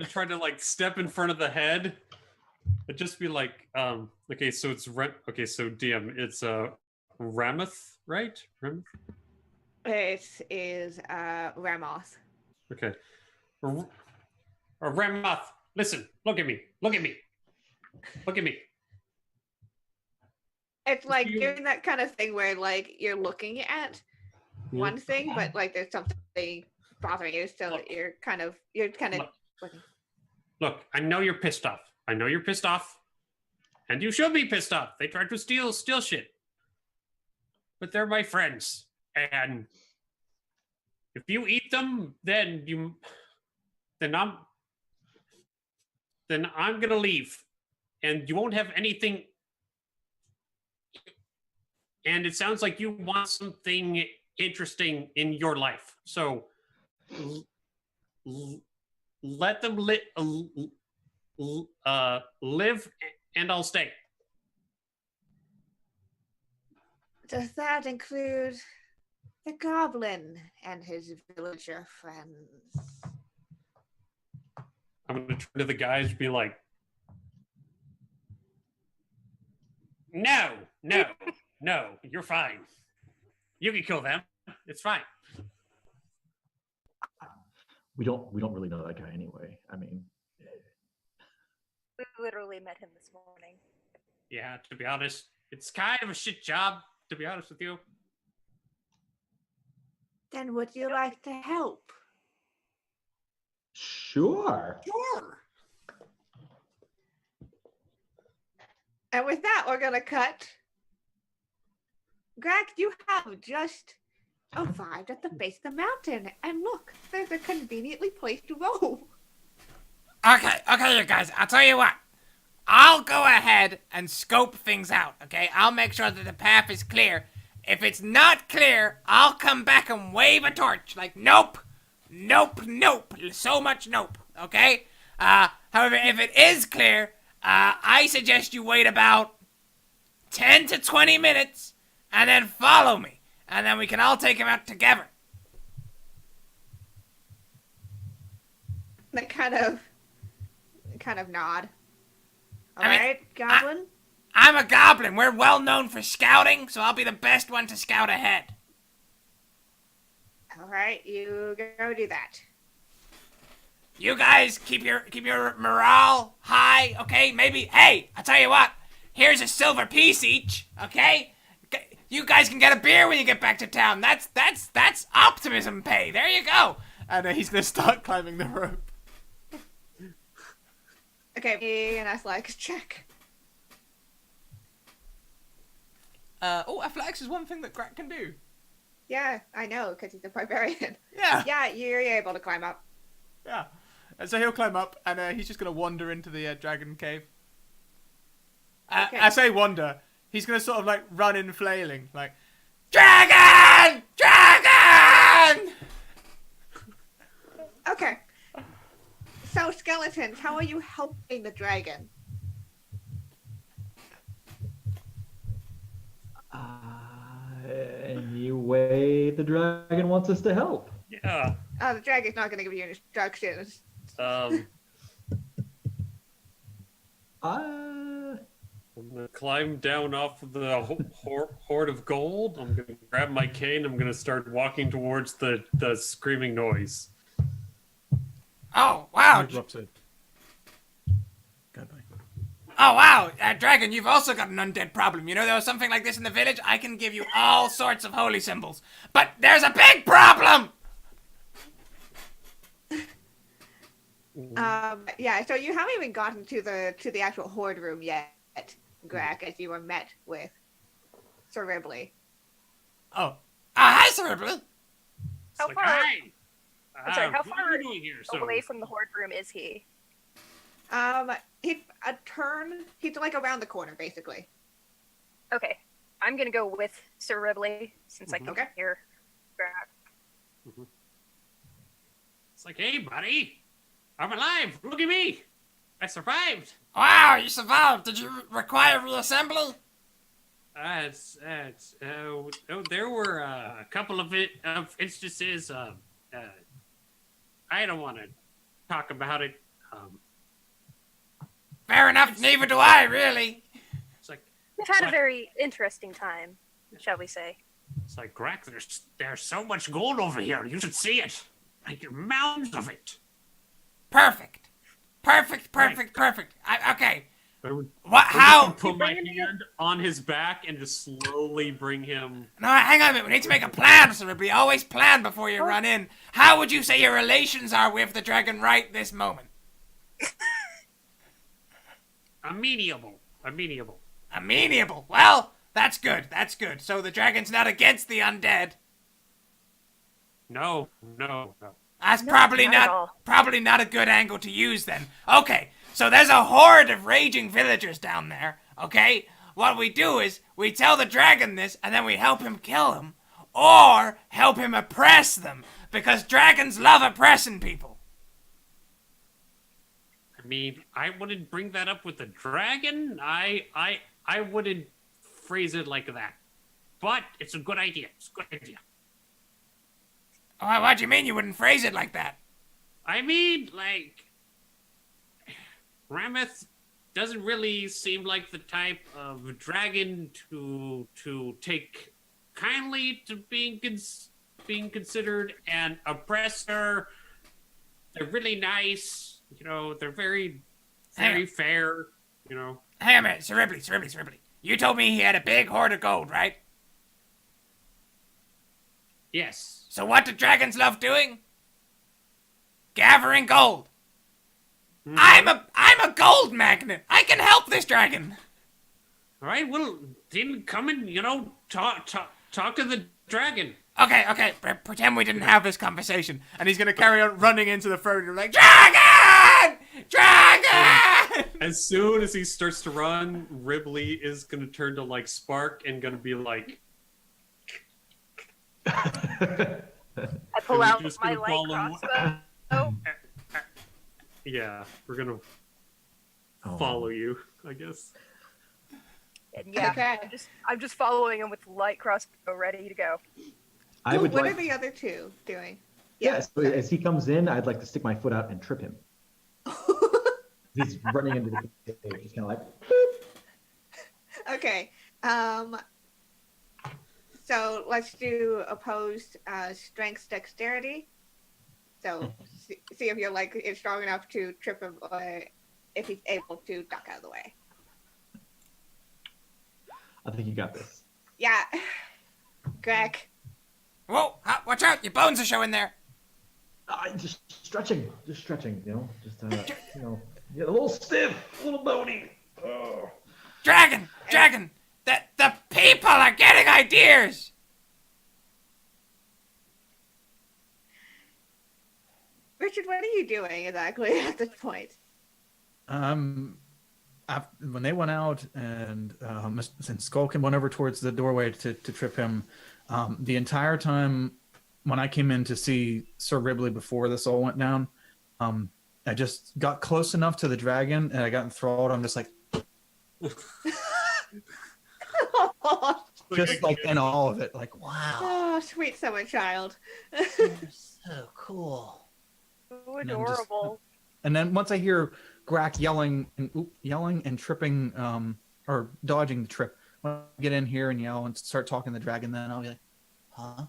try to like step in front of the head, but just be like, okay, so it's okay, so DM, it's Ramoth, right? Ramoth? It is Ramoth. Okay, Ramoth, listen, look at me. It's like doing that kind of thing where like you're looking at one thing, but like there's something bothering you, so you're kind of looking. Look, I know you're pissed off. And you should be pissed off. They tried to steal shit. But they're my friends. And if you eat them, then I'm gonna leave. And you won't have anything. And it sounds like you want something interesting in your life. So let them live, and I'll stay. Does that include the goblin and his villager friends? I'm gonna turn to the guys and be like, no, you're fine. You can kill them. It's fine. We don't really know that guy anyway. I mean, We literally met him this morning. Yeah, to be honest, it's kind of a shit job, to be honest with you. Then would you like to help? sure. And with that, we're gonna cut. Greg, you have just arrived at the base of the mountain, and look, there's a conveniently placed road. Okay, you guys, I'll tell you what. I'll go ahead and scope things out, okay? I'll make sure that the path is clear. If it's not clear, I'll come back and wave a torch. Like, nope. So much nope, okay? However, if it is clear, I suggest you wait about 10 to 20 minutes and then follow me. And then we can all take him out together. They kind of nod. All I mean, right, Goblin. I'm a goblin. We're well known for scouting, so I'll be the best one to scout ahead. All right, you go do that. You guys keep your morale high, okay? Maybe, hey, I'll tell you what. Here's a silver piece each, okay? You guys can get a beer when you get back to town. That's optimism pay. There you go. and he's gonna start climbing the rope. Okay, me and athletics check. Athletics is one thing that Graak can do. Yeah, I know, because he's a barbarian. Yeah. Yeah, you're able to climb up. Yeah. And so he'll climb up, and he's just gonna wander into the dragon cave. Okay. I say wander. He's gonna sort of like run in flailing, like dragon, dragon. Okay. So, skeletons, how are you helping the dragon? Any way the dragon wants us to help. Yeah. The dragon's not going to give you instructions. I'm Uh, gonna climb down off of the hoard of gold. I'm gonna grab my cane. I'm gonna start walking towards the screaming noise. Oh, wow. Interrupts it. Goodbye. Oh, wow. Dragon, you've also got an undead problem. You know, there was something like this in the village. I can give you all sorts of holy symbols. But there's a big problem! Yeah, so you haven't even gotten to the actual horde room yet, Graak, as you were met with Sir Ribley. Oh. Hi, Sir Ripley. How It's far? Hi. I'm sorry, how What are far you doing here? away from the horde room is he? He's like around the corner, basically. Okay, I'm gonna go with Sir Ribley since I can Okay. hear Graak. It's like, hey, buddy, I'm alive. Look at me. I survived. Wow, you survived. Did you require reassembly? There were a couple of instances. I don't want to talk about it. Fair enough, neither do I, really. It's like We've had a What? very interesting time, shall we say? Graak, there's so much gold over here. You should see it. Like mounds of it. Perfect. Perfect. Okay. I would What? I How? would put my hand on his back and just slowly bring him. No, hang on a minute. We need to make a plan, Sir Ripley. Always plan before you run in. How would you say your relations are with the dragon right this moment? Amenable. Amenable. Well, that's good. So the dragon's not against the undead. No. That's No, probably not at not all. probably not a good angle to use then. Okay, so there's a horde of raging villagers down there, okay? What we do is we tell the dragon this and then we help him kill him or help him oppress them because dragons love oppressing people. I mean, I wouldn't bring that up with the dragon. I wouldn't phrase it like that. But it's a good idea. What do you mean you wouldn't phrase it like that? I mean, like, Rameth doesn't really seem like the type of dragon to take kindly to being considered an oppressor. They're really nice, you know. They're very fair, you know. Hang on a minute, Sir Ripley. You told me he had a big hoard of gold, right? Yes. So what do dragons love doing? Gathering gold. I'm a gold magnet. I can help this dragon. All right. Well, then come and talk to the dragon. Okay. Pretend we didn't have this conversation. And he's gonna carry on running into the throne room like dragon. As soon as he starts to run, Ribley is gonna turn to like Spark and gonna be like. I pull out just my gonna light follow- crossbow. Yeah, we're gonna follow you, I guess. And yeah, Okay. I'm just following him with the light crossbow ready to go. I would What like. are the other two doing? Yes, so as he comes in, I'd like to stick my foot out and trip him. He's running into the cave. He's kind of like. Okay. So let's do opposed strength dexterity. So see if you're like it's strong enough to trip him, or if he's able to duck out of the way. I think you got this. Yeah. Greg. Whoa, watch out, your bones are showing there. Just stretching, get a little stiff, a little bony. Oh. Dragon, the people are getting ideas. Richard, what are you doing exactly at this point? When they went out and Skulkin went over towards the doorway to trip him, the entire time when I came in to see Sir Ribley before this all went down, I just got close enough to the dragon and I got enthralled. I'm just like, just like in all of it, like, wow. Oh, sweet summer child. So cool. So adorable. And then once I hear Graak yelling and tripping, or dodging the trip, when I get in here and yell and start talking to the dragon, then I'll be like, huh?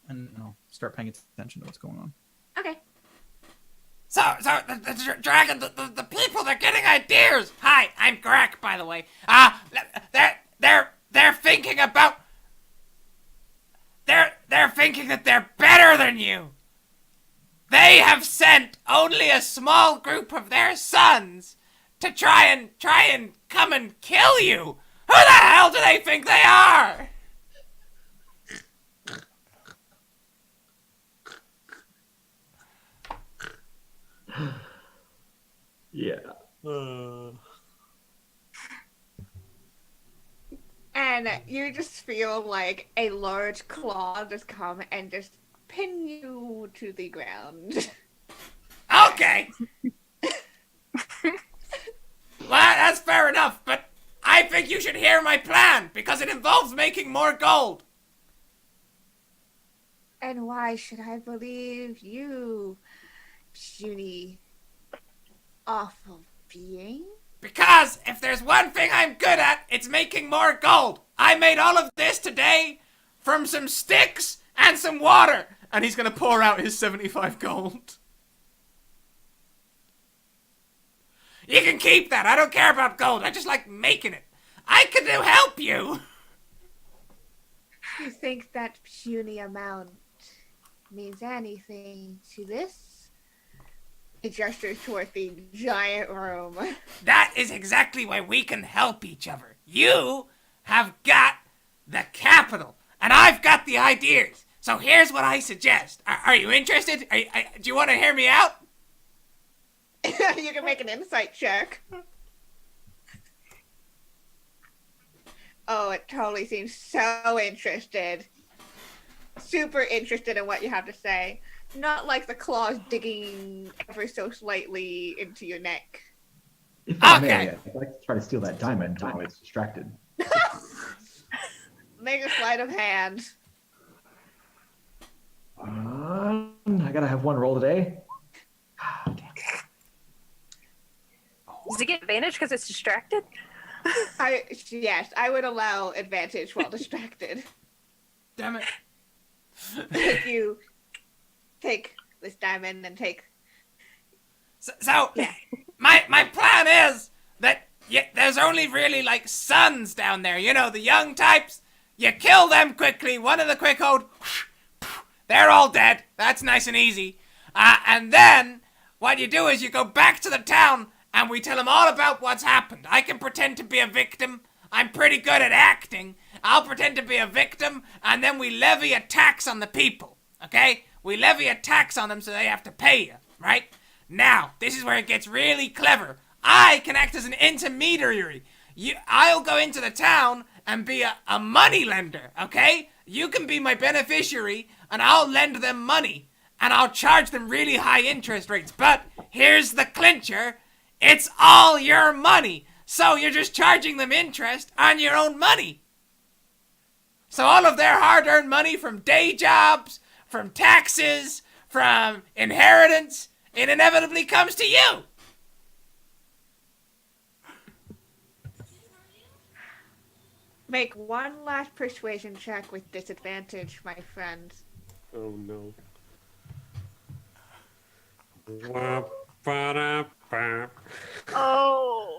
And I'll start paying attention to what's going on. Okay. So the dragon, the people, they're getting ideas. Hi, I'm Graak, by the way. They're thinking about. They're thinking that they're better than you. They have sent only a small group of their sons to try and come and kill you. Who the hell do they think they are? Yeah. And you just feel like a large claw just come and just pin you to the ground. Okay. Well, that's fair enough, but I think you should hear my plan because it involves making more gold. And why should I believe you, puny, awful being? Because if there's one thing I'm good at, it's making more gold. I made all of this today from some sticks and some water. And he's going to pour out his 75 gold. You can keep that. I don't care about gold. I just like making it. I can help you. You think that puny amount means anything to this? It gestures toward the giant room. That is exactly why we can help each other. You have got the capital, and I've got the ideas. So here's what I suggest. Are you interested? Do you want to hear me out? You can make an insight check. Oh, it totally seems so interested. Super interested in what you have to say. Not like the claws digging ever so slightly into your neck. If I Okay. may, I'd like to try to steal that diamond while it's distracted. Make a sleight of hand. I gotta have one roll today. Does it get advantage because it's distracted? Yes, I would allow advantage while distracted. Damn it. If you take this diamond and take... So my plan is that there's only really like sons down there. You know, the young types. You kill them quickly. One of the quick hold. They're all dead. That's nice and easy. And then what you do is you go back to the town and we tell them all about what's happened. I can pretend to be a victim. I'm pretty good at acting. I'll pretend to be a victim, and then we levy a tax on the people, okay? We levy a tax on them so they have to pay you, right? Now, this is where it gets really clever. I can act as an intermediary. I'll go into the town and be a money lender, okay? You can be my beneficiary, and I'll lend them money, and I'll charge them really high interest rates. But here's the clincher. It's all your money. So you're just charging them interest on your own money. So all of their hard-earned money from day jobs, from taxes, from inheritance, it inevitably comes to you. Make one last persuasion check with disadvantage, my friend. Oh no. Wah, ba-da, ba. Oh.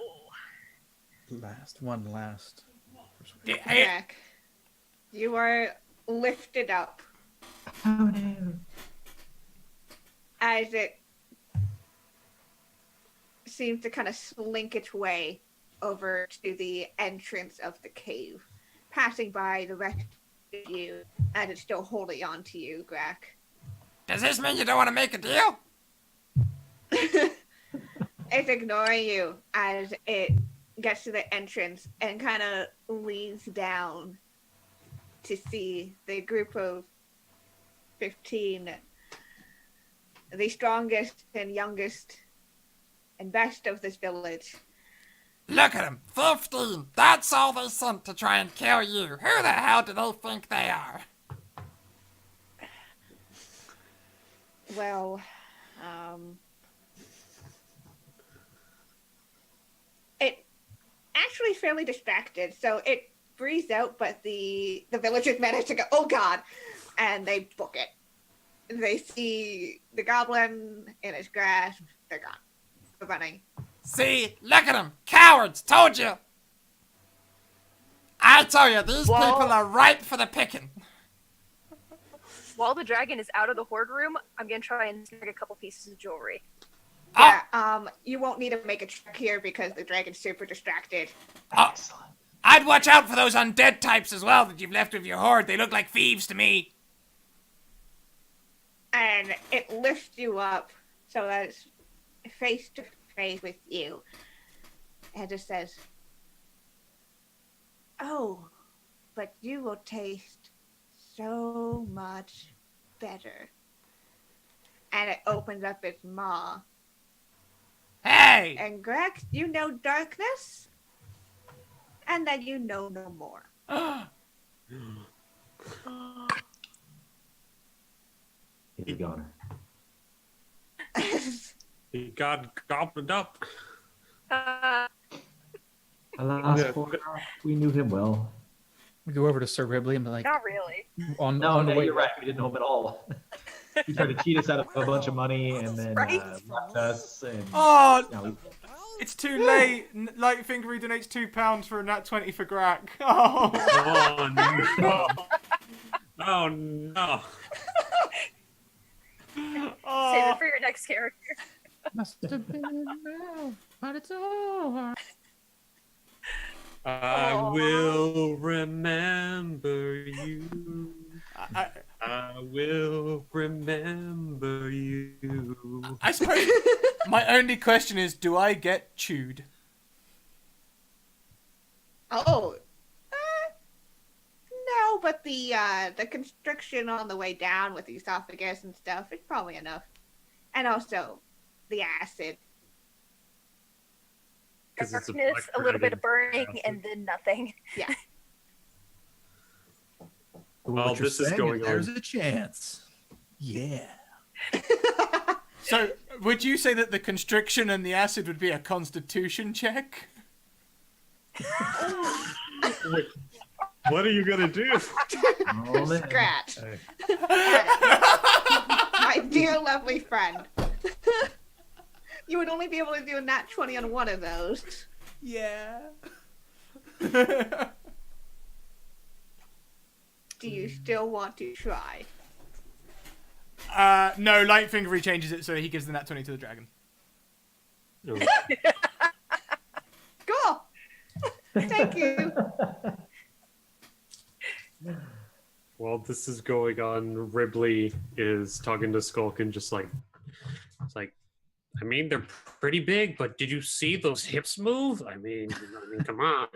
One last. Jack, you are lifted up. Oh no. as it seems to kind of slink its way over to the entrance of the cave, passing by the rest of you, and it's still holding on to you, Graak. Does this mean you don't want to make a deal? It's ignoring you as it gets to the entrance and kind of leans down to see the group of 15, the strongest and youngest and best of this village. Look at them, 15. That's all they sent to try and kill you. Who the hell do they think they are? Well, it actually fairly distracted, so it breathes out, but the villagers manage to go, oh god, and they book it. They see the goblin in his grasp, they're gone. They're running. See, look at them, cowards, told you. I tell you, these people are ripe for the picking. While the dragon is out of the horde room, I'm gonna try and snag a couple pieces of jewelry. Yeah, you won't need to make a check here because the dragon's super distracted. Excellent. I'd watch out for those undead types as well that you've left with your horde. They look like thieves to me. And it lifts you up so that it's face to face with you. And it says, oh, but you will taste so much better. And it opens up its maw. Hey! And Graak, you know darkness, and then you know no more. He's gone. He got gobbled up. Alas, Yeah. poor Graak, we knew him well. We go over to Sir Ribley and be like, Not really. on No, the way. you're right. We didn't know him at all. He tried to cheat us out of a bunch of money and then Right? left us. And Oh, now we, it's too late. Lightfinger donates £2 for a nat 20 for Graak. Oh. Oh no! Oh no! Save Oh. it for your next character. Must have been now, but it's over. I will remember you. I will remember you. I suppose my only question is, do I get chewed? Oh, no, but the constriction on the way down with the esophagus and stuff, it's probably enough. And also, the acid. Because it's Darkness, a little bit of burning, and then nothing. Yeah. Well, What you're this is saying going there's on. a chance. Yeah. So, would you say that the constriction and the acid would be a constitution check? Wait, what are you gonna do? oh, man. Scratch. Hey. My dear lovely friend. You would only be able to do a nat 20 on one of those. Yeah. Do you still want to try? No, Lightfinger changes it so he gives the nat 20 to the dragon. Cool. Thank you. While this is going on, Ribley is talking to Skulkin, just like, it's like, I mean, they're pretty big, but did you see those hips move? I mean, come on.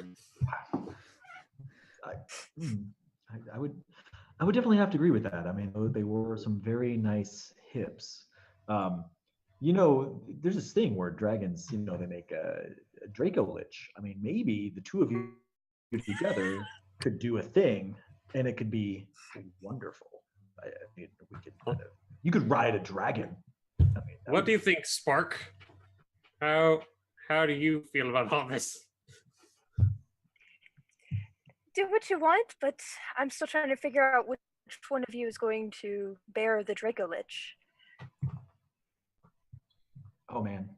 I would definitely have to agree with that. I mean, they were some very nice hips. You know, there's this thing where dragons, you know, they make a Draco Lich. I mean, maybe the two of you together could do a thing, and it could be wonderful. I mean, we could kind of, you could ride a dragon. I mean, What do you think, Spark? How do you feel about all this? Do what you want, but I'm still trying to figure out which one of you is going to bear the Draco Lich. Oh man.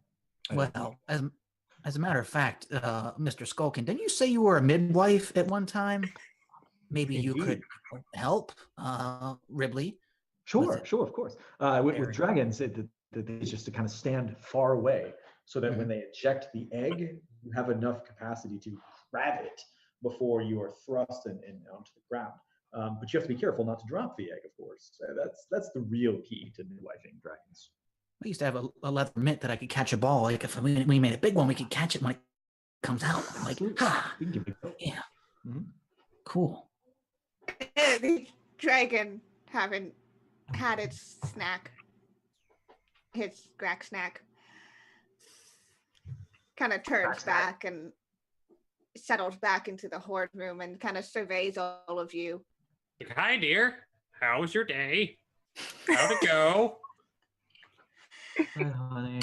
Well, as a matter of fact, Mr. Skulkin, didn't you say you were a midwife at one time? Maybe you could help, Ribley. Sure, of course. With dragons, is just to kind of stand far away so that when they eject the egg, you have enough capacity to grab it before you are thrust and onto the ground. But you have to be careful not to drop the egg, of course. That's the real key to midwifing dragons. We used to have a leather mitt that I could catch a ball. Like if we made a big one, we could catch it when it comes out. I'm like, ha! We can give it a go. Yeah. Mhm. Cool. The dragon having had its snack, his Graak snack, kind of turns back and settles back into the horde room and kind of surveys all of you. Hi, dear. How was your day? How'd it go? Hi, honey.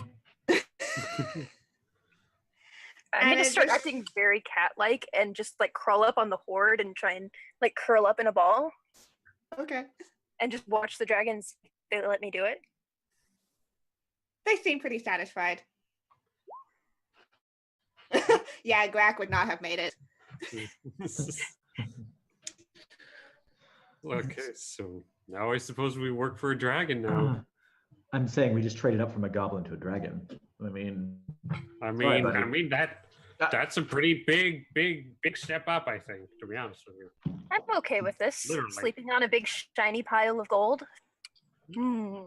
I'm gonna it start just- acting very cat-like and just like crawl up on the horde and try and like curl up in a ball Okay. and just watch the dragons. They let me do it. They seem pretty satisfied. Yeah, Graak would not have made it. Okay, so now I suppose we work for a dragon now. I'm saying we just traded up from a goblin to a dragon. I mean, Sorry, buddy. That's a pretty big step up, I think, to be honest with you. I'm okay with this. Literally. Sleeping on a big shiny pile of gold. Hmm.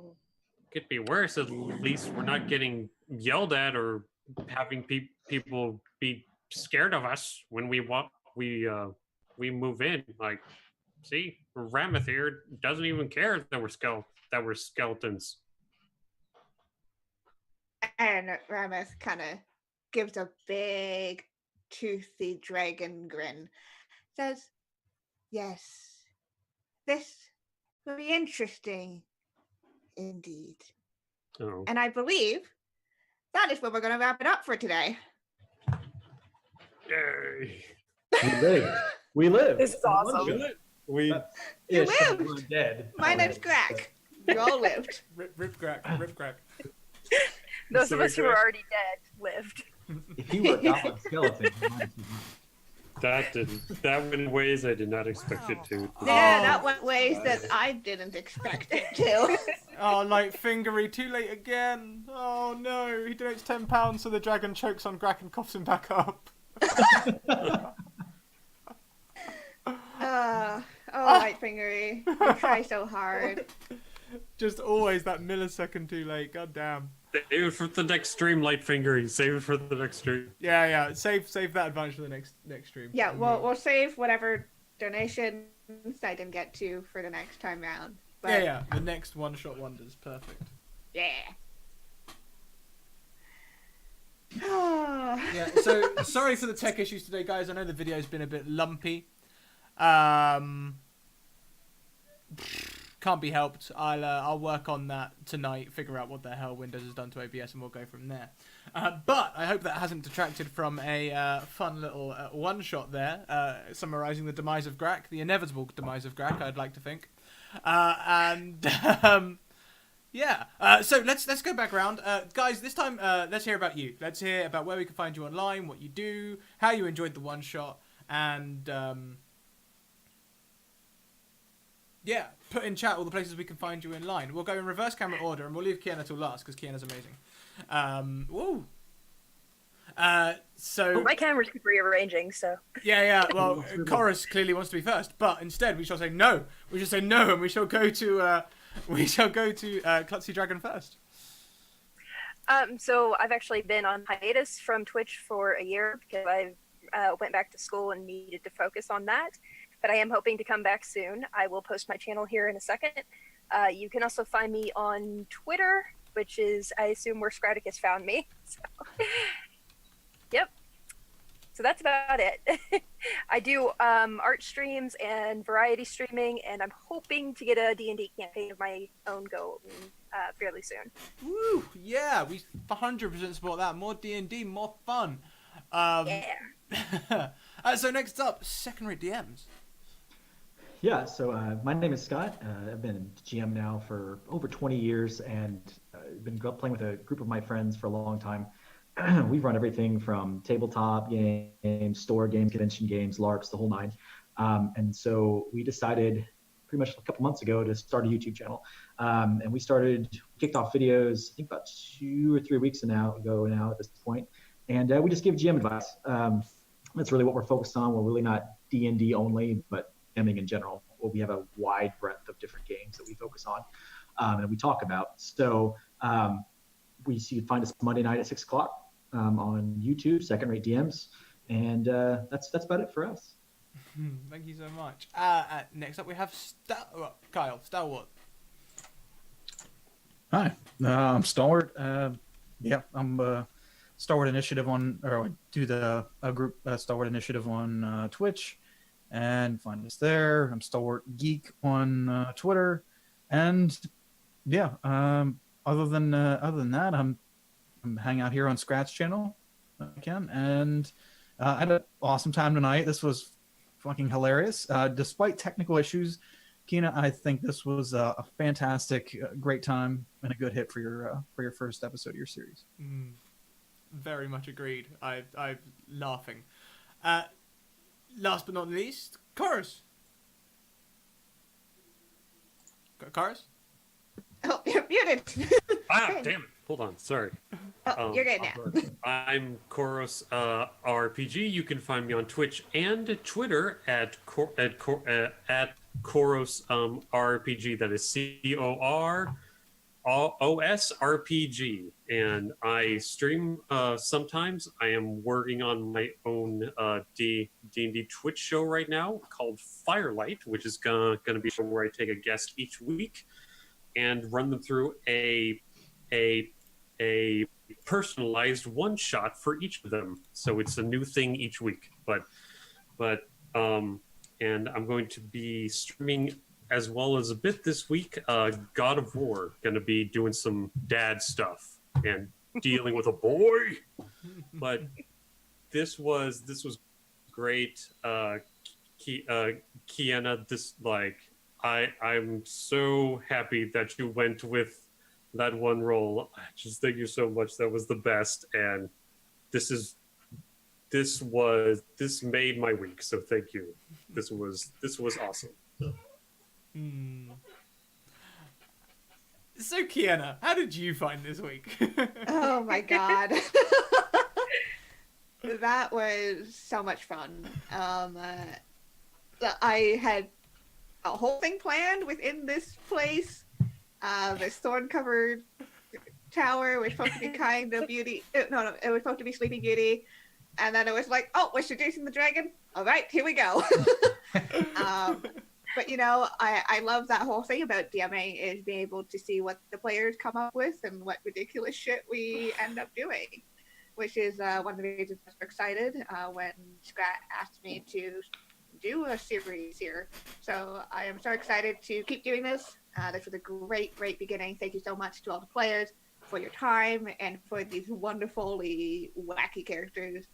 Could be worse. At least we're not getting yelled at or having people be scared of us when we move in. Like, see, Ramath here doesn't even care that we're skeletons. And Ramath kind of gives a big, toothy dragon grin. Says, yes, this will be interesting indeed. Oh. And I believe that is where we're going to wrap it up for today. Yay. we live. This is awesome. We You Ish, lived. we're dead. My name's Graak. You all lived. Rip Graak. Those of So us who are good. already dead lived. If you were a goblin skeleton, you might have that went in ways I did not expect it to. Yeah, that went ways that I didn't expect it to. Oh, like Fingery, too late again. Oh no, he donates £10 so the dragon chokes on Graak and coughs him back up. Light fingery. You try so hard. Just always that millisecond too late. God damn. Save it for the next stream, Lightfinger. Save it for the next stream. Yeah. Save that advantage for the next stream. Yeah, we'll save whatever donations I didn't get to for the next time round. But Yeah. The next one-shot wonders. Perfect. yeah. Yeah. So sorry for the tech issues today, guys. I know the video's been a bit lumpy. Can't be helped. I'll work on that tonight, figure out what the hell Windows has done to OBS, and we'll go from there. But I hope that hasn't detracted from a fun little one-shot there, summarising the demise of Graak, the inevitable demise of Graak, I'd like to think. Yeah. So let's go back around, guys. This time, let's hear about you. Let's hear about where we can find you online, what you do, how you enjoyed the one-shot, and yeah, put in chat all the places we can find you in line. We'll go in reverse camera order, and we'll leave Kienna till last because Kienna's amazing. Woo. So Well, my camera's keep rearranging, so. yeah. Well, Chorus clearly wants to be first, but instead we shall say no. We shall say no, and we shall go to Klutzy Dragon first. So I've actually been on hiatus from Twitch for a year because I went back to school and needed to focus on that. But I am hoping to come back soon. I will post my channel here in a second. You can also find me on Twitter, which is, I assume, where Scraticus found me. So, yep. So that's about it. I do art streams and variety streaming, and I'm hoping to get a D&D campaign of my own going fairly soon. Woo! Yeah, we 100% support that. More D&D, more fun. Yeah. So next up, secondary DMs. Yeah, so my name is Scott. I've been GM now for over 20 years and been playing with a group of my friends for a long time. We've run everything from tabletop games, store games, convention games, LARPs, the whole nine. And so we decided pretty much a couple months ago to start a YouTube channel. And we kicked off videos, I think about 2 or 3 weeks ago now at this point. And we just give GM advice. That's really what we're focused on. We're really not D&D only, but DMing in general. We have a wide breadth of different games that we focus on and we talk about. So you find us Monday night at 6 o'clock on YouTube, Second Rate DMs. And that's about it for us. Thank you so much. Next up, we have Kyle Stalwart. Hi, I'm Stalwart. Yeah, I'm Stalwart Initiative I do a group Stalwart Initiative on Twitch, and find us there. I'm Stalwart Geek on Twitter, and yeah. Other than that, I'm hanging out here on Scratch channel, again, and I had an awesome time tonight. This was fucking hilarious. Despite technical issues, Kienna, I think this was a fantastic, great time and a good hit for your first episode of your series. Very much agreed. I'm laughing. Last but not least, Chorus. Chorus? Oh, you're muted. Damn it. Hold on. Sorry. Oh, you're good now. I'm Koros RPG. You can find me on Twitch and Twitter at Koros RPG. That is COROS RPG. And I stream sometimes. I am working on my own D&D Twitch show right now called Firelight, which is gonna be a show where I take a guest each week and run them through a personalized one shot for each of them. So it's a new thing each week. And I'm going to be streaming as well as a bit this week. God of War, going to be doing some dad stuff and dealing with a boy. But this was great. Kienna, I'm so happy that you went with that one role. I just thank you so much. That was the best, and this made my week. So thank you. This was awesome. So Kienna, how did you find this week? Oh my god. That was so much fun. I had a whole thing planned within this place. This thorn-covered tower was supposed to be kind of beauty. No, it was supposed to be Sleeping Beauty, and then it was like, oh, we're seducing the dragon. All right, here we go. But I love that whole thing about DMing is being able to see what the players come up with and what ridiculous shit we end up doing, which is one of the reasons I was excited when Scrat asked me to do a series here. So I am so excited to keep doing this. This was a great beginning. Thank you so much to all the players for your time and for these wonderfully wacky characters.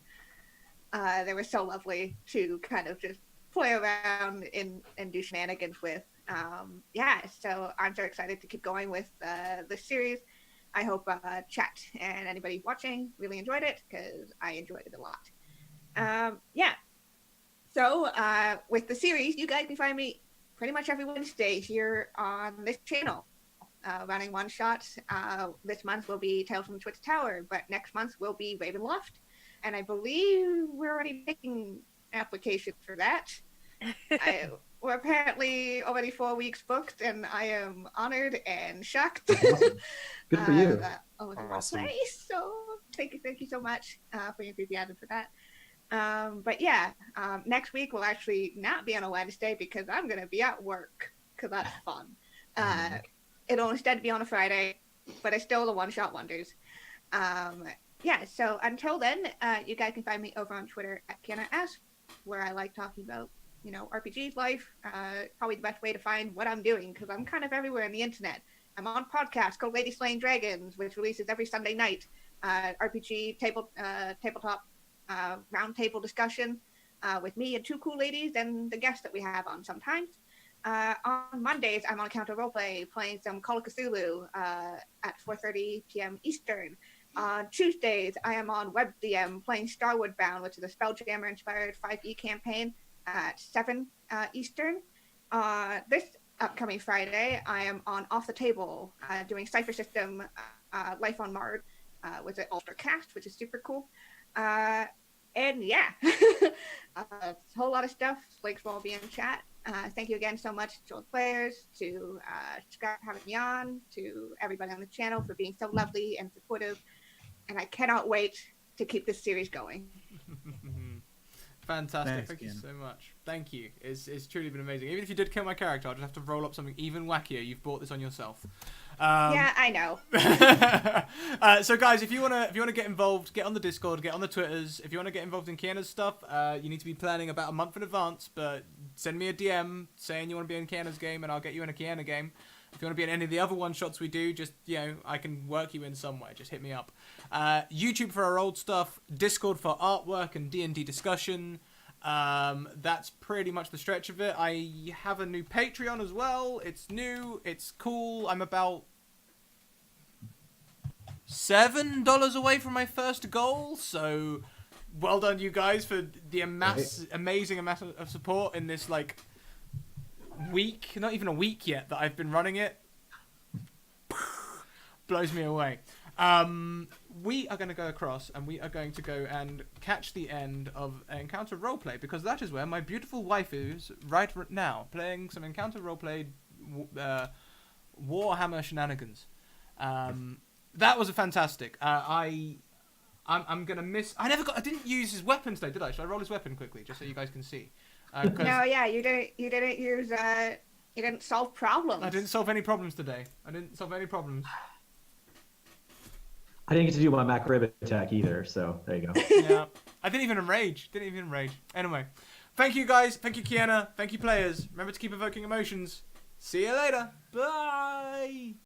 They were so lovely to kind of just play around and do shenanigans with. So I'm so excited to keep going with this series. I hope chat and anybody watching really enjoyed it, because I enjoyed it a lot. So with the series, you guys can find me pretty much every Wednesday here on this channel, running one shots. This month will be Tales from the Twitch Tower, but next month will be Ravenloft, and I believe we're already taking applications for that. We're apparently already 4 weeks booked, and I am honored and shocked. Awesome. Good for you. Awesome. Nice. So thank you so much for your enthusiasm for that. Next week will actually not be on a Wednesday because I'm going to be at work, because that's fun. It'll instead be on a Friday, but it's still the one-shot wonders. So until then, you guys can find me over on Twitter at KiennaS, where I like talking about, RPG life. Probably the best way to find what I'm doing, because I'm kind of everywhere on the internet. I'm on podcasts called Lady Slaying Dragons, which releases every Sunday night. RPG tabletop round table discussion with me and two cool ladies and the guests that we have on sometimes. On Mondays, I'm on Counter Roleplay playing some Call of Cthulhu at 4:30 p.m. Eastern. On Tuesdays, I am on WebDM playing Starwood Bound, which is a Spelljammer-inspired 5e campaign at 7 Eastern. This upcoming Friday, I am on Off the Table doing Cypher System Life on Mars with an Ultra Cast, which is super cool. And yeah, a whole lot of stuff. Links will be in chat. Thank you again so much to all the players, to Scott for having me on, to everybody on the channel for being so lovely and supportive. And I cannot wait to keep this series going. Fantastic. Thanks, Thank you Kien. so much. Thank you. It's truly been amazing. Even if you did kill my character, I'll just have to roll up something even wackier. You've brought this on yourself. Yeah, I know. So guys, if you wanna get involved, get on the Discord, get on the Twitters. If you wanna get involved in KiennaS stuff, you need to be planning about a month in advance. But send me a DM saying you want to be in KiennaS game, and I'll get you in a Kienna game. If you want to be in any of the other one shots we do, just I can work you in some way. Just hit me up. YouTube for our old stuff, Discord for artwork and D&D discussion. That's pretty much the stretch of it. I have a new Patreon as well. It's new. It's cool. I'm about $7 away from my first goal. So, well done, you guys, for the amazing amount of support in this week. Not even a week yet that I've been running it. Blows me away. We are going to go across and we are going to go and catch the end of Encounter Roleplay, because that is where my beautiful wife is right now, playing some Encounter Roleplay Warhammer shenanigans. That was a fantastic. I'm going to miss... I didn't use his weapon today, did I? Should I roll his weapon quickly, just so you guys can see? No, yeah, you didn't use you didn't solve problems. I didn't solve any problems today. I didn't solve any problems. I didn't get to do my Mac Rib attack either, so there you go. Yeah, I didn't even enrage. Anyway, thank you guys. Thank you, Kienna. Thank you, players. Remember to keep evoking emotions. See you later. Bye.